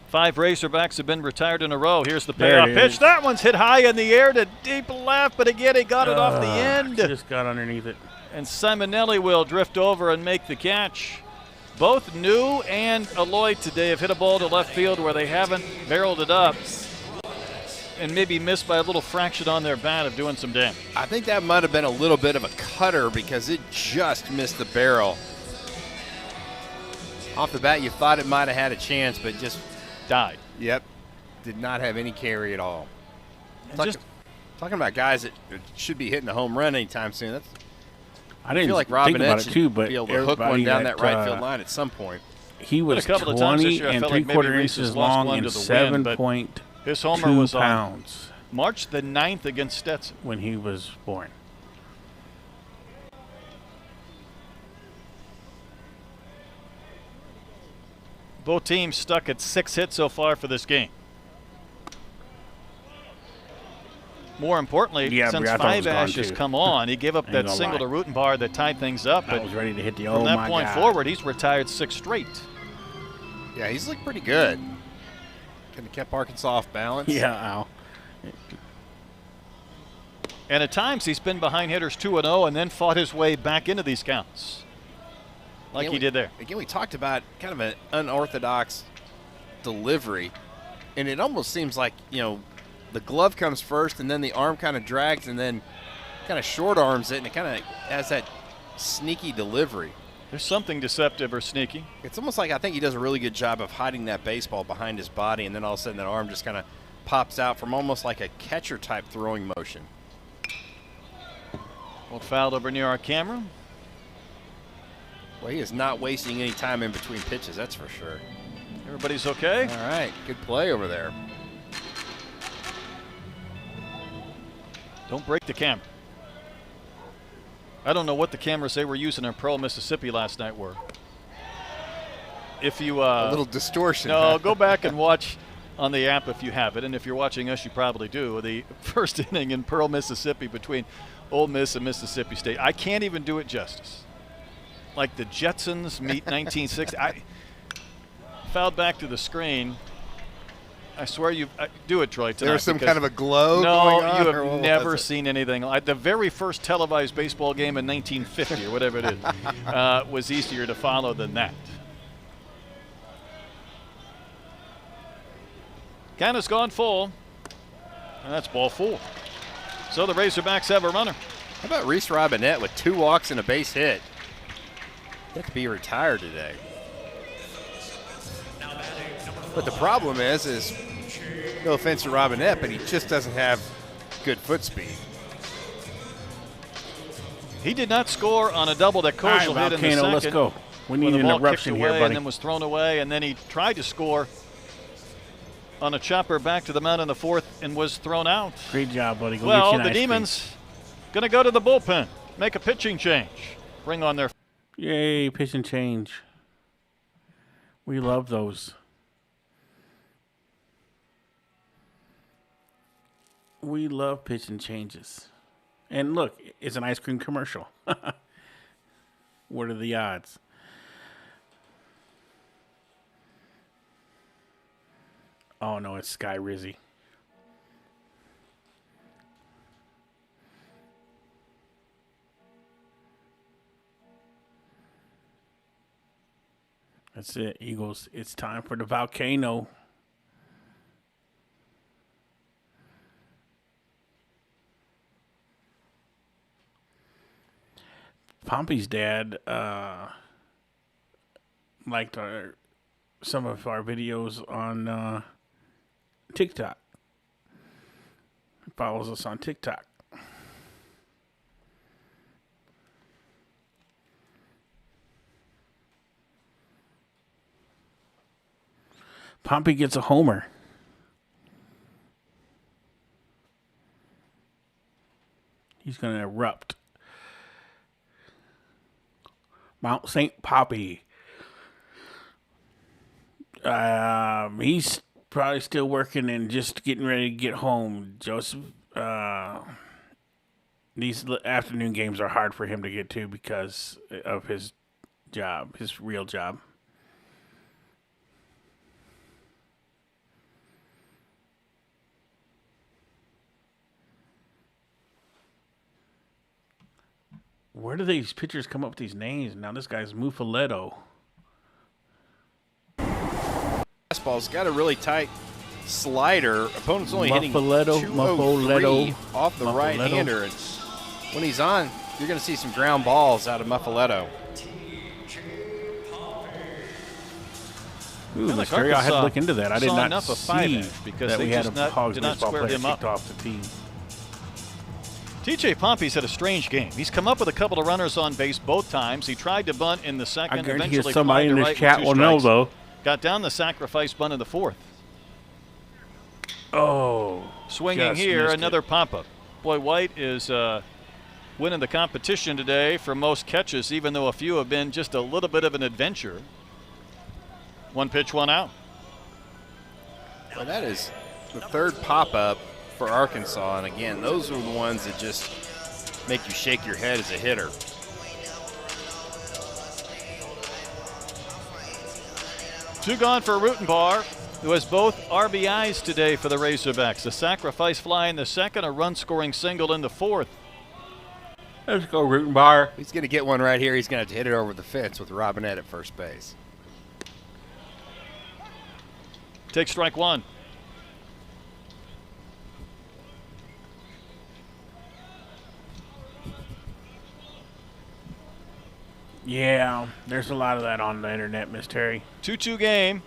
5 Razorbacks have been retired in a row. Here's the payoff pitch. That one's hit high in the air to deep left, but again, he got it off the end. Just got underneath it. And Simonelli will drift over and make the catch. Both New and Aloy today have hit a ball to left field where they haven't barreled it up and maybe missed by a little fraction on their bat of doing some damage. I think that might have been a little bit of a cutter because it just missed the barrel. Off the bat, you thought it might have had a chance, but just died. Yep. Did not have any carry at all. Talking about guys that should be hitting a home run anytime soon. I didn't feel like think Robinette about it too, but be able to hook one down that right field line at some point. He was a couple of times this 20 year, I and felt like 3/4 maybe Reese inches has lost long one and to the wind, but 7.2 his homer was on pounds March the 9th against Stetson when he was born. Both teams stuck at 6 hits so far for this game. More importantly, since 5 Ash has come on, he gave up that single to Rutenbar that tied things up. I was ready to hit the from that point forward, he's retired 6 straight. Yeah, he's looked pretty good. Kind of kept Arkansas off balance. Yeah, ow. And at times he's been behind hitters 2-0 and then fought his way back into these counts. Like he did there. Again, we talked about kind of an unorthodox delivery, and it almost seems like, you know, the glove comes first and then the arm kind of drags and then kind of short arms it, and it kind of has that sneaky delivery. There's something deceptive or sneaky. It's almost like I think he does a really good job of hiding that baseball behind his body, and then all of a sudden that arm just kind of pops out from almost like a catcher-type throwing motion. Well, fouled over near our camera. Well, he is not wasting any time in between pitches, that's for sure. Everybody's okay? All right, good play over there. Don't break the camera. I don't know what the cameras they were using in Pearl, Mississippi last night were. If you a little distortion. No, go back and watch on the app if you have it, and if you're watching us, you probably do. The first inning in Pearl, Mississippi between Ole Miss and Mississippi State. I can't even do it justice. Like the Jetsons meet 1960. I fouled back to the screen. I swear you do it, Troy. Tonight, there was some kind of a glow. No, going on, you have never seen anything like the very first televised baseball game in 1950 or whatever it is was easier to follow than that. Count has gone full, and that's ball 4. So the Razorbacks have a runner. How about Reese Robinette with 2 walks and a base hit? He had to be retired today. But the problem is no offense to Robinette, but he just doesn't have good foot speed. He did not score on a double that Kozel hit in the second. Let's go. We need an eruption here, buddy. And then was thrown away, and then he tried to score on a chopper back to the mound in the 4th and was thrown out. Great job, buddy. Go well, get you the Demons going to go to the bullpen, make a pitching change, bring on their. Yay, pitch and change. We love those. We love pitch and changes. And look, it's an ice cream commercial. What are the odds? Oh, no, it's Sky Rizzy. That's it, Eagles. It's time for the volcano. Pompey's dad liked some of our videos on TikTok. He follows us on TikTok. Pompey gets a homer. going to erupt. Mount St. Poppy. He's probably still working and just getting ready to get home. Joseph, these afternoon games are hard for him to get to because of his job, his real job. Where do these pitchers come up with these names? Now this guy's Mufaletto. Fastball's got a really tight slider. Opponent's only hitting Mufaletto, 203 off the right-hander. And when he's on, you're going to see some ground balls out of Mufaletto. Ooh, Mysterio, I had to look into that. I did not see because that they we had just a Hogs did not baseball square player him up. kicked off the team. TJ Pompey's had a strange game. He's come up with a couple of runners on base both times. He tried to bunt in the second. I guarantee eventually somebody in this chat will know, though. Got down the sacrifice bunt in the fourth. Oh. Swinging here, another pop-up. Boy, White is winning the competition today for most catches, even though a few have been just a little bit of an adventure. 1 pitch, 1 out. Well, that is the third pop-up for Arkansas, and again, those are the ones that just make you shake your head as a hitter. Two gone for Rutenbar, who has both RBIs today for the Razorbacks. A sacrifice fly in the second, a run-scoring single in the fourth. Let's go, Rutenbar. He's going to get one right here. He's going to hit it over the fence with Robinette at first base. Take strike one. Yeah, there's a lot of that on the internet, Miss Terry. 2-2 game.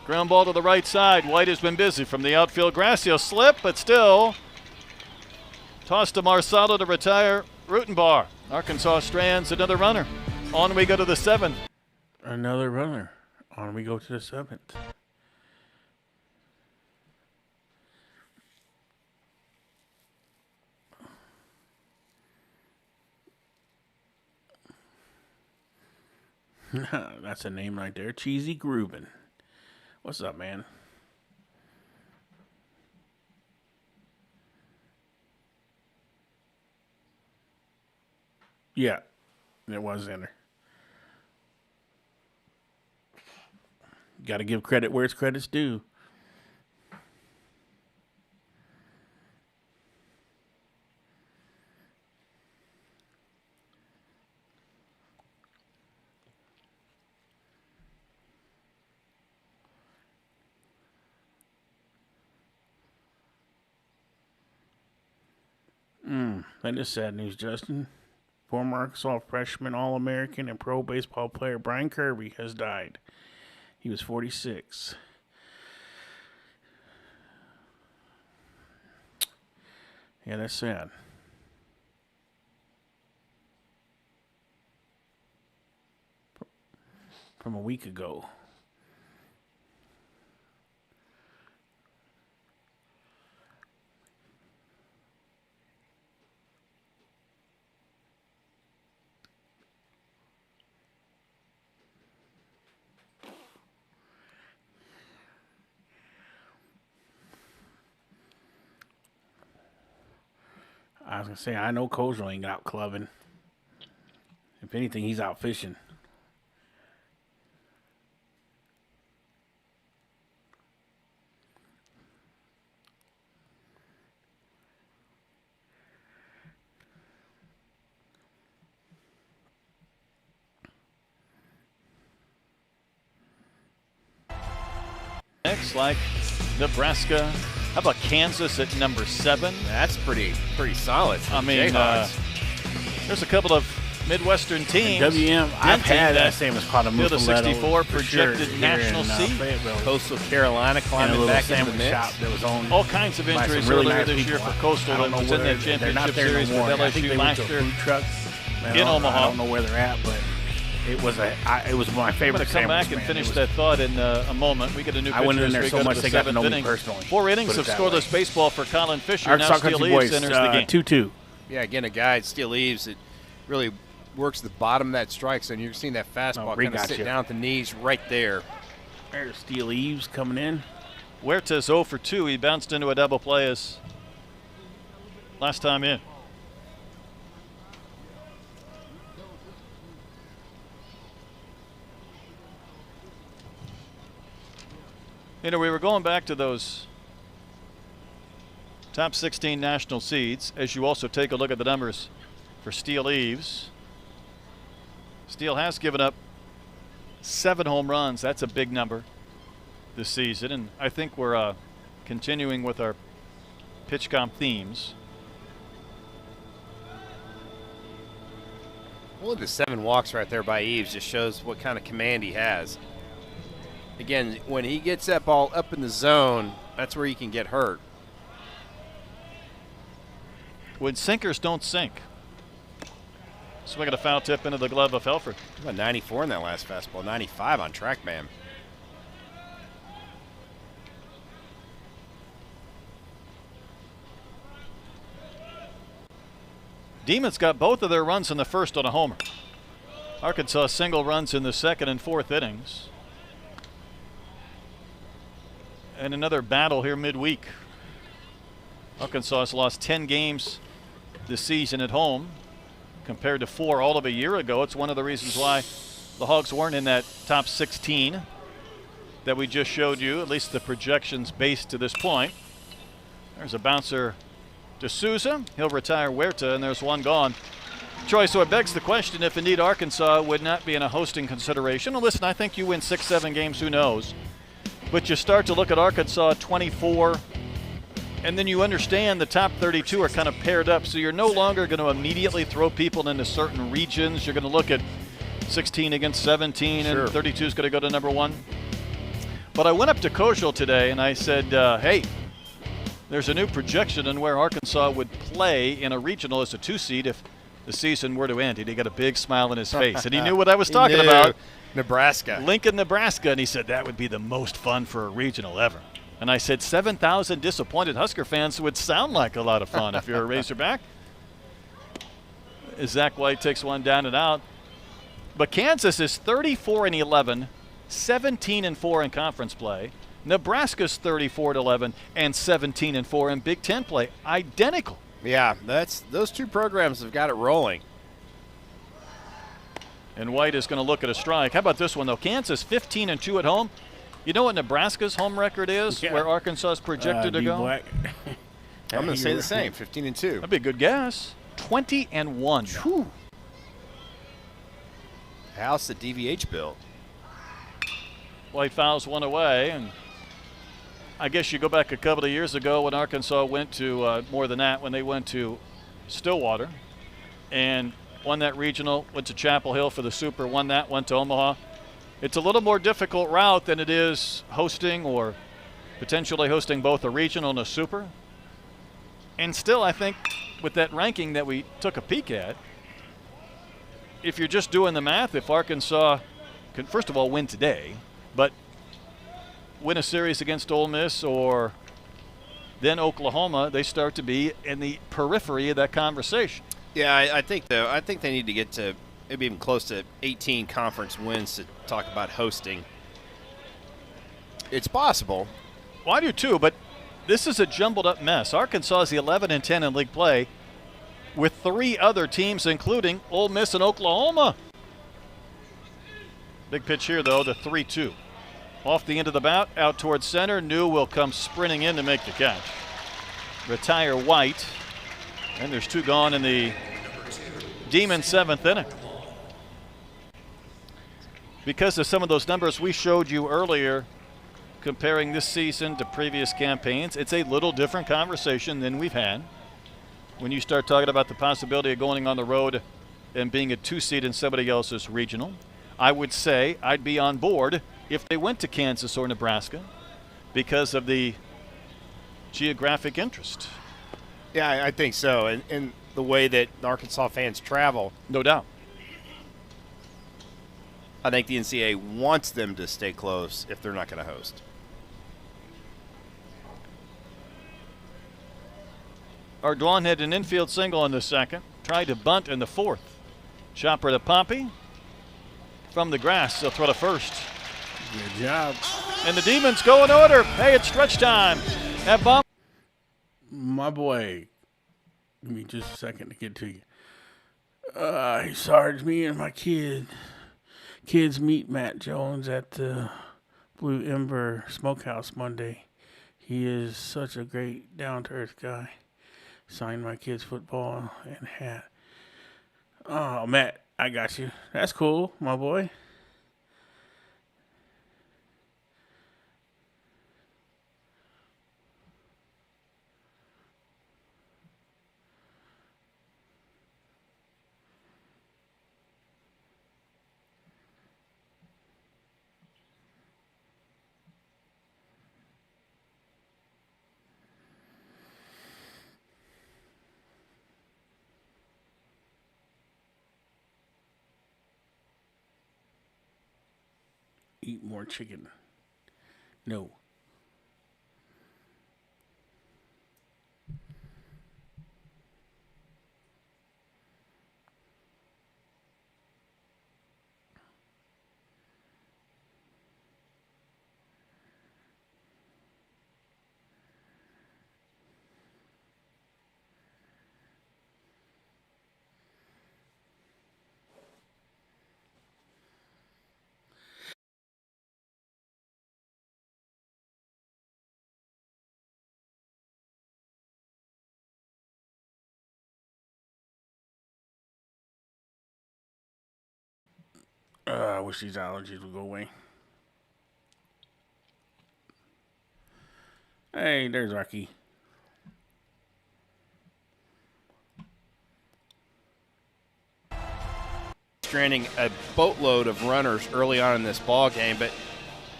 Ground ball to the right side. White has been busy from the outfield. Gracio slip, but still tossed to Marsala to retire Rutenbar. Arkansas strands another runner. On we go to the seventh. Another runner. On we go to the seventh. That's a name right there. Cheesy Grubin. What's up, man? Yeah, it was in there. Got to give credit where it's credit's due. That is sad news, Justin. Former Arkansas freshman All-American and pro baseball player Brian Kirby has died. He was 46. Yeah, that's sad. From a week ago. I was going to say, I know Kojo ain't out clubbing. If anything, he's out fishing. Next, like Nebraska. How about Kansas at number 7? That's pretty solid. I mean, there's a couple of Midwestern teams. WM, I've had that same as part of Field of 64 projected national seed. Coastal Carolina climbing back into the mix. That was owned All kinds of injuries earlier this year for Coastal that was in that championship series with LSU last year in Omaha. I don't know where they're at, but It was my I'm favorite. going to come back and finish that thought in a moment. We get a new pitcher. I went in there as we so go to much the they got to seventh know me inning. personally. 4 innings Put of it that scoreless way. baseball for Colin Fisher. Arkansas Now Steele Country Eaves Boys, enters the game. 2-2. Yeah, again, a guy, Steele Eaves, that really works the bottom of that strike zone. You're seeing that fastball kind of sit down at the knees right there. There's Steele Eaves coming in. Huerta's 0 for 2. He bounced into a double play as last time in. You know, we were going back to those top 16 national seeds as you also take a look at the numbers for Steele Eaves. Steele has given up 7 home runs. That's a big number this season, and I think we're continuing with our PitchCom themes. Well, the 7 walks right there by Eaves just shows what kind of command he has. Again, when he gets that ball up in the zone, that's where he can get hurt. When sinkers don't sink. Swinging a foul tip into the glove of Helford. About 94 in that last fastball, 95 on TrackMan. Demons got both of their runs in the first on a homer. Arkansas single runs in the second and fourth innings. And another battle here midweek. Arkansas has lost 10 games this season at home compared to 4 all of a year ago. It's one of the reasons why the Hogs weren't in that top 16 that we just showed you, at least the projections based to this point. There's a bouncer to Souza. He'll retire Huerta, and there's one gone. Troy, so it begs the question if indeed Arkansas would not be in a hosting consideration. Well, listen, I think you win 6-7 games, who knows? But you start to look at Arkansas 24, and then you understand the top 32 are kind of paired up, so you're no longer going to immediately throw people into certain regions. You're going to look at 16 against 17, and 32 is going to go to number 1. But I went up to Koschel today, and I said, hey, there's a new projection on where Arkansas would play in a regional as a 2 seed if the season were to end. And he got a big smile on his face, and he knew what I was talking about. Nebraska. Lincoln, Nebraska. And he said that would be the most fun for a regional ever. And I said 7,000 disappointed Husker fans would sound like a lot of fun if you're a Razorback. Zach White takes one down and out. But Kansas is 34-11, 17-4 in conference play. Nebraska's 34-11 and 17-4 in Big Ten play. Identical. Yeah, those 2 programs have got it rolling. And White is going to look at a strike. How about this one, though? Kansas 15-2 at home. You know what Nebraska's home record is, where Arkansas is projected to go? I'm going to say the same, 15-2. That'd be a good guess. 20-1. Whew. House that DVH built. White fouls one away, and I guess you go back a couple of years ago when Arkansas went to, more than that, when they went to Stillwater and won that regional, went to Chapel Hill for the Super, won that, went to Omaha. It's a little more difficult route than it is hosting or potentially hosting both a regional and a Super. And still, I think, with that ranking that we took a peek at, if you're just doing the math, if Arkansas can, first of all, win today, but win a series against Ole Miss or then Oklahoma, they start to be in the periphery of that conversation. Yeah, I think they need to get to maybe even close to 18 conference wins to talk about hosting. It's possible. Well, I do too, but this is a jumbled up mess. Arkansas is the 11-10 in league play with 3 other teams, including Ole Miss and Oklahoma. Big pitch here, though, the 3-2. Off the end of the bat, out towards center. New will come sprinting in to make the catch. Retire White. And there's 2 gone in the Demon 7th inning. Because of some of those numbers we showed you earlier, comparing this season to previous campaigns, it's a little different conversation than we've had. When you start talking about the possibility of going on the road and being a 2 seed in somebody else's regional, I would say I'd be on board if they went to Kansas or Nebraska because of the geographic interest. Yeah, I think so. And the way that Arkansas fans travel. No doubt. I think the NCAA wants them to stay close if they're not going to host. Ardoin had an infield single in the second. Tried to bunt in the fourth. Chopper to Pompey. From the grass, they'll throw to first. Good job. And the Demons go in order. Hey, it's stretch time. At bomb. My boy. Give me just a second to get to you. He charged me and my kids meet Matt Jones at the Blue Ember Smokehouse Monday. He is such a great down-to-earth guy. Signed my kids' football and hat. Oh, Matt, I got you. That's cool, my boy. Eat more chicken. No. I wish these allergies would go away. Hey, there's Rocky. Stranding a boatload of runners early on in this ball game, but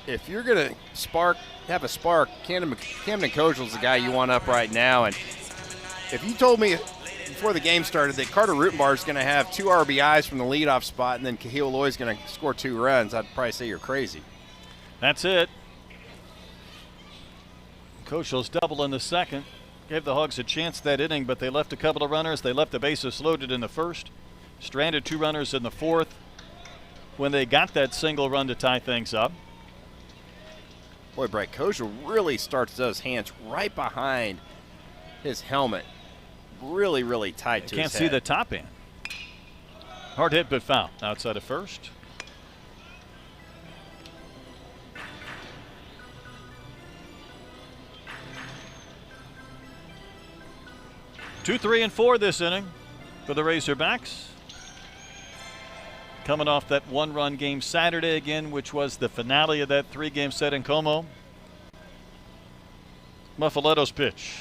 if you're going to have a spark, Camden Kojal's the guy you want up right now. And if you told me before the game started that Carter Rutenbar is going to have 2 RBIs from the leadoff spot and then Kahil Loy is going to score 2 runs, I'd probably say you're crazy. That's it. Koshal's double in the second. Gave the Hogs a chance that inning, but they left a couple of runners. They left the bases loaded in the first. Stranded 2 runners in the fourth when they got that single run to tie things up. Boy, Brett Kojal really starts those hands right behind his helmet. Really, really tight to his head. Can't see the top end. Hard hit, but foul. Outside of first. Two, 3, and 4 this inning for the Razorbacks. Coming off that 1-run game Saturday again, which was the finale of that 3-game set in Como. Muffaletto's pitch.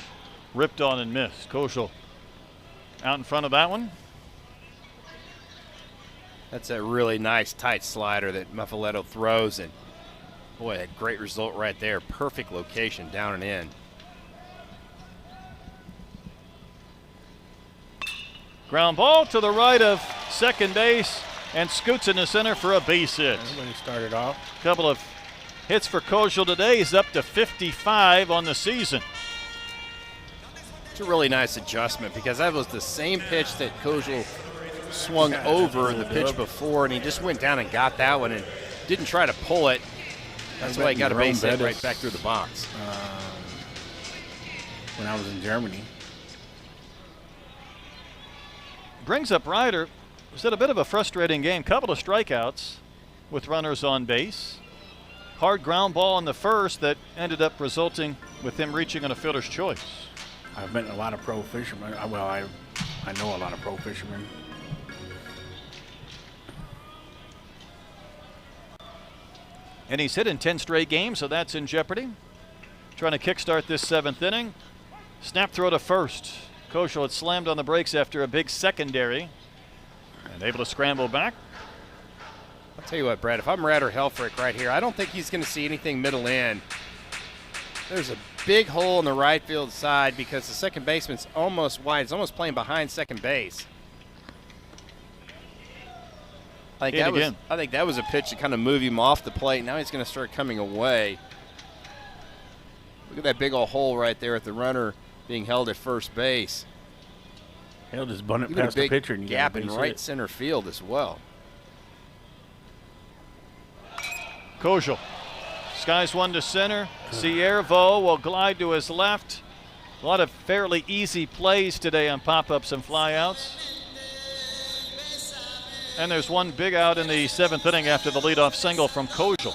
Ripped on and missed. Kojal out in front of that one. That's a really nice tight slider that Muffaletto throws, and boy, a great result right there. Perfect location down and in. Ground ball to the right of second base and scoots in the center for a base hit. Everybody started off. Couple of hits for Kojal today. He's up to 55 on the season. It's a really nice adjustment because that was the same pitch that Kojal swung over the pitch before, and he just went down and got that one and didn't try to pull it. That's why he got a base hit right back through the box. When I was in Germany. Brings up Ryder. Was it a bit of a frustrating game? Couple of strikeouts with runners on base. Hard ground ball in the first that ended up resulting with him reaching on a fielder's choice. I've met a lot of pro fishermen. Well, I know a lot of pro fishermen. And he's hit in 10 straight games, so that's in jeopardy. Trying to kickstart this 7th inning. Snap throw to first. Kojal had slammed on the brakes after a big secondary and able to scramble back. I'll tell you what, Brad, if I'm Rader Helfrich right here, I don't think he's going to see anything middle in. There's a big hole on the right field side because the second baseman's almost wide. It's almost playing behind second base. I think that was a pitch to kind of move him off the plate. Now he's going to start coming away. Look at that big old hole right there at the runner being held at first base. He'll just bunt it Even past a the big pitcher and you gap got a in base right hit. center field as well. Kojal skies one to center. Ciervo will glide to his left. A lot of fairly easy plays today on pop-ups and flyouts. And there's one big out in the 7th inning after the leadoff single from Kojal.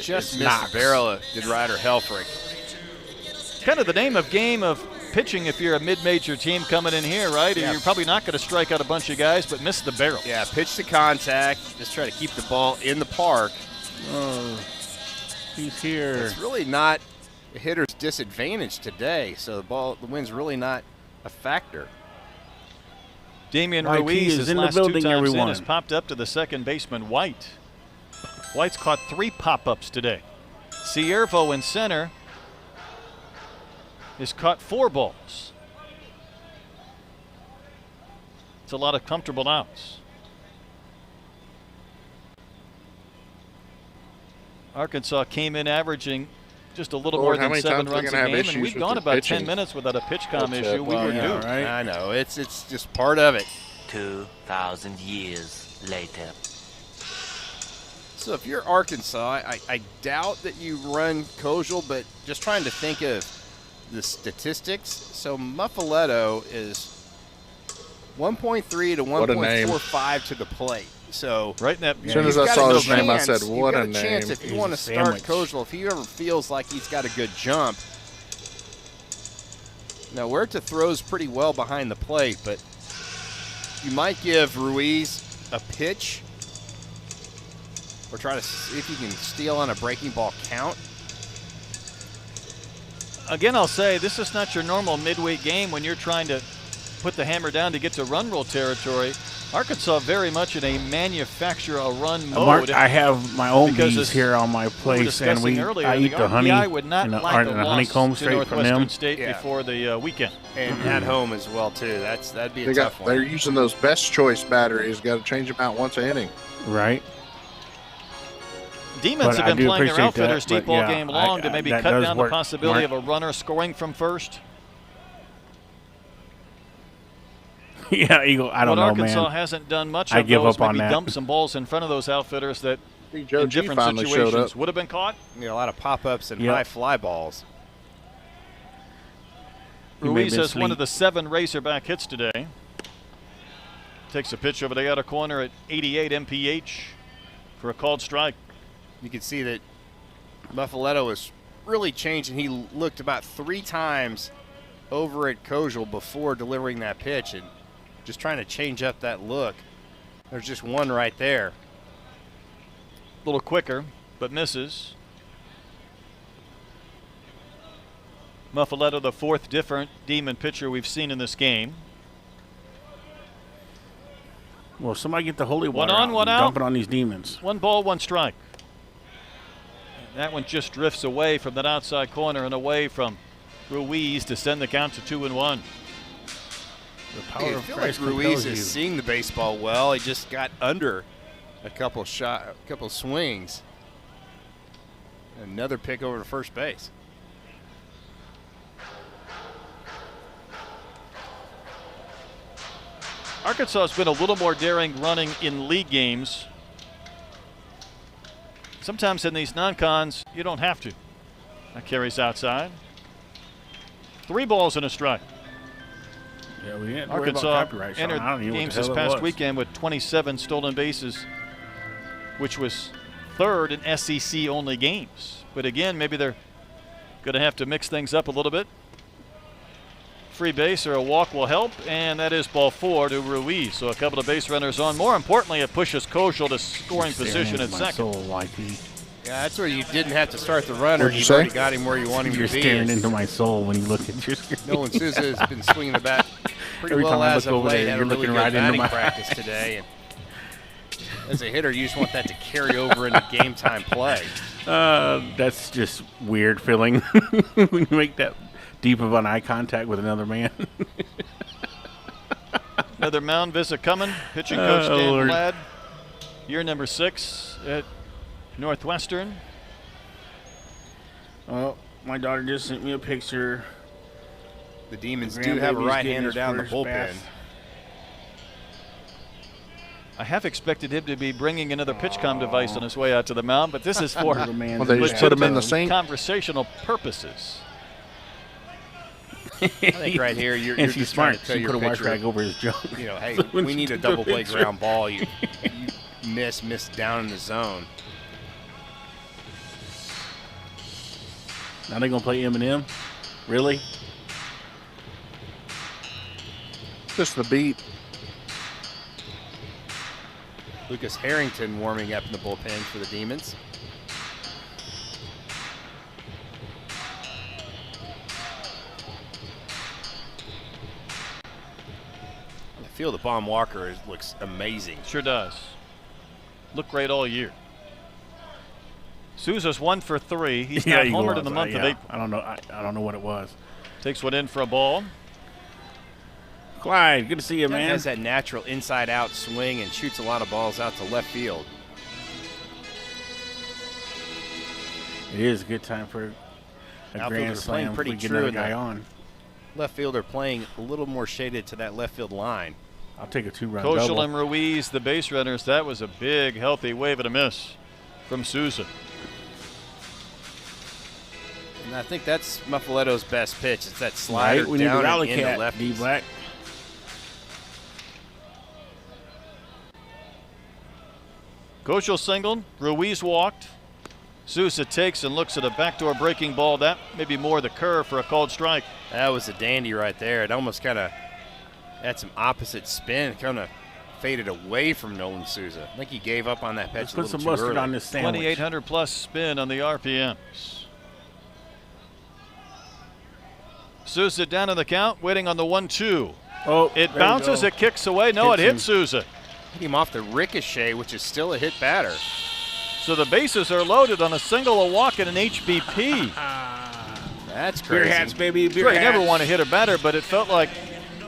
Just missed the barrel. Did Ryder Helfrich. Kind of the name of game of pitching if you're a mid-major team coming in here, right? Yeah. You're probably not going to strike out a bunch of guys, but miss the barrel. Yeah, pitch to contact. Just try to keep the ball in the park. Oh, he's here. It's really not a hitter's disadvantage today, so the wind's really not a factor. Damian YT Ruiz, is his in the last building, 2 times in, everyone. has popped up to the second baseman, White. White's caught 3 pop-ups today. Ciervo in center has caught 4 balls. It's a lot of comfortable outs. Arkansas came in averaging just a little Lord, more how than many 7 times we runs a gonna have game, and issues we've with gone the about pitching? 10 minutes without a pitch com That's issue. We were yeah, due. right. I know. It's just part of it. 2,000 years later. So if you're Arkansas, I doubt that you run Kojal, but just trying to think of the statistics. So Muffaletto is 1.3 to What a name. 1.45 to the plate. So Right in that. As soon as you've I got saw a his name, I chance- said, what you've a got chance name. if you He's want a to start sandwich. Kojal, if he ever feels like he's got a good jump. Now, Huerta throws pretty well behind the plate, but you might give Ruiz a pitch or try to see if you can steal on a breaking ball count. Again, I'll say this is not your normal midweek game when you're trying to put the hammer down to get to run roll territory. Arkansas very much in a manufacture a run mode. Mark, I have my own Because bees as here on my we were place, and discussing earlier, I eat the honey RPI would not and the, like and a the honeycomb loss to straight from Northwestern them. State Yeah. before the weekend. And at home as well, too. That'd be a They tough they're one. using those best choice batteries. Got to change them out once an inning. Right. Demons But I have been do playing their appreciate outfitters that, deep but all yeah, game long to maybe that cut does down the work, possibility Mark. of a runner scoring from first. Yeah, Eagle. I don't what know, Arkansas man. hasn't done much of I give those, up on maybe that. dump some balls in front of those outfitters that See, Joe in G different finally showed situations up. would have been caught. You know, a lot of pop-ups and Yep. high fly balls. He may Ruiz have been has one of asleep. the 7 Razorback hits today. Takes a pitch over the outer corner at 88 mph for a called strike. You can see that Muffaletto was really changing. He looked about 3 times over at Kojal before delivering that pitch and just trying to change up that look. There's just one right there. A little quicker, but misses. Muffaletto, the 4th different Demon pitcher we've seen in this game. Well, somebody get the holy One water on, out one and out. dump it on these demons. 1 ball, 1 strike. And that one just drifts away from that outside corner and away from Ruiz to send the count to 2-1. The power I of feel Christ like Ruiz compels is you. seeing the baseball well. He just got under a couple swings. Another pick over to first base. Arkansas has been a little more daring running in league games. Sometimes in these non-cons, you don't have to. That carries outside. 3 balls and a strike. Yeah, we didn't worry about Arkansas copyright, Sean. entered I don't even know what games the this hell it past was. weekend with 27 stolen bases, which was 3rd in SEC-only games. But again, maybe they're going to have to mix things up a little bit. Free base or a walk will help, and that is ball 4 to Ruiz. So a couple of base runners on. More importantly, it pushes Kojal to scoring Staring position into at my second. soul, YT. Yeah, that's where you didn't have to start the runner. What'd you You've say? already got him where you want him You're to be. staring into my soul when you look at your screen. Nolan Souza has been swinging the bat pretty Every well time I as look of over late. there, Had a you're really looking good right into batting my practice today. And as a hitter, you just want that to carry over into game time play. That's just weird feeling when you make that deep of an eye contact with another man. Another mound visit coming. Pitching coach Dan Lord. Ladd, year number 6 at Northwestern. Oh, my daughter just sent me a picture. The Demons The do have a grandbaby's right-hander getting his down the first bullpen. bath. I have expected him to be bringing another pitch-com device on his way out to the mound, but this is for Little man. Well, they just put him in the sink. conversational purposes. I think right here you're And she's just trying smart. to tell She your put a wire pitcher, rag over his junk. you know, hey, When we she need a took the double play picture. ground ball. You miss down in the zone. Now they gonna play Eminem? Really? Just the beat. Lucas Harrington warming up in the bullpen for the Demons. I feel the Baum Walker looks amazing. Sure does. Look great all year. Souza's 1 for 3. He's not he homered was. in the month of Yeah. April. I don't know. I don't know what it was. Takes one in for a ball. Clyde, good to see you, He man. has that natural inside-out swing and shoots a lot of balls out to left field. It is a good time for a Outfielders grand are playing slam. If pretty we get true another in guy the- on. Left fielder playing a little more shaded to that left field line. I'll take a 2-run Koschel double. and Ruiz, the base runners. That was a big, healthy wave and a miss from Souza. And I think that's Muffaletto's best pitch. It's that slider Right, we need a down rally and into cat. left. D-Black. Koschel singled. Ruiz walked. Souza takes and looks at a backdoor breaking ball. That may be more the curve for a called strike. That was a dandy right there. It almost kind of had some opposite spin. Kind of faded away from Nolan Souza. I think he gave up on that pitch Let's a put little some too mustard early. on this sandwich. 2,800 plus spin on the RPMs. Souza down in the count, waiting on the 1-2. Oh, It there bounces, you it kicks away. No, Hits it hit him. Souza. Hit him off the ricochet, which is still a hit batter. So the bases are loaded on a single, a walk, and an HBP. That's go. Beer crazy. hats, baby. Beer Sure, you hats. never want to hit a batter, but it felt like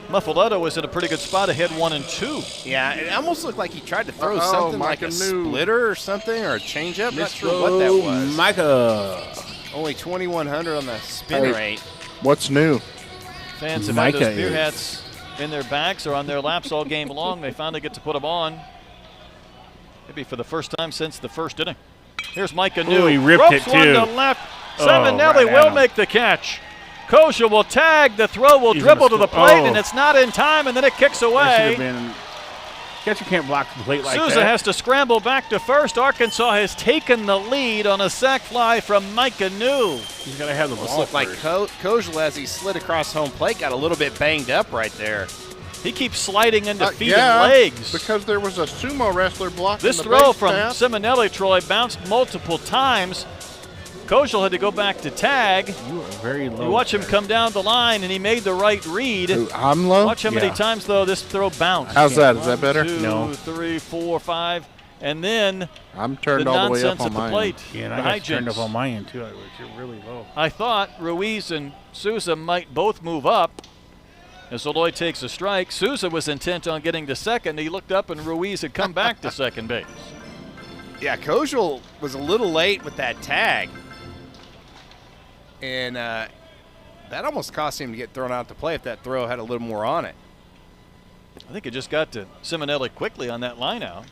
Muffaletto was in a pretty good spot ahead 1 and 2. Yeah, it almost looked like he tried to throw Uh-oh, something like Micah a knew. splitter or something, or a changeup. Not sure what that was. Micah. Only 2,100 on the spin Hey. rate. What's new? Fans have had Micah those beer is- hats in their bags or on their laps all game long. They finally get to put them on. Maybe for the first time since the first inning. Here's Micah New. he ripped Ropes it, one too. to left. Oh, Simonelli right at will him. make the catch. Kosha will tag. The throw will He's dribble to gonna the plate, oh. and it's not in time, and then it kicks That should away. have been. Catcher can't block the plate like Souza that. has to scramble back to first. Arkansas has taken the lead on a sac fly from Micah New. He's got to have the Almost ball looked like first. Kojal, as he slid across home plate, got a little bit banged up right there. He keeps sliding into feet Yeah, and legs. because there was a sumo wrestler blocking This the throw base from path. Simonelli, Troy, bounced multiple times. Kojal had to go back to tag. You are very low. You watch him sir. come down the line, and he made the right read. Ooh, I'm low. Watch how many Yeah. times, though, this throw bounced. How's that? Is that better? 1, 2, No. 3, 4, 5. And then I'm the turned all the way nonsense up at on the mine. plate. Yeah, and the I got turned hijinks. up on my end too. You're really low. I thought Ruiz and Souza might both move up as Eloy takes a strike. Souza was intent on getting to second. He looked up, and Ruiz had come back to second base. Yeah, Kojal was a little late with that tag. And that almost cost him to get thrown out to play if that throw had a little more on it. I think it just got to Simonelli quickly on that line out.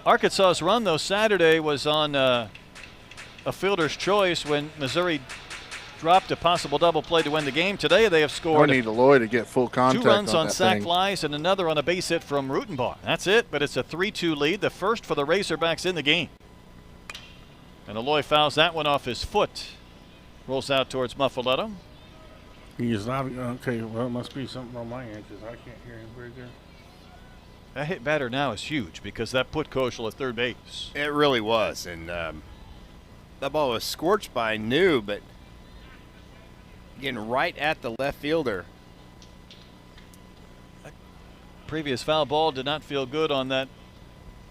Arkansas's run, though, Saturday was on a fielder's choice when Missouri dropped a possible double play to win the game. Today they have I scored need Eloy to get full contact 2 runs on that sac thing. flies and another on a base hit from Rutenbaugh. That's it, but it's a 3-2 lead, the first for the Razorbacks in the game. And Eloy fouls that one off his foot. Rolls out towards Muffaletto. He's not okay. Well, it must be something on my end because I can't hear him very good. That hit batter now is huge because that put Koschel at third base. It really was. And that ball was scorched by New, but getting right at the left fielder. Previous foul ball did not feel good on that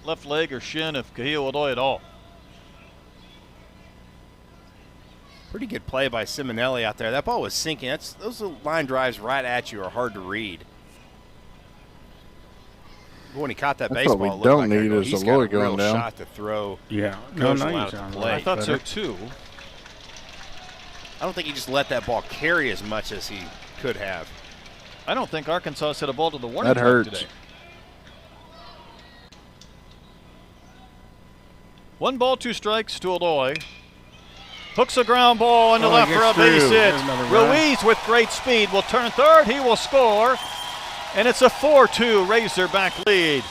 left leg or shin of Kahil Eloy at all. Pretty good play by Simonelli out there. That ball was sinking. Those line drives right at you are hard to read. when he caught that That's baseball, what we it looked don't like need is he's the got a Lloyd real going down. shot to throw. Yeah. Goes No, out he's to on play. I thought so better. too. I don't think he just let that ball carry as much as he could have. I don't think Arkansas hit a ball to the warning That track hurts. today. 1 ball, 2 strikes to Aloy. Hooks a ground ball into left for a gets base through. hit. There's another run. Ruiz with great speed will turn third. He will score. And it's a 4-2 Razorback lead.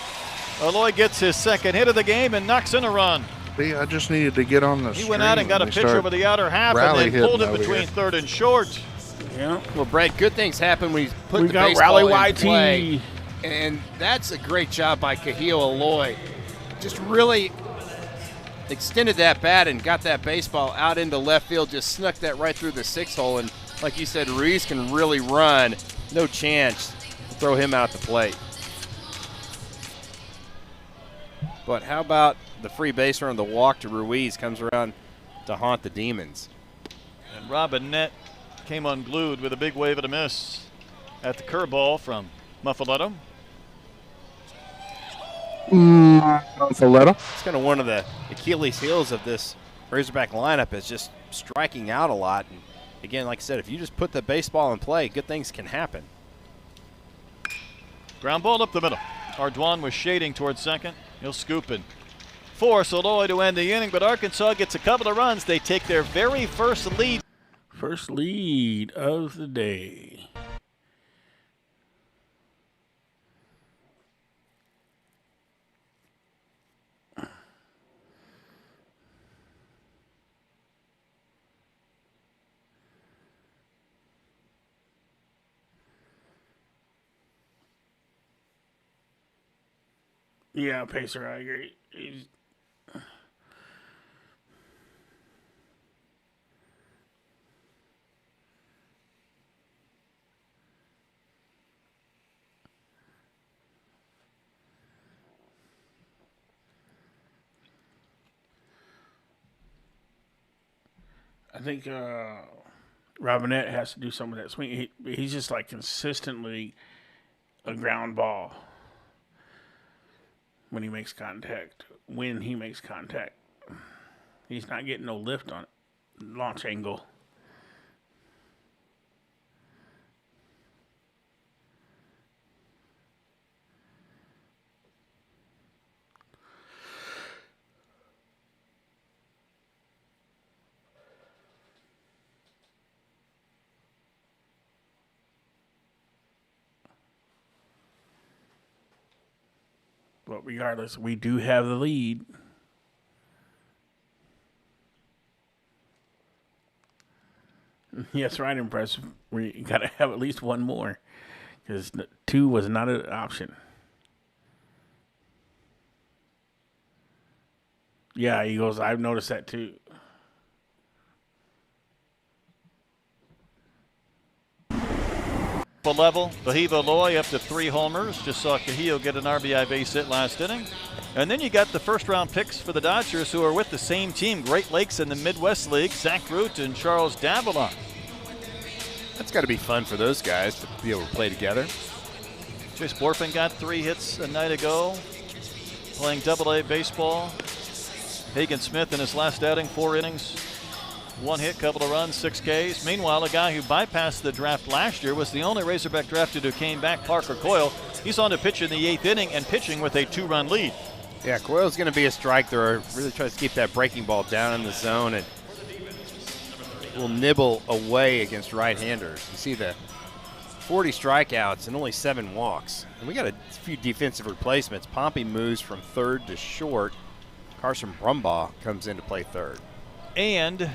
Aloy gets his second hit of the game and knocks in a run. See, I just needed to get on the He went out and got a stream. pitch They over the outer half and rally then pulled it hitting over between here. third and short. Yeah. Well, Brett, good things happen when you put We the got baseball Rally in play. YT. And that's a great job by Kahil Aloy. Just really extended that bat and got that baseball out into left field, just snuck that right through the 6 hole. And like you said, Ruiz can really run. No chance to throw him out the plate. But how about the free base run, the walk to Ruiz comes around to haunt the Demons. And Robinette came unglued with a big wave and a miss at the curveball from Muffaletto. Faletta. It's kind of one of the Achilles heels of this Razorback lineup is just striking out a lot. And again, like I said, if you just put the baseball in play, good things can happen. Ground ball up the middle. Ardoin was shading towards second. He'll scoop and force Aloy to end the inning, but Arkansas gets a couple of runs. They take their very first lead. First lead of the day. Yeah, Pacer, I agree. I think Robinette has to do some of that swing. He's just like consistently a ground ball when he makes contact. He's not getting no lift on it. Launch angle. But regardless, we do have the lead. Yes, right, impressive. We got to have at least one more because 2 was not an option. Yeah, Eagles, I've noticed that too. Level, Bahiva Aloy up to 3 homers. Just saw Cahillo get an RBI base hit last inning. And then you got the first round picks for the Dodgers who are with the same team, Great Lakes in the Midwest League, Zach Root and Charles Davalon. That's got to be fun for those guys to be able to play together. Chase Borfin got 3 hits a night ago, playing Double-A baseball. Hagen Smith in his last outing, 4 innings, 1 hit, couple of runs, 6 Ks. Meanwhile, a guy who bypassed the draft last year was the only Razorback drafted who came back, Parker Coyle. He's on to pitch in the 8th inning and pitching with a 2-run lead. Yeah, Coyle's going to be a strike thrower. Really tries to keep that breaking ball down in the zone and will nibble away against right-handers. You see the 40 strikeouts and only 7 walks. And we got a few defensive replacements. Pompey moves from third to short. Carson Brumbaugh comes in to play third. And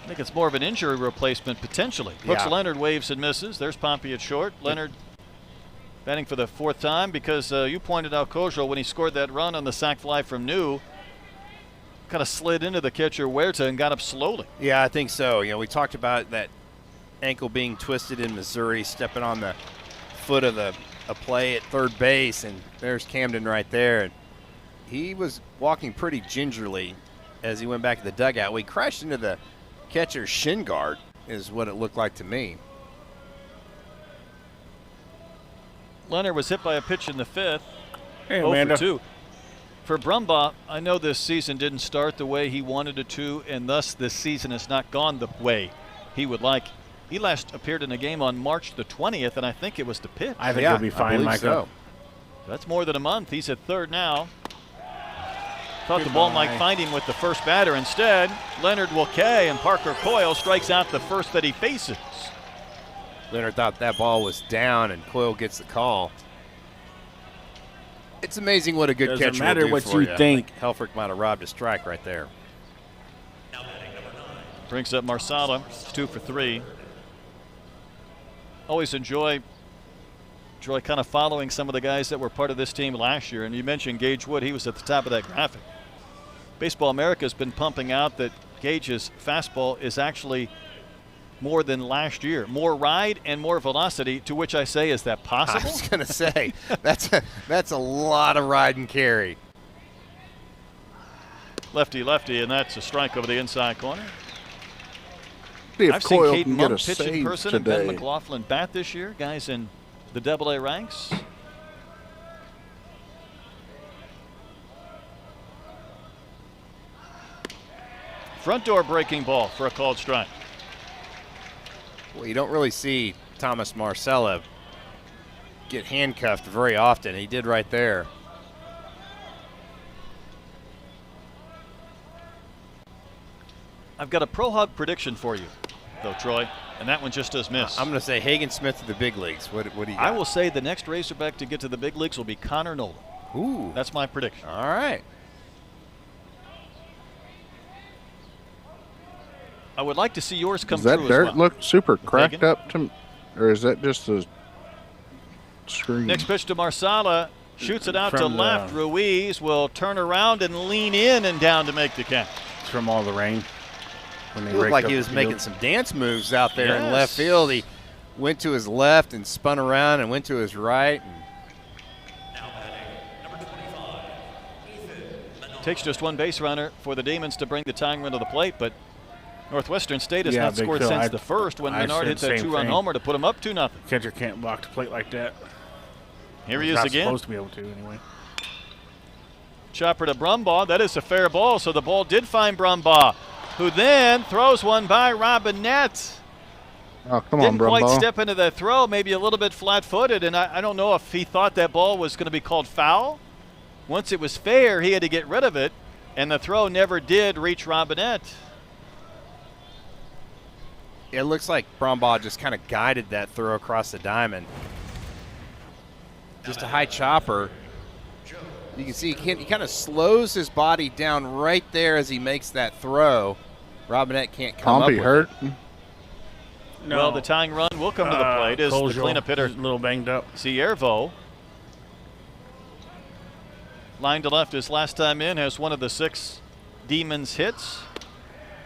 I think it's more of an injury replacement potentially. Brooks Yeah. Leonard waves and misses. There's Pompey at short. Leonard batting for the 4th time because you pointed out Kojo when he scored that run on the sac fly from New. Kind of slid into the catcher Huerta and got up slowly. Yeah, I think so. You know, we talked about that ankle being twisted in Missouri, stepping on the foot of a play at third base, and there's Camden right there. And he was walking pretty gingerly as he went back to the dugout. We crashed into the catcher's shin guard is what it looked like to me. Leonard was hit by a pitch in the 5th. Hey, 0 Amanda. for 2. For Brumbaugh, I know this season didn't start the way he wanted it to, and thus this season has not gone the way he would like. He last appeared in a game on March the 20th, and I think it was the pitch. I think he'll be fine, Michael. So. That's more than a month. He's at third now. Thought the ball might find him with the first batter. Instead, Leonard Wilkay and Parker Coyle strikes out the first that he faces. Leonard thought that ball was down, and Coyle gets the call. It's amazing what a good Doesn't catcher matter will do what for you think. Like Helfrich might have robbed a strike right there. Brings up Marsala, 2 for 3. Always enjoy kind of following some of the guys that were part of this team last year. And you mentioned Gage Wood. He was at the top of that graphic. Baseball America has been pumping out that Gage's fastball is actually more than last year. More ride and more velocity, to which I say, is that possible? I was going to say, that's a lot of ride and carry. Lefty, and that's a strike over the inside corner. See if I've seen Coyle Kate can get a Monk pitch in save person and Ben today. McLaughlin bat this year. Guys in the Double-A ranks. Front door breaking ball for a called strike. Well, you don't really see Thomas Marcella get handcuffed very often. He did right there. I've got a Pro Hog prediction for you, though, Troy, and that one just does miss. I'm going to say Hagen Smith to the big leagues. What do you got? I will say the next Razorback to get to the big leagues will be Connor Nolan. Ooh. That's my prediction. All right. I would like to see yours come Does that true dirt as well. look super cracked Hagen? up to, or is that just a screen? Next pitch to Marsala. Shoots it out to From the- left. Ruiz will turn around and lean in and down to make the catch. It's from all the rain. When they It looked raked like up he the was field. making some dance moves out there in Yes. left field. He went to his left and spun around and went to his right. Takes just one base runner for the Demons to bring the tying run to the plate, but Northwestern State has Yeah, not Big scored Phil, since I- the first when I Menard said hit that same two-run thing. homer to put him up 2-0. Catcher can't block the plate like that. Here he He's is not again. supposed to be able to anyway. Chopper to Brumbaugh. That is a fair ball, so the ball did find Brumbaugh, who then throws one by Robinette. Oh, come on, Didn't quite Brumbaugh. step into that throw, maybe a little bit flat-footed, and I don't know if he thought that ball was going to be called foul. Once it was fair, he had to get rid of it, and the throw never did reach Robinette. It looks like Brumbaugh just kind of guided that throw across the diamond. Just a high chopper. You can see he kind of slows his body down right there as he makes that throw. Robinette can't come up Pompey with hurt. it. No. Well, the tying run will come to the plate as the Kojo cleanup hitter is a little banged up. Ciervo. Line to left his last time in, has one of the 6 Demons hits.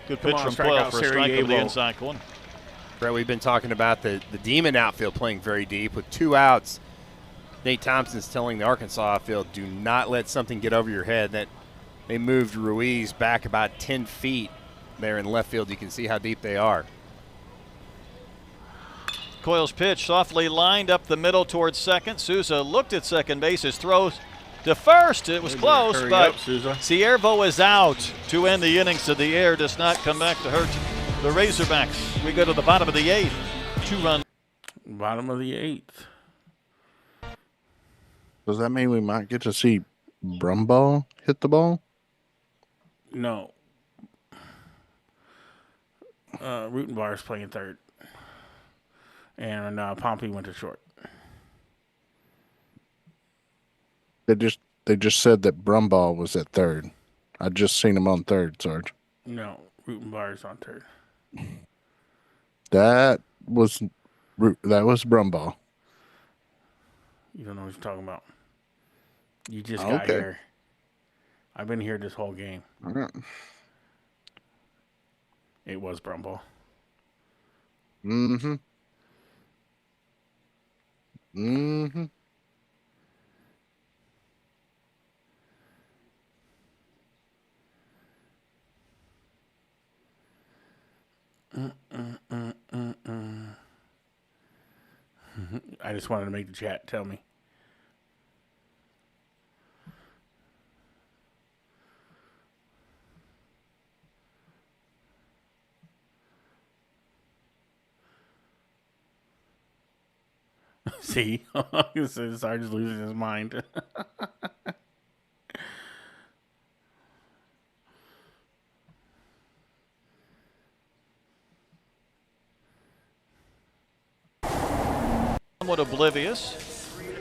Good Come pitch on, from strike Coyle out for a strike over the Sarajevo. inside corner. Brett, we've been talking about the Demon outfield playing very deep with 2 outs. Nate Thompson's telling the Arkansas outfield, do not let something get over your head. That they moved Ruiz back about 10 feet there in left field. You can see how deep they are. Coyle's pitch softly lined up the middle towards second. Souza looked at second base. His throw to first. It was close, Hurry but up, Souza. Ciervo is out to end the innings. So the air does not come back to hurt the Razorbacks. We go to the bottom of the 8th. 2-run. Bottom of the 8th. Does that mean we might get to see Brumbaugh hit the ball? No. Rutenbar is playing third. And Pompey went to short. They just said that Brumbaugh was at third. I just seen him on third, Sarge. No, Rutenbar is on third. That was Brumbaugh. You don't know what you're talking about. You just got Okay. here. I've been here this whole game. All right. It was Brumbaugh. Mm-hmm. Mm-hmm. I just wanted to make the chat tell me. See, Sarge's losing his mind. Somewhat oblivious.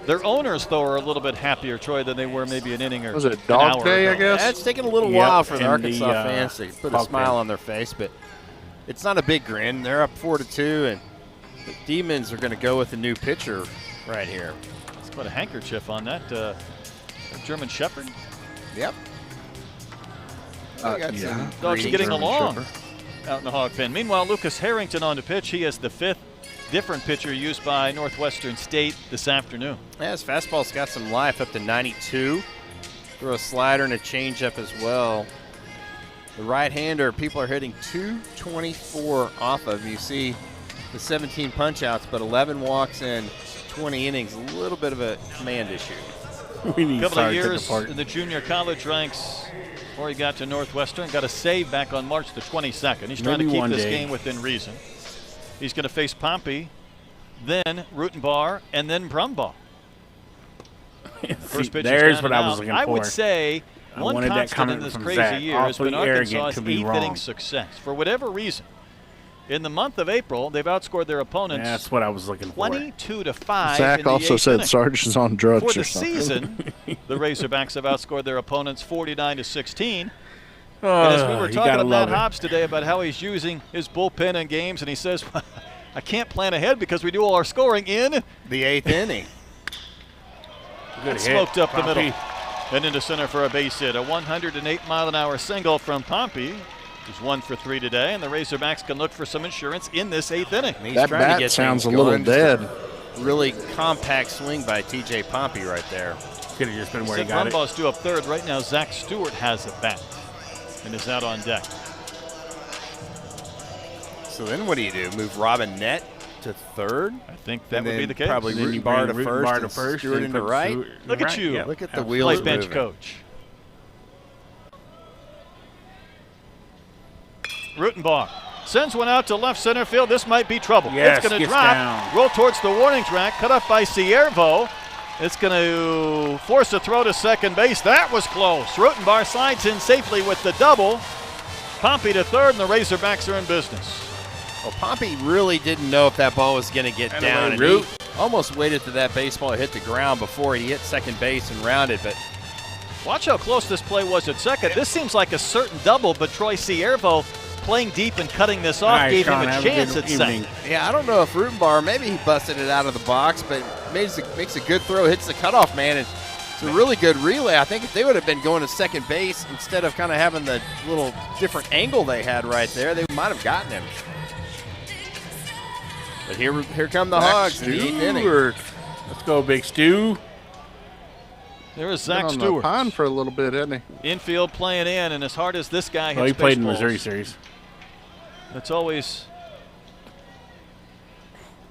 Their owners, though, are a little bit happier, Troy, than they were maybe an inning or Was it an dog hour day, ago. I guess? Yeah, it's taken a little Yep, while for the and Arkansas the, fans to put a Falcons. smile on their face, but it's not a big grin. They're up 4-2, and the Demons are going to go with a new pitcher right here. Let's put a handkerchief on that. A German Shepherd. Yep. Yeah. Dogs are Greetings, getting German along Shepherd. out in the hog pen. Meanwhile, Lucas Harrington on to pitch. He is the 5th different pitcher used by Northwestern State this afternoon. Yeah, his fastball's got some life, up to 92. Throw a slider and a changeup as well. The right-hander, people are hitting 224 off of. You see the 17 punch-outs, but 11 walks in 20 innings. A little bit of a command issue. We need A couple of Sarge to years depart. in the junior college ranks before he got to Northwestern. Got a save back on March the 22nd. He's trying to Maybe keep one this day. game within reason. He's going to face Pompey, then Rutenbar, and then Brumbaugh. First pitch is There's down what and I was out. looking I for. would say I one wanted that constant comment in this from crazy Zach. year has been Awfully arrogant Arkansas's to be 8th inning wrong. success. For whatever reason, in the month of April, they've outscored their opponents That's what I was looking for. 22-5. in Zach the also 8th said inning. Sarge is on drugs For or the something. season, the Razorbacks have outscored their opponents 49-16. And as we were You talking gotta to Matt love it. Hobbs today about how he's using his bullpen in games, and he says, I can't plan ahead because we do all our scoring in. The 8th inning. Good hit, Smoked up the Pompey. middle and into center for a base hit. A 108-mile-an-hour single from Pompey. He's 1 for 3 today, and the Razorbacks can look for some insurance in this 8th inning. And he's That trying to bat get sounds a things little going. Just dead. Really compact swing by T.J. Pompey right there. Could have just been where he Sid got it. Brumbaugh's due up third. Right now, Zach Stewart has a bat and is out on deck. So then what do you do? Move Robin Nett to third? I think that And would be then the case. probably Then you Rutenbar to bring first, Rutenbar and to first, Stewart and into put right. Stewart Look at right, you. yeah. Look at the Absolutely. wheels Play bench moving. coach. Rutenbar sends one out to left center field. This might be trouble. Yes, it's going to gets drop, down. roll towards the warning track, cut up by Ciervo. It's going to force a throw to second base. That was close. Rutenbar slides in safely with the double. Pompey to third, and the Razorbacks are in business. Well, Pompey really didn't know if that ball was going to get And down. away, And Root. he almost waited till that baseball hit the ground before he hit second base and rounded. But Watch how close this play was at second. This seems like a certain double, but Troy Ciervo playing deep and cutting this off All right, gave Sean, him a have a chance good at evening. second. yeah, I don't know if Rutenbar, maybe he busted it out of the box, but makes a good throw, hits the cutoff man, and it's a really good relay. I think if they would have been going to second base instead of kind of having the little different angle they had right there, they might have gotten him. But here come the Hogs in the 8th inning. Stewart. Let's go, Big Stu. There is Been Zach on the Stewart. pond for a little bit, hasn't he? Infield playing in, and as hard as this guy hits Oh, he played in baseballs, Missouri series. it's always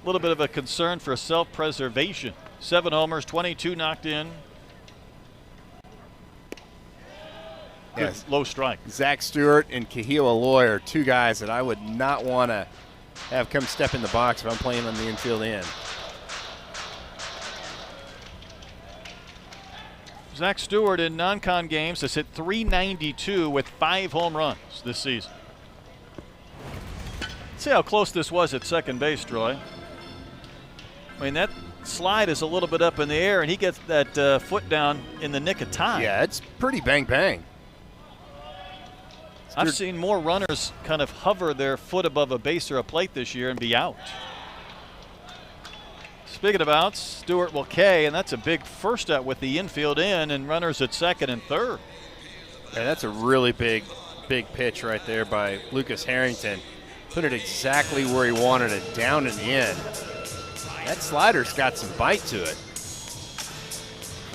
a little bit of a concern for self-preservation. 7 homers, 22 knocked in. Good Yes. low strike. Zach Stewart and Kahil Aloy are two guys that I would not want to have come step in the box if I'm playing on the infield end. Zach Stewart in non-con games has hit .392 with 5 home runs this season. See how close this was at second base, Troy. I mean, that slide is a little bit up in the air, and he gets that foot down in the nick of time. Yeah, it's pretty bang. I've seen more runners kind of hover their foot above a base or a plate this year and be out. Speaking of outs, Stewart will K, and that's a big first out with the infield in and runners at second and third. Yeah, that's a really big pitch right there by Lucas Harrington. Put it exactly where he wanted it, down and in. That slider's got some bite to it.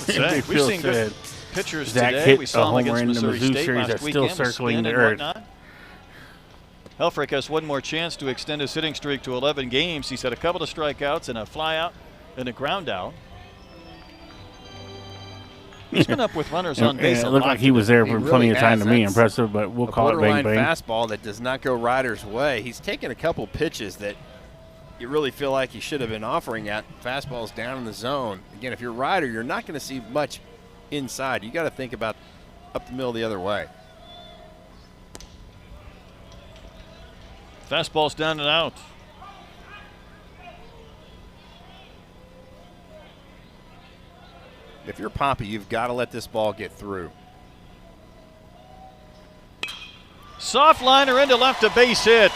We've Phil seen good said pitchers Zach today. hit We a saw him homer against in the Missouri Mizzou State series last that's still weekend with circling spin the and earth. whatnot. Helfrich has one more chance to extend his hitting streak to 11 games. He's had a couple of strikeouts and a flyout and a ground out. He's been up with runners on base. It a looked lot like he was there He for really plenty of time has. to me. That's Impressive, but we'll A call it bang borderline bang. fastball that does not go Ryder's way. He's taken a couple pitches that you really feel like you should have been offering at. Fastballs down in the zone. Again, if you're a rider, you're not going to see much inside. You got to think about up the middle the other way. Fastball's down and out. If you're Pompey, you've got to let this ball get through. Soft liner into left, a base hit.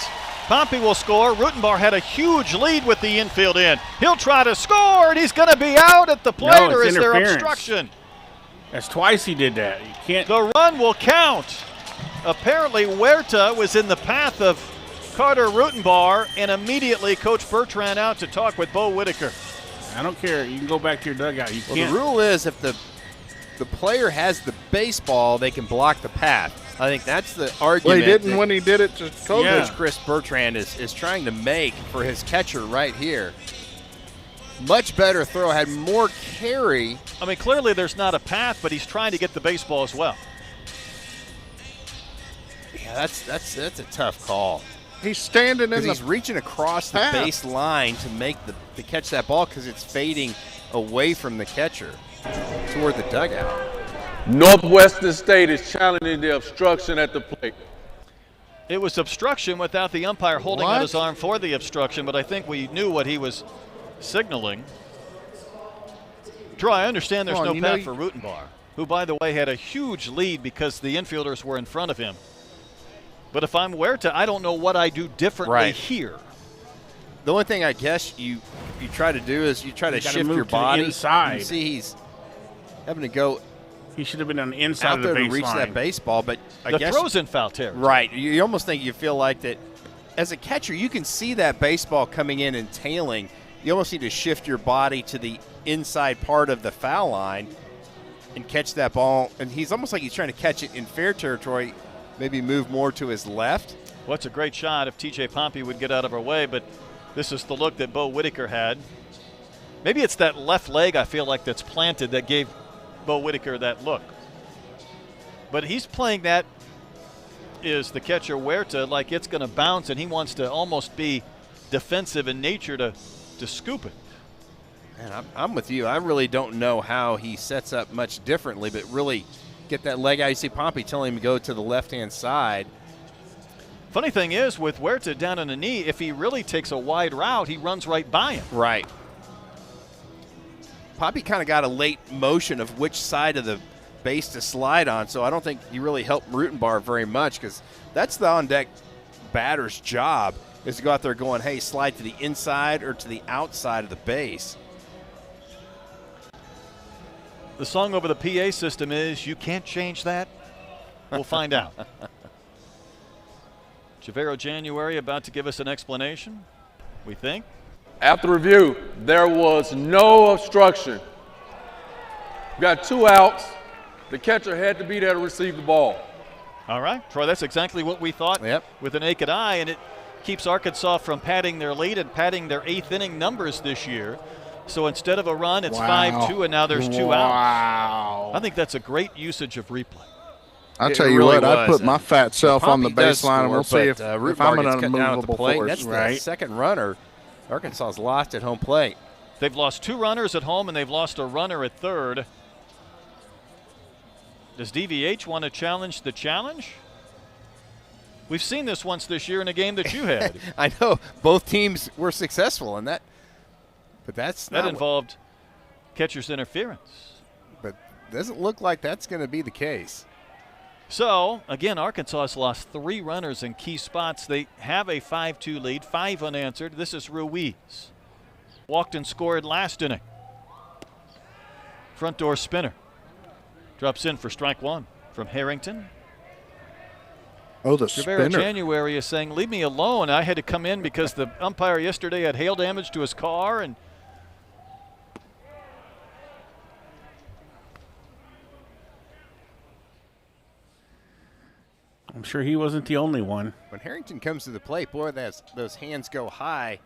Pompey will score. Rutenbar had a huge lead with the infield in. He'll try to score, and he's going to be out at the plate, No, or it's is there interference. obstruction? That's twice he did that. You can't. The run will count. Apparently, Huerta was in the path of Carter Rutenbar, and immediately Coach Bertrand out to talk with Bo Whitaker. I don't care. You can go back to your dugout. You Well, can't. the rule is if the player has the baseball, they can block the path. I think that's the argument. Well, he didn't that when he did it to Coach. Yeah. Coach Chris Bertrand is trying to make for his catcher right here. Much better throw, had more carry. I mean, clearly there's not a path, but he's trying to get the baseball as well. Yeah, that's a tough call. He's standing in Because the he's reaching across the path. base line to make to catch that ball because it's fading away from the catcher toward the dugout. Northwestern State is challenging the obstruction at the plate. It was obstruction without the umpire holding out What? his arm for the obstruction, but I think we knew what he was signaling. Troy, I understand there's Come on, no you know path for Rutenbar, who, by the way, had a huge lead because the infielders were in front of him. But if I'm Huerta, I don't know what I do differently Right. here. The only thing I guess you try to do is you try to You gotta shift move your to the body. inside. You see he's having to go He should have been on the inside out of the there to reach baseline. that baseball, but I The guess throw's in foul territory. right. You almost think you feel like that as a catcher, you can see that baseball coming in and tailing. You almost need to shift your body to the inside part of the foul line and catch that ball. And he's almost like he's trying to catch it in fair territory, maybe move more to his left. Well, it's a great shot if TJ Pompey would get out of our way, but this is the look that Bo Whitaker had. Maybe it's that left leg, I feel like, that's planted that gave Bo Whitaker that look. But he's playing that, is the catcher Huerta, like it's going to bounce, and he wants to almost be defensive in nature to scoop it. And I'm with you. I really don't know how he sets up much differently, but really get that leg out. You see Pompey telling him to go to the left-hand side. Funny thing is, with Huerta down on the knee, if he really takes a wide route, he runs right by him. Right. Poppy kind of got a late motion of which side of the base to slide on, so I don't think he really helped Rutenbar very much because that's the on-deck batter's job is to go out there going, hey, slide to the inside or to the outside of the base. The song over the PA system is, "You can't change that." We'll find out. Javero January about to give us an explanation, we think. After review, there was no obstruction. We got 2 outs. The catcher had to be there to receive the ball. All right, Troy, that's exactly what we thought with the naked eye, and it keeps Arkansas from padding their lead and padding their 8th inning numbers this year. So instead of a run, it's 5-2, and now there's 2 outs. I think that's a great usage of replay. I'll It tell you really what, I'd was. put my fat self on the Pompey does baseline, and we'll score, see but, if Rutenbar I'm an gets cut down at the unmovable plate. force. That's the right? second runner Arkansas's lost at home plate. They've lost 2 runners at home, and they've lost a runner at third. Does DVH want to challenge the challenge? We've seen this once this year in a game that you had. I know both teams were successful in that, but that involved catcher's interference. But doesn't look like that's going to be the case. So, again, Arkansas has lost 3 runners in key spots. They have a 5-2 lead, 5 unanswered. This is Ruiz. Walked and scored last inning. Front door spinner. Drops in for strike 1 from Harrington. Oh, the Javero spinner. January is saying, leave me alone. I had to come in because the umpire yesterday had hail damage to his car, and I'm sure he wasn't the only one. When Harrington comes to the plate, boy, those hands go high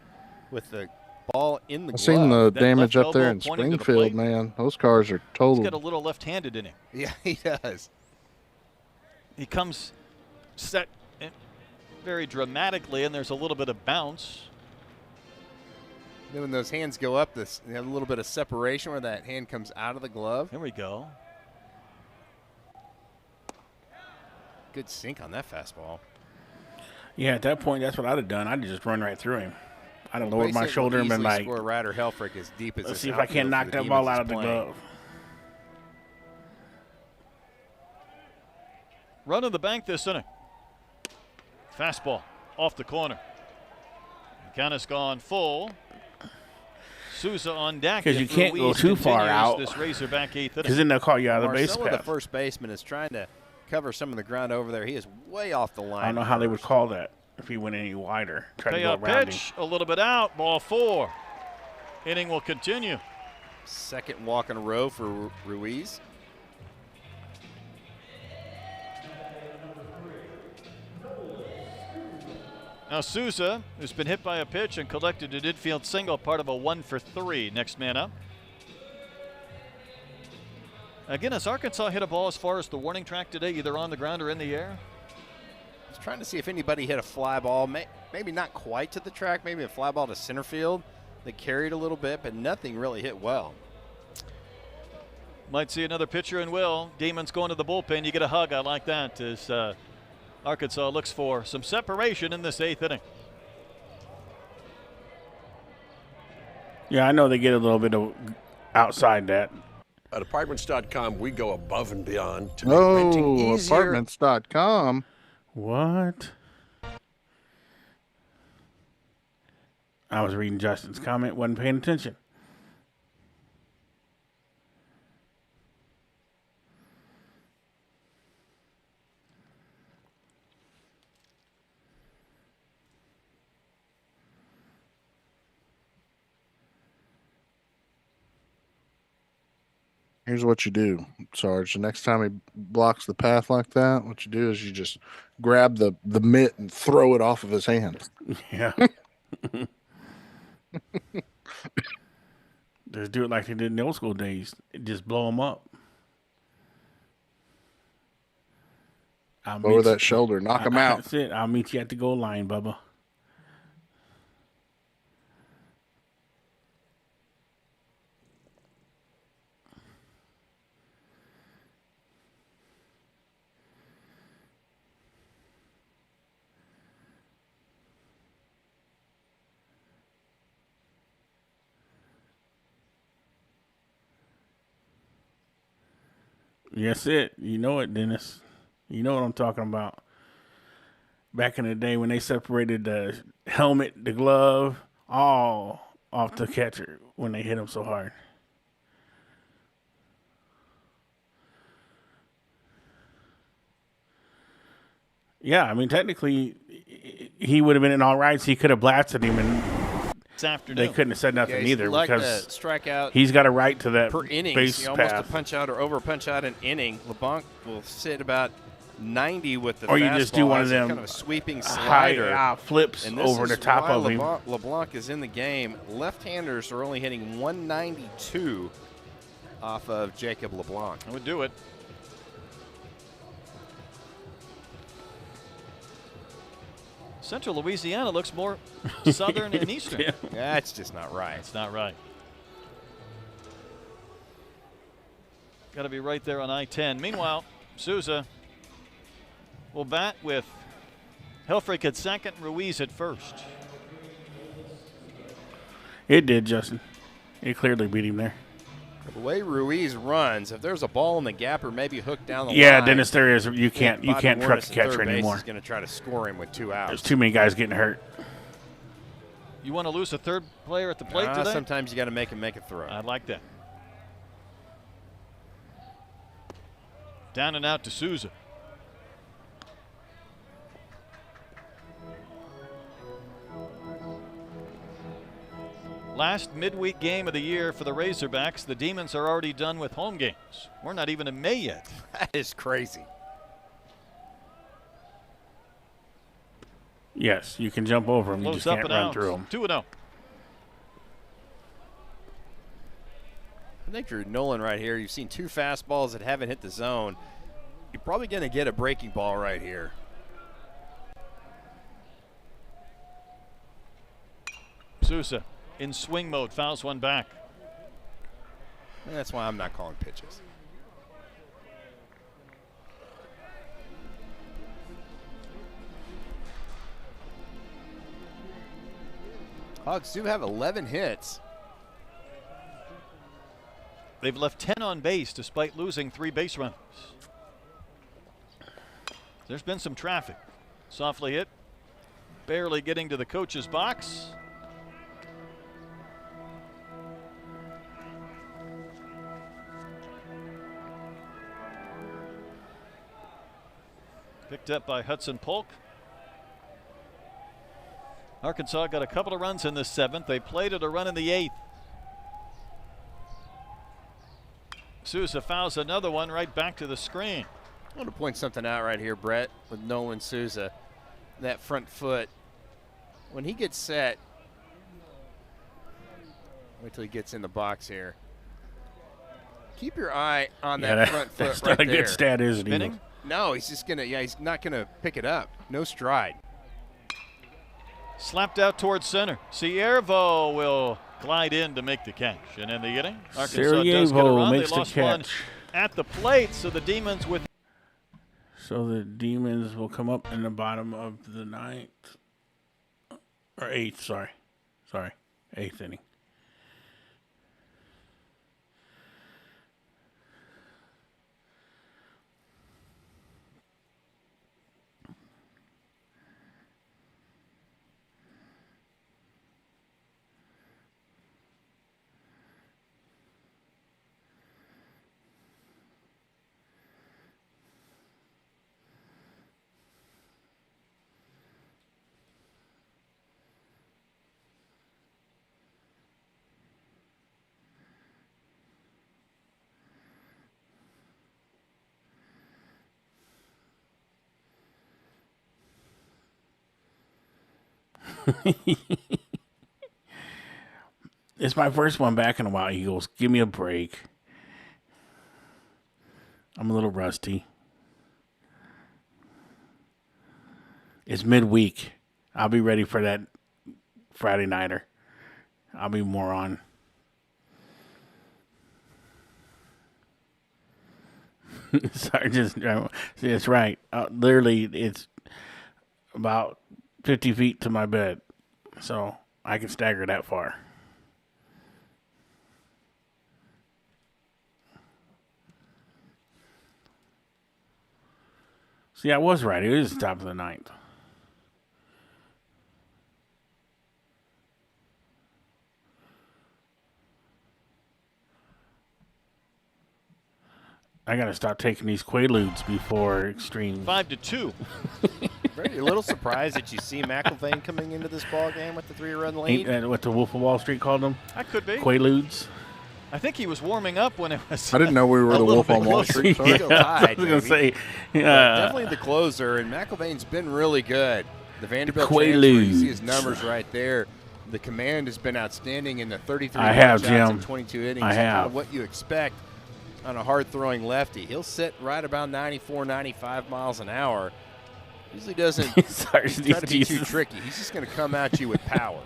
with the ball in the I've glove. seen the That damage left up there in elbow pointing to the Springfield, plate. man. Those cars are he's total. got a little left-handed in him. Yeah, he does. He comes set very dramatically, and there's a little bit of bounce. Then when those hands go up, you have a little bit of separation where that hand comes out of the glove. Here we go. Good sink on that fastball. Yeah, at that point, that's what I'd have done. I'd just run right through him. I'd have lowered my shoulder and been like, score Ryder Helfrich as deep as let's see if I can't knock that ball out of the glove. Run of the bank this inning. Fastball off the corner. Count has gone full. Souza on deck. Because you can't go too far out. This Razorback eighth inning. Because then they'll call you out of the base Marcelo, path. the first baseman, is trying to cover some of the ground over there. He is way off the line. I don't know how they would call that if he went any wider. Try to go Payout around pitch, him. a little bit out. Ball 4. Inning will continue. Second walk in a row for Ruiz. Now Souza, who's been hit by a pitch and collected an infield single, part of a 1-for-3. Next man up. Again, has Arkansas hit a ball as far as the warning track today, either on the ground or in the air? I was trying to see if anybody hit a fly ball, maybe not quite to the track, maybe a fly ball to center field. They carried a little bit, but nothing really hit well. Might see another pitcher and will. Demons going to the bullpen. You get a hug. I like that as Arkansas looks for some separation in this eighth inning. Yeah, I know they get a little bit of outside that. At apartments.com, we go above and beyond to make renting easier. Apartments.com. What? I was reading Justin's comment, wasn't paying attention. Here's what you do, Sarge. The next time he blocks the path like that, what you do is you just grab the mitt and throw it off of his hand. Yeah. Just do it like they did in the old school days. Just blow them up. Lower that shoulder. Knock him out. That's it. I'll meet you at the goal line, Bubba. Yes, it. You know it, Dennis. You know what I'm talking about. Back in the day when they separated the helmet, the glove, all off the catcher when they hit him so hard. Yeah, I mean, technically, he would have been in all rights. He could have blasted him, and they couldn't have said nothing either because strikeout he's got a right to that per inning. base Almost path. a punch out or over punch out an inning. LeBlanc will sit about 90 with the or you fastball. just do one of them kind of a sweeping slider high flips and this over is the top why of him. LeBlanc is in the game. Left-handers are only hitting 192 off of Jacob LeBlanc. I would do it. Central Louisiana looks more southern and eastern. Yeah. That's just not right. It's not right. Got to be right there on I-10. Meanwhile, Souza will bat with Helfrich at second, Ruiz at first. It did, Justin. It clearly beat him there. The way Ruiz runs, if there's a ball in the gap or maybe hooked down the line. Yeah, Dennis, there is. You can't truck the catcher anymore. anymore. He's going to try to score him with 2 outs. There's too many guys getting hurt. You want to lose a third player at the plate today? Sometimes you got to make him make a throw. I like that. Down and out to Souza. Last midweek game of the year for the Razorbacks. The Demons are already done with home games. We're not even in May yet. That is crazy. Yes, you can jump over them. You just can't run through them. 2-0. I think you're Nolan right here. You've seen 2 fastballs that haven't hit the zone. You're probably going to get a breaking ball right here. Souza in swing mode, fouls one back. And that's why I'm not calling pitches. Hogs do have 11 hits. They've left 10 on base despite losing 3 base runners. There's been some traffic. Softly hit, barely getting to the coach's box. Picked up by Hudson Polk. Arkansas got a couple of runs in the 7th. They plated a run in the 8th. Souza fouls another one right back to the screen. I want to point something out right here, Brett, with Nolan Souza. That front foot, when he gets set, wait till he gets in the box here. Keep your eye on that front foot that's right not a there. good stat, is it? Spinning? No, he's just gonna, he's not gonna pick it up. No stride. Slapped out towards center. Siervo will glide in to make the catch. And in the inning, Arkansas does get a Siervo run. They makes the lost one catch. at the plate, so the Demons with. So the Demons will come up in the bottom of the 9th. Or 8th, sorry. 8th inning. It's my first one back in a while, Eagles. Give me a break. I'm a little rusty. It's midweek. I'll be ready for that Friday nighter. I'll be more on. Sorry, it's right. Literally, it's about 50 feet to my bed, so I can stagger that far. See, I was right. It is the top of the 9th. I got to stop taking these Quaaludes before extreme. 5-2. Brett, you're a little surprised that you see McIlvain coming into this ball game with the 3-run lead. Ain't what the Wolf of Wall Street called them? That could be. Quaaludes. I think he was warming up when it was. I didn't know we were the Wolf on Wall Street. Still tied, I was going to say. Definitely the closer, and McIlvain's been really good. The Vanderbilt transfer, you see his numbers right there. The command has been outstanding in the 33 shots in 22 innings. I have. What you expect on a hard-throwing lefty. He'll sit right about 94, 95 miles an hour. Usually doesn't try to be too tricky. He's just going to come at you with power.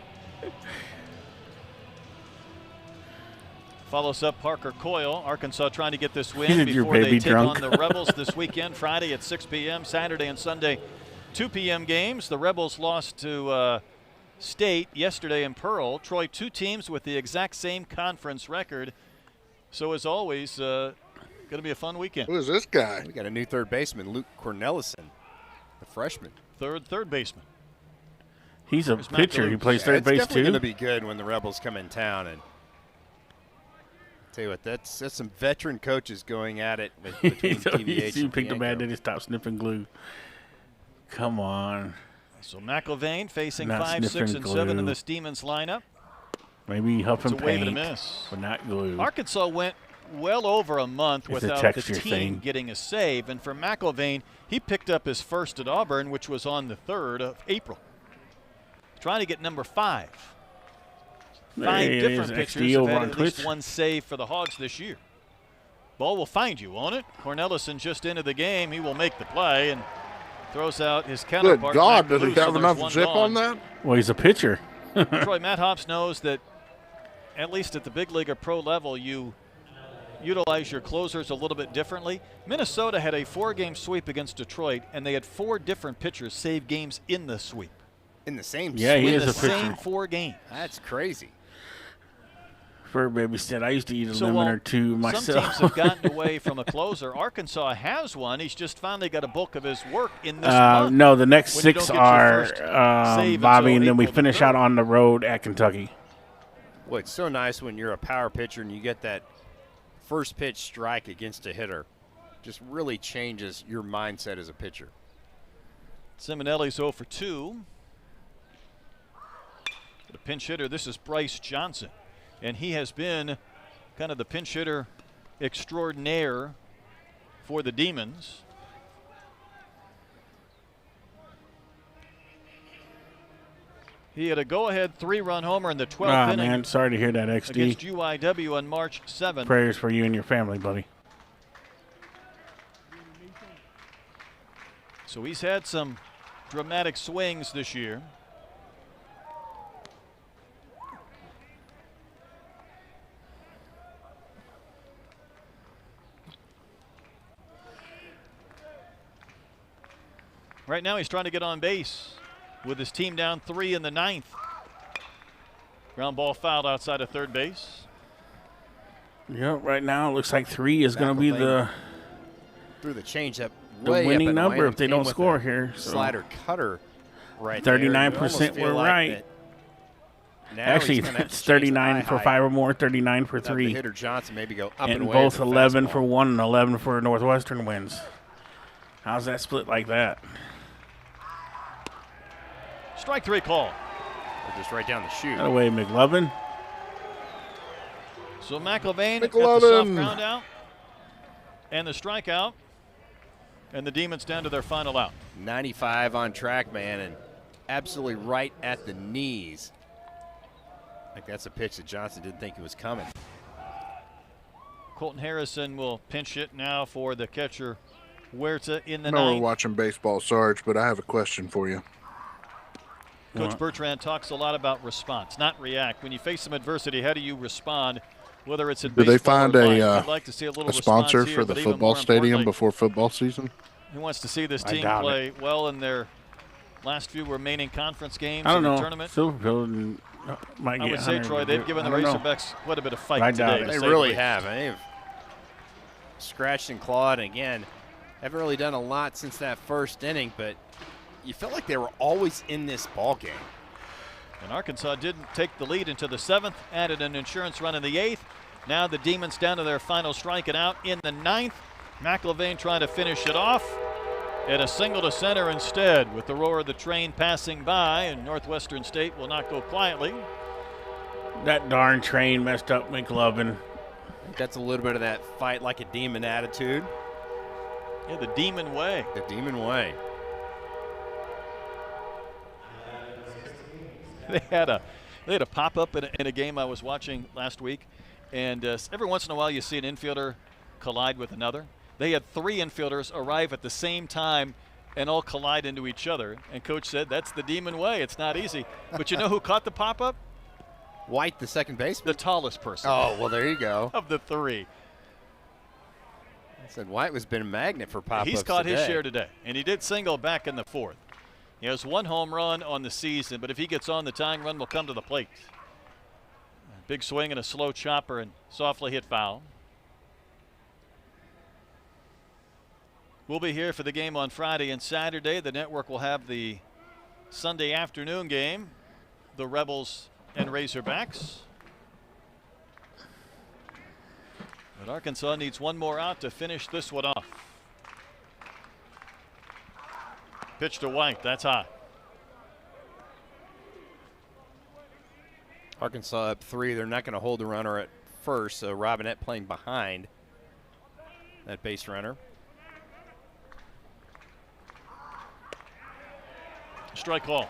Follows up Parker Coyle. Arkansas trying to get this win before they take on the Rebels this weekend. Friday at 6 p.m., Saturday and Sunday 2 p.m. games. The Rebels lost to State yesterday in Pearl. Troy, 2 teams with the exact same conference record. So as always, going to be a fun weekend. Who is this guy? We got a new third baseman, Luke Cornelison, the freshman. Third baseman. He's a pitcher. He plays third base too. It's definitely going too. to be good when the Rebels come in town. And tell you what, that's some veteran coaches going at it between TVH You and picked a man Bianco. that he stopped sniffing glue. Come on. So McIlvain facing Not 5, 6, sniffing and 7 in glue. this Demons lineup. Maybe huffing It's a wave and a paint, miss. but not glue. Arkansas went well over a month It's a without the texture team thing. getting a save. And for McIlvain, he picked up his first at Auburn, which was on the 3rd of April. Trying to get number 5. 5 Hey, different is pitchers XD have over had on at least Twitch? one save for the Hogs this year. Ball will find you, won't it? Cornelison just into the game. He will make the play and throws out his Good counterpart. God, Mac does he Blue, so have there's enough one zip gone. on that? Well, he's a pitcher. Troy, Matt Hops knows that at least at the big league or pro level, you utilize your closers a little bit differently. Minnesota had a 4-game sweep against Detroit, and they had 4 different pitchers save games in the sweep. In the same Yeah, sweep? he is In the a pitcher. same 4 games. That's crazy. Fur baby said I used to eat a So lemon while or two myself. some teams have gotten away from a closer. Arkansas has one. He's just finally got a bulk of his work in this month. No, the next when you 6 don't get your are first save Bobby, until and then we April the finish 3rd. out on the road at Kentucky. Well, it's so nice when you're a power pitcher and you get that first pitch strike against a hitter. Just really changes your mindset as a pitcher. Simonelli's 0 for 2. The pinch hitter, this is Bryce Johnson. And he has been kind of the pinch hitter extraordinaire for the Demons. He had a go-ahead 3-run homer in the 12th inning Man, sorry to hear that, XD. against UIW on March 7th. Prayers for you and your family, buddy. So he's had some dramatic swings this year. Right now he's trying to get on base with his team down 3 in the 9th. Ground ball fouled outside of third base. Yeah, right now it looks like 3 is going to be the Through the changeup, winning number if they don't score here. So. Slider cutter right 39% were right. Actually, it's 39 for 5 or more, 39 for 3. The hitter Johnson maybe go up and And away both with the 11 fastball. for 1 and 11 for Northwestern wins. How's that split like that? Strike 3 call. Or just right down the chute. That away, McLovin. So McIlvain got the soft ground out and the strikeout. And the Demons down to their final out. 95 on track, man, and absolutely right at the knees. I think that's a pitch that Johnson didn't think it was coming. Colton Harrison will pinch it now for the catcher Huerta in the I know we're ninth. watching baseball, Sarge, but I have a question for you. Coach Bertrand talks a lot about response, not react. When you face some adversity, how do you respond, whether it's in Did they baseball find or life? a I'd like to see a little sponsor response here, for the but even football more stadium importantly, before football season? He wants to see this I team doubt play well in their last few remaining conference games I don't in know. the tournament. Silverfield might I get would say, 100. Troy, they've given the I don't know. Razorbacks quite a bit of fight I doubt today. it. to They say the really least. have. And they've scratched and clawed. And again, haven't really done a lot since that first inning, but you felt like they were always in this ball game. And Arkansas didn't take the lead into the 7th, added an insurance run in the 8th. Now the Demons down to their final strike and out in the 9th. McIlvain trying to finish it off. And a single to center instead with the roar of the train passing by, and Northwestern State will not go quietly. That darn train messed up McLovin. I think that's a little bit of that fight like a demon attitude. Yeah, the Demon way. The demon way. They had a pop-up in a game I was watching last week, and every once in a while you see an infielder collide with another. They had 3 infielders arrive at the same time and all collide into each other, and Coach said that's the Demon way. It's not easy. But you know who caught the pop-up? White, the second baseman. The tallest person Oh, well, there you go. of the 3. I said White has been a magnet for pop-ups He's caught his today. share today, and he did single back in the 4th. He has 1 home run on the season, but if he gets on, the tying run will come to the plate. Big swing and a slow chopper and softly hit foul. We'll be here for the game on Friday and Saturday. The network will have the Sunday afternoon game, the Rebels and Razorbacks. But Arkansas needs 1 more out to finish this one off. Pitch to White, that's high. Arkansas up 3. They're not going to hold the runner at first, so Robinette playing behind that base runner. Strike call.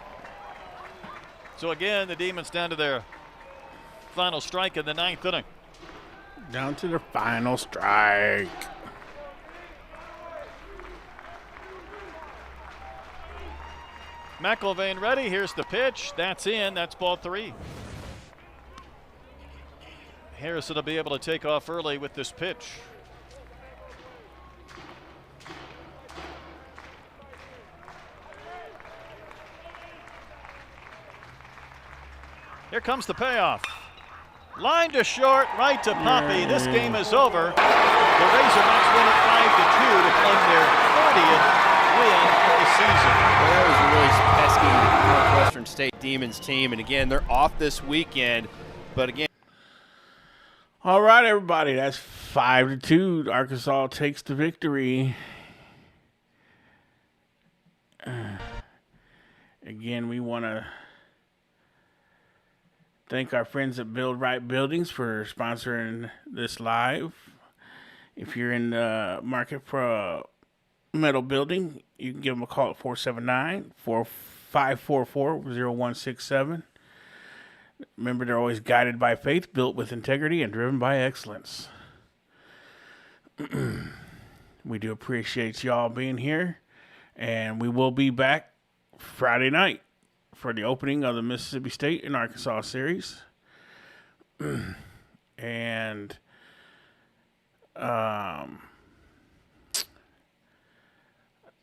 So again, the Demons down to their final strike in the 9th inning. Down to the final strike. McIlvain ready. Here's the pitch. That's in. That's ball 3. Harrison will be able to take off early with this pitch. Here comes the payoff. Line to short, right to Poppy. This game is over. The Razorbacks win it 5-2 to claim their 30th win of the season. Well, that was a really pesky Northwestern State Demons team, and again, they're off this weekend. But again, all right, everybody, that's 5-2. Arkansas takes the victory. Again, we want to thank our friends at Build Right Buildings for sponsoring this live. If you're in the market for a metal building, you can give them a call at 479-544-0167. Remember, they're always guided by faith, built with integrity, and driven by excellence. We do appreciate y'all being here, and we will be back Friday night for the opening of the Mississippi State and Arkansas series. And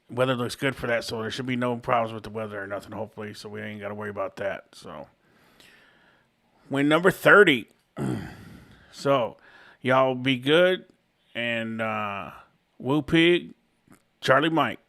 weather looks good for that, so there should be no problems with the weather or nothing, hopefully, so we ain't got to worry about that. So, win number 30. So, y'all be good, and Woo Pig, Charlie Mike.